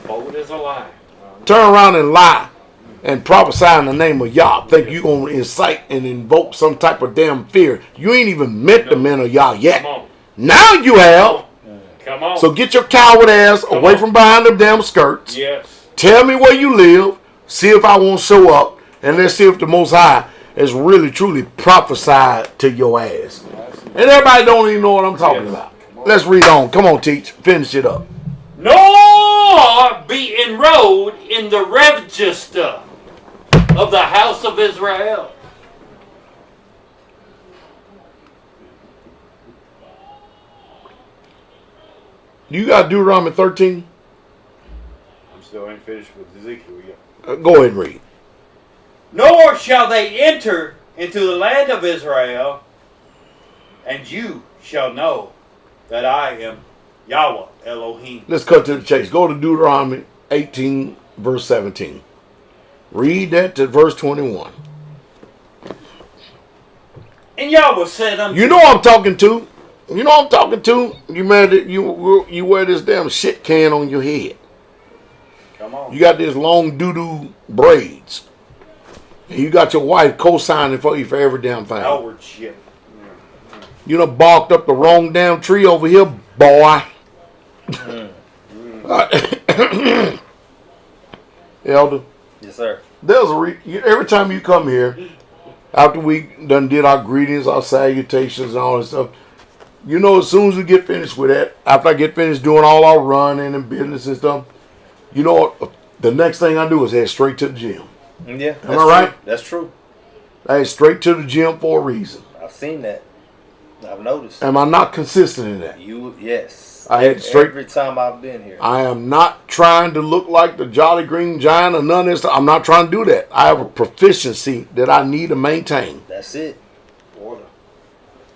Bold as a lion. Turn around and lie and prophesy in the name of Yah. Think you're going to incite and invoke some type of damn fear. You ain't even met the men of Yah yet. Come on. Now you have. Come on. So get your coward ass away from behind them damn skirts. Yes. Tell me where you live. See if I won't show up. And let's see if the Most High is really, truly prophesied to your ass. And everybody don't even know what I'm talking about. Let's read on. Come on, teach. Finish it up. Nor be enrolled in the register of the house of Israel. You got Deuteronomy 13? I'm still ain't finished with Ezekiel yet. Go ahead and read. Nor shall they enter into the land of Israel, and you shall know that I am Yahweh Elohim. Let's cut to the chase. Go to Deuteronomy 18, verse 17. Read that to verse 21. And Yahweh said unto You know what I'm talking to. You know what I'm talking to. You mad that you wear this damn shit can on your head. Come on. You got this long doo-doo braids. And you got your wife co-signing for you for every damn thing. Outward shit. You done barked up the wrong damn tree over here, boy. Elder. Yes, sir. There's every time you come here, after we done did our greetings, our salutations, and all that stuff, you know, as soon as we get finished with that, after I get finished doing all our running and business and stuff, you know what? The next thing I do is head straight to the gym. Yeah. Am I right? That's true. I head straight to the gym for a reason. I've seen that. I've noticed. Am I not consistent in that? Yes. I head straight. Every time I've been here. I am not trying to look like the Jolly Green Giant or none of this stuff. I'm not trying to do that. I have a proficiency that I need to maintain. That's it. Order.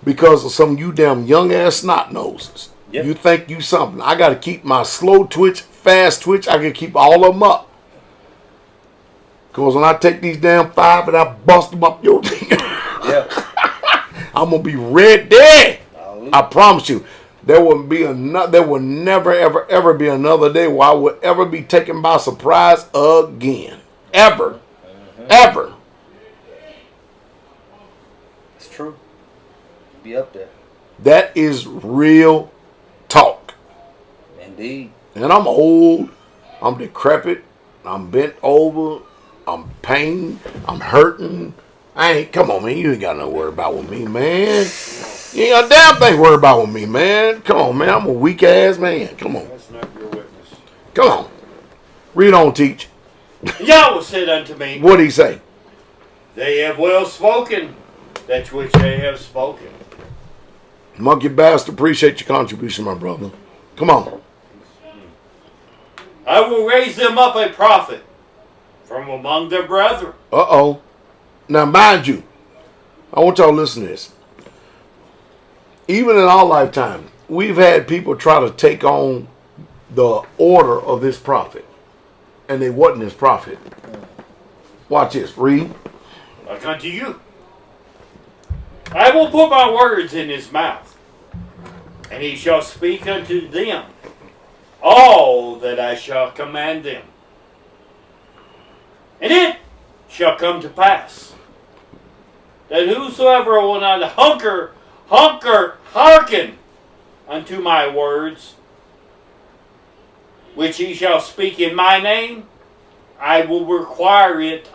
Because of some of you damn young ass snot noses. Yep. You think you something. I got to keep my slow twitch, fast twitch. I can keep all of them up. Because when I take these damn 5 and I bust them up your Yeah. I'm going to be ready. Hallelujah. I promise you. There will never, ever be another day where I will ever be taken by surprise again. Ever. Ever. It's true. Be up there. That is real talk. Indeed. And I'm old. I'm decrepit. I'm bent over. I'm pained. I'm hurting. Come on, man. You ain't got no worry about with me, man. You ain't got a damn thing to worry about with me, man. Come on, man. I'm a weak ass man. Come on. That's not your witness. Come on. Read on, teach. Yahweh said unto me, What'd he say? They have well spoken that which they have spoken. Monkey bastard, appreciate your contribution, my brother. Come on. I will raise them up a prophet from among their brethren. Uh-oh. Now, mind you, I want y'all to listen to this. Even in our lifetime, we've had people try to take on the order of this prophet. And they wasn't this prophet. Watch this. Read. Like unto you. I will put my words in his mouth, and he shall speak unto them all that I shall command them. And it shall come to pass that whosoever will not hearken unto my words, which he shall speak in my name, I will require it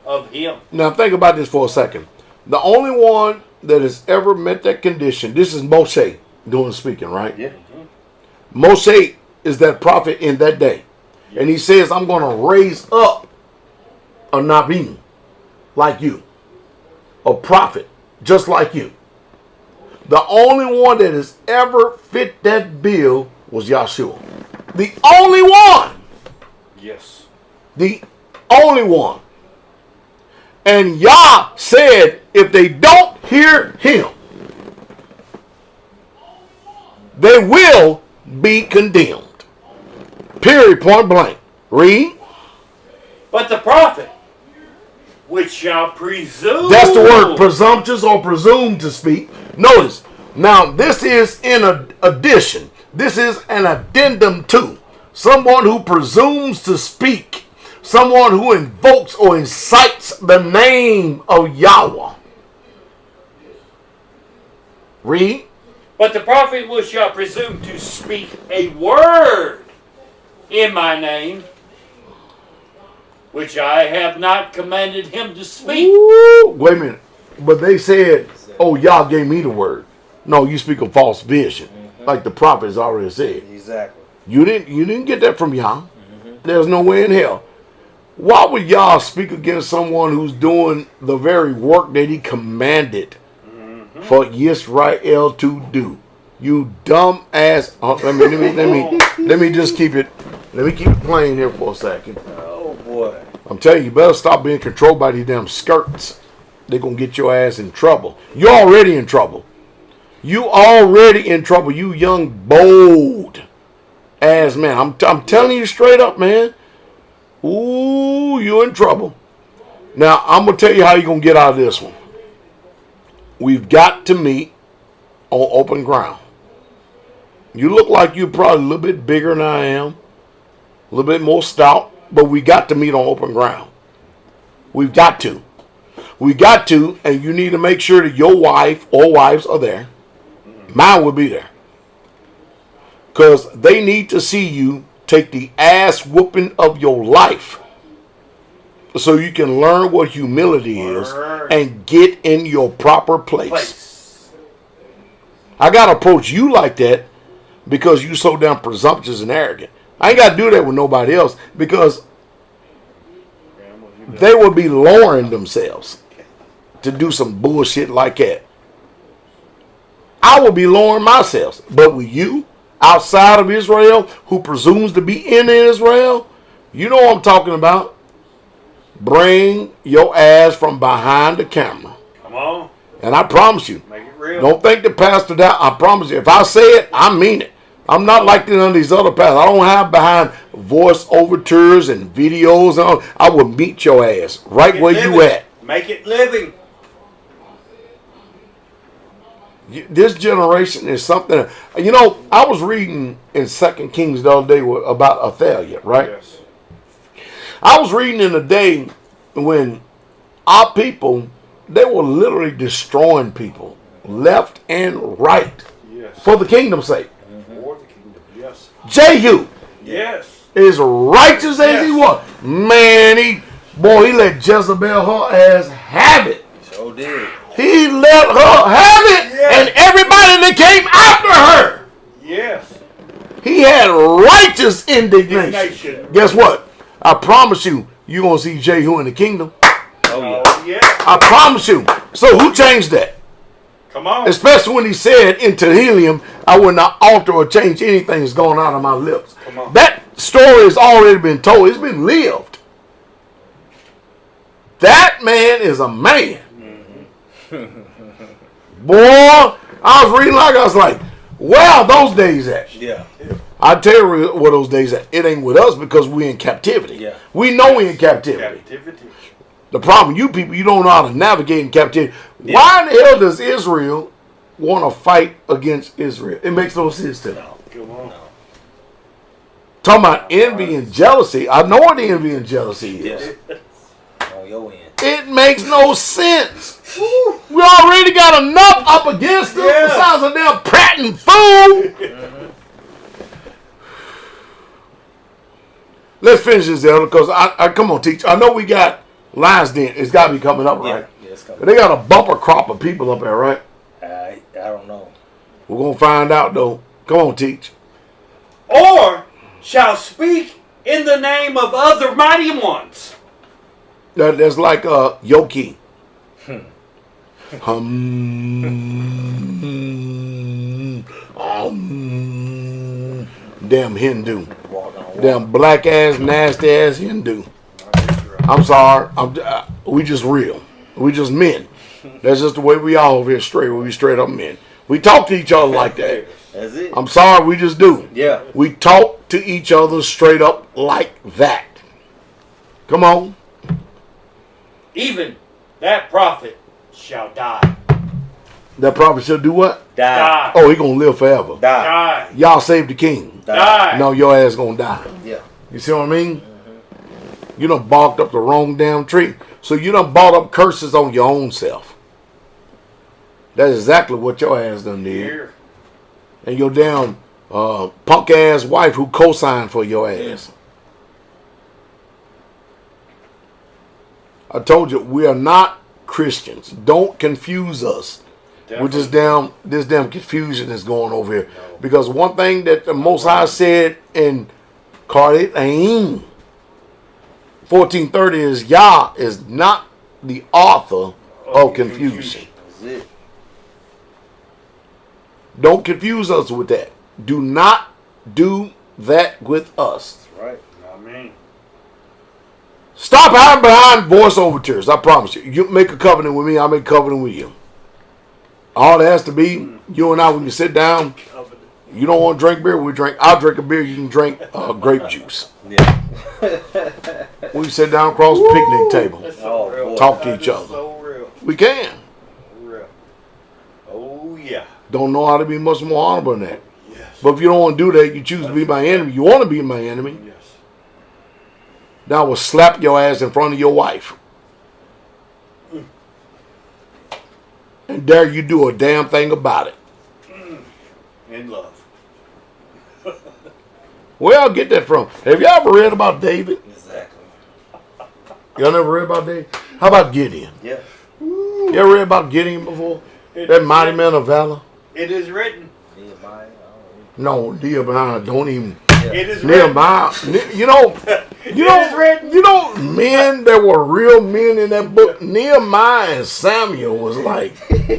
of him. Now think about this for a second. The only one that has ever met that condition, this is Moshe doing the speaking, right? Yeah. Moshe is that prophet in that day. And he says, I'm going to raise up a Nabi like you. A prophet just like you. The only one that has ever fit that bill was Yahshua. The only one. Yes. The only one. And Yah said, if they don't hear him, they will be condemned. Period, point blank. Read. But the prophet, which shall presume. That's the word, presumptuous or presume to speak. Notice, now this is in addition. This is an addendum to someone who presumes to speak. Someone who invokes or incites the name of Yahweh. Read. But the prophet which shall presume to speak a word in my name, which I have not commanded him to speak. Ooh, wait a minute. But they said, oh, Yah gave me the word. No, you speak a false vision. Like the prophets already said. Exactly. You didn't get that from Yah. There's no way in hell. Why would Yah speak against someone who's doing the very work that he commanded for Yisrael to do? You dumb ass. Oh, let me just keep it. Let me keep it plain here for a second. Oh boy. I'm telling you, you better stop being controlled by these damn skirts. They're gonna get your ass in trouble. You're already in trouble. You already in trouble. You young bold ass man. I'm telling you straight up, man. Ooh, you in trouble. Now I'm gonna tell you how you're gonna get out of this one. we've got to meet on open ground. You look like you're probably a little bit bigger than I am, a little bit more stout, but we got to meet on open ground. We've got to. We got to, and you need to make sure that your wife or wives are there. Mine will be there. Because they need to see you take the ass whooping of your life so you can learn what humility is and get in your proper place. I got to approach you like that because you so damn presumptuous and arrogant. I ain't got to do that with nobody else because they will be lowering themselves to do some bullshit like that. I will be lowering myself. But with you, outside of Israel, who presumes to be in Israel, you know what I'm talking about. Bring your ass from behind the camera. Come on. And I promise you, make it real. Don't think the pastor that. I promise you, if I say it, I mean it. I'm not like none of these other pastors. I don't have behind voice overtures and videos. And all. I will meet your ass right where you at. Make it living. This generation is something. You know, I was reading in 2 Kings the other day about Athaliah, right? Yes. I was reading in a day when our people, they were literally destroying people left and right for the kingdom's sake. For the kingdom, yes. Jehu is righteous as he was. Man, he let Jezebel her ass have it. So did. He let her have it, and everybody that came after her. Yes. He had righteous indignation. Guess what? I promise you, you're going to see Jehu in the kingdom. Oh, yeah. I promise you. So who changed that? Come on. Especially when he said in Tehillim, I will not alter or change anything that's going out of my lips. Come on. That story has already been told. It's been lived. That man is a man. Boy, I was reading I was like, where are those days at? Yeah. I tell you where those days at. It ain't with us because we in captivity. Yeah. We know we in captivity. The problem, you people, you don't know how to navigate in captivity. Yeah. Why in the hell does Israel want to fight against Israel? It makes no sense to them. No. Talking about envy and jealousy. I know what envy and jealousy is. On your end. It makes no sense. We already got enough up against them. Besides a damn prating fool. Let's finish this, Elder, because I come on, teach. I know we got Lions Den. It's got to be coming up, right? Yeah, it's coming. They got a bumper crop of people up there, right? I don't know. We're going to find out, though. Come on, teach. Or shall speak in the name of other mighty ones. That's like Yoki. Damn Hindu. Damn black ass, nasty ass Hindu. I'm sorry. We just real. We just men. That's just the way we all over here straight. We straight up men. We talk to each other like that. That's it. I'm sorry. We just do. Yeah. We talk to each other straight up like that. Come on. Even that prophet shall die. That prophet shall do what? Die. Oh, he gonna live forever. Die. Y'all save the king. Die. No, your ass gonna die. Yeah. You see what I mean? Mm-hmm. You done barked up the wrong damn tree. So you done bought up curses on your own self. That's exactly what your ass done did. Here. And your damn punk ass wife who co-signed for your ass. I told you, we are not Christians. Don't confuse us with this damn confusion that's going over here. No. Because one thing that the Most High said in Qadim 1430 is Yah is not the author of confusion. That's it. Don't confuse us with that. Do not do that with us. That's right. Amen. Stop hiding behind voice overtures. I promise you. You make a covenant with me, I'll make a covenant with you. All it has to be, you and I, when you sit down, you don't want to drink beer, we drink. I'll drink a beer, you can drink grape juice. Yeah. We sit down across the picnic table. So real. Talk to each other. So real. We can. Real. yeah. Don't know how to be much more honorable than that. Yes. But if you don't want to do that, you choose to be my enemy. You want to be my enemy. Yes. Now I will slap your ass in front of your wife. And dare you do a damn thing about it. In love. Where y'all get that from? Have y'all ever read about David? Exactly. Y'all never read about David? How about Gideon? Yeah. You ever read about Gideon before? That mighty man of valor? It is written. Nehemiah. No, Nehemiah, don't even. It is Nehemiah, you know, men that were real men in that book. Nehemiah and Samuel was like,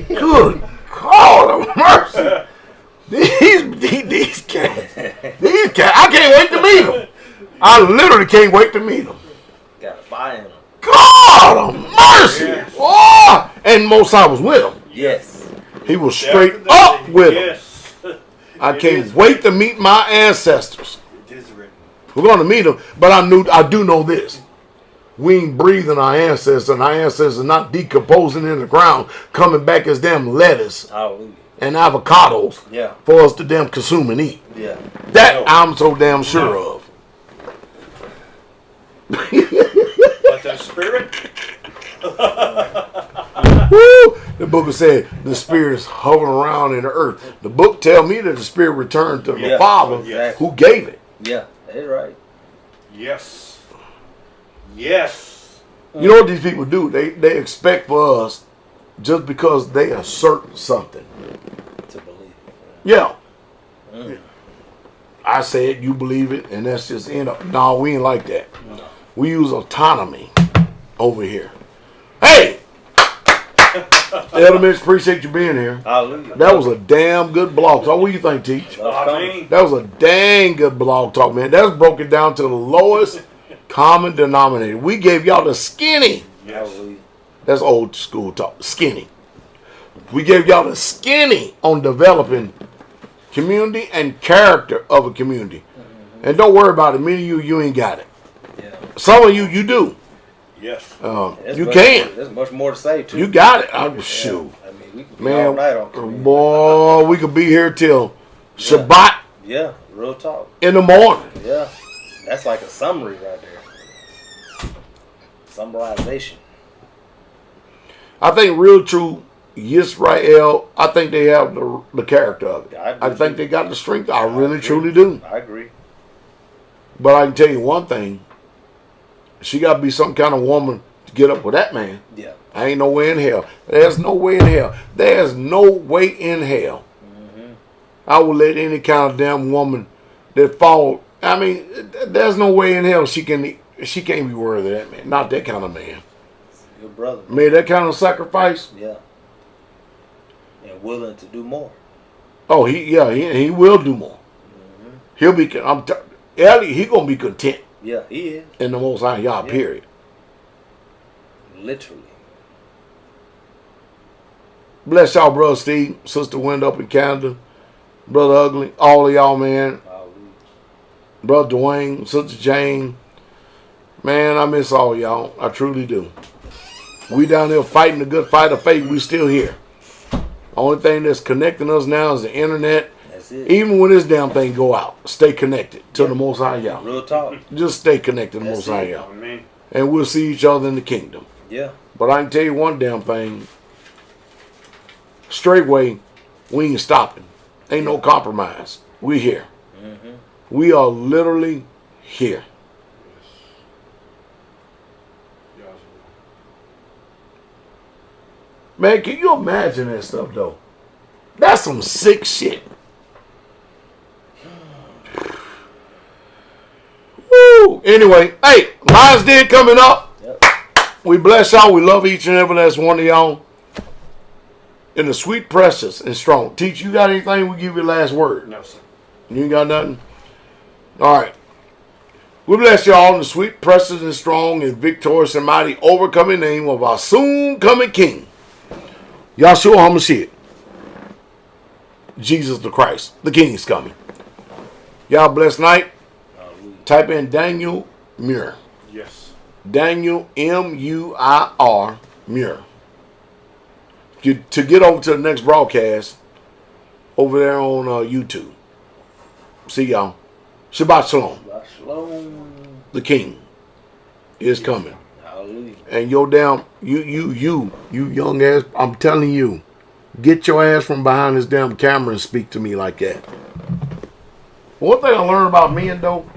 good God of mercy. These cats, I can't wait to meet them. I literally can't wait to meet them. Got a fire in them. God of mercy. Yes. Oh, and Mosai was with him. Yes. He was straight up with him. Yes. I can't wait to meet my ancestors. It is written. We're going to meet them, but I do know this. We ain't breathing our ancestors, and our ancestors are not decomposing in the ground, coming back as damn lettuce Hallelujah. and avocados Yeah. for us to damn consume and eat. Yeah. That I'm so damn sure of. But the spirit. Woo! The book said the spirit is hovering around in the earth. The book tell me that the spirit returned to the Yeah. Father Yes. who gave it. Yeah. That's right. Yes. Yes. You know what these people do? They expect for us just because they assert something. To believe. Yeah. Mm. I said you believe it, and that's just end up. No, we ain't like that. No. We use autonomy over here. Hey! Elder appreciate you being here. Hallelujah. That was a damn good blog talk. What do you think, Teach? I mean, That was a dang good blog talk, man. That's broken down to the lowest common denominator. We gave y'all the skinny. yes. Hallelujah. That's old school talk. Skinny. We gave y'all the skinny on developing community and character of a community. And don't worry about it. Many of you ain't got it. Yeah. Some of you do. Yes. There's You much- can. There's much more to say too. You got it. I'm shoot. I mean, we could be all night on Man, community. boy, we could be here till Shabbat Yeah. Real talk. in the morning. Yeah. That's like a summary right there. Summarization. I think real true Yisrael, I think they have the character of it. I do I think too. they got the strength. I really agree. truly do. I agree. But I can tell you one thing. She got to be some kind of woman to get up with that man. Yeah. I ain't no way in hell. There's no way in hell. There's no way in hell. I will let any kind of damn woman that fall. I mean, there's no way in hell she can't be worthy of that man. Not that kind of man. Your brother. Made that kind of sacrifice. Yeah. And willing to do more. Oh, he will do more. He'll be. Ellie, he gonna be content Yeah, he is. in the Most High Yah. Yeah. Period. Literally. Bless y'all, brother Steve, sister Wind up in Canada, brother Ugly, all of y'all, man. Hallelujah. Brother Dwayne, sister Jane, man, I miss all y'all. I truly do. We down there fighting the good fight of faith. We still here. Only thing that's connecting us now is the internet. That's it. Even when this damn thing go out, stay connected to the Most High Yah. Real talk. Just stay connected to the That's Most High it. Yah. I mean, And we'll see each other in the kingdom. Yeah. But I can tell you one damn thing. Straightway, we ain't stopping. Ain't no compromise. We here. We are literally here. Man, can you imagine that stuff though? That's some sick shit. Woo! Anyway, hey, Lions Den coming up. Yep. We bless y'all. We love each and every last one of y'all. In the sweet, precious, and strong. Teach, you got anything? We give you the last word. no, sir. You ain't got nothing? All right. We bless y'all in the sweet, precious, and strong, and victorious and mighty overcoming name of our soon coming King, Yahshua HaMashiach, Jesus the Christ. The King is coming. Y'all blessed night. Hallelujah. Type in Daniel Muir. Yes. Daniel M-U-I-R Muir. To get over to the next broadcast, over there on YouTube. See y'all. Shabbat Shalom. Shabbat Shalom. The King is coming. Hallelujah. And your damn, you young ass, I'm telling you, get your ass from behind this damn camera and speak to me like that. One thing I learned about men, though,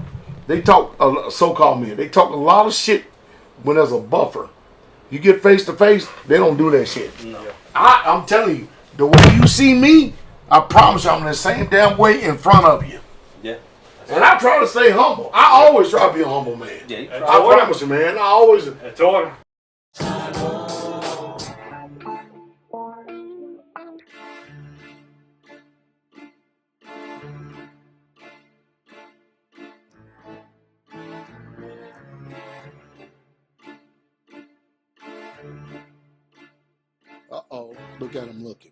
they talk, so-called men, they talk a lot of shit when there's a buffer. You get face to face, they don't do that shit. No. I'm telling you, the way you see me, I promise you I'm the same damn way in front of you. Yeah. And I try to stay humble. I always try to be a humble man. Yeah, you I promise you, man. I always. That's order. Uh-oh. Look at him looking.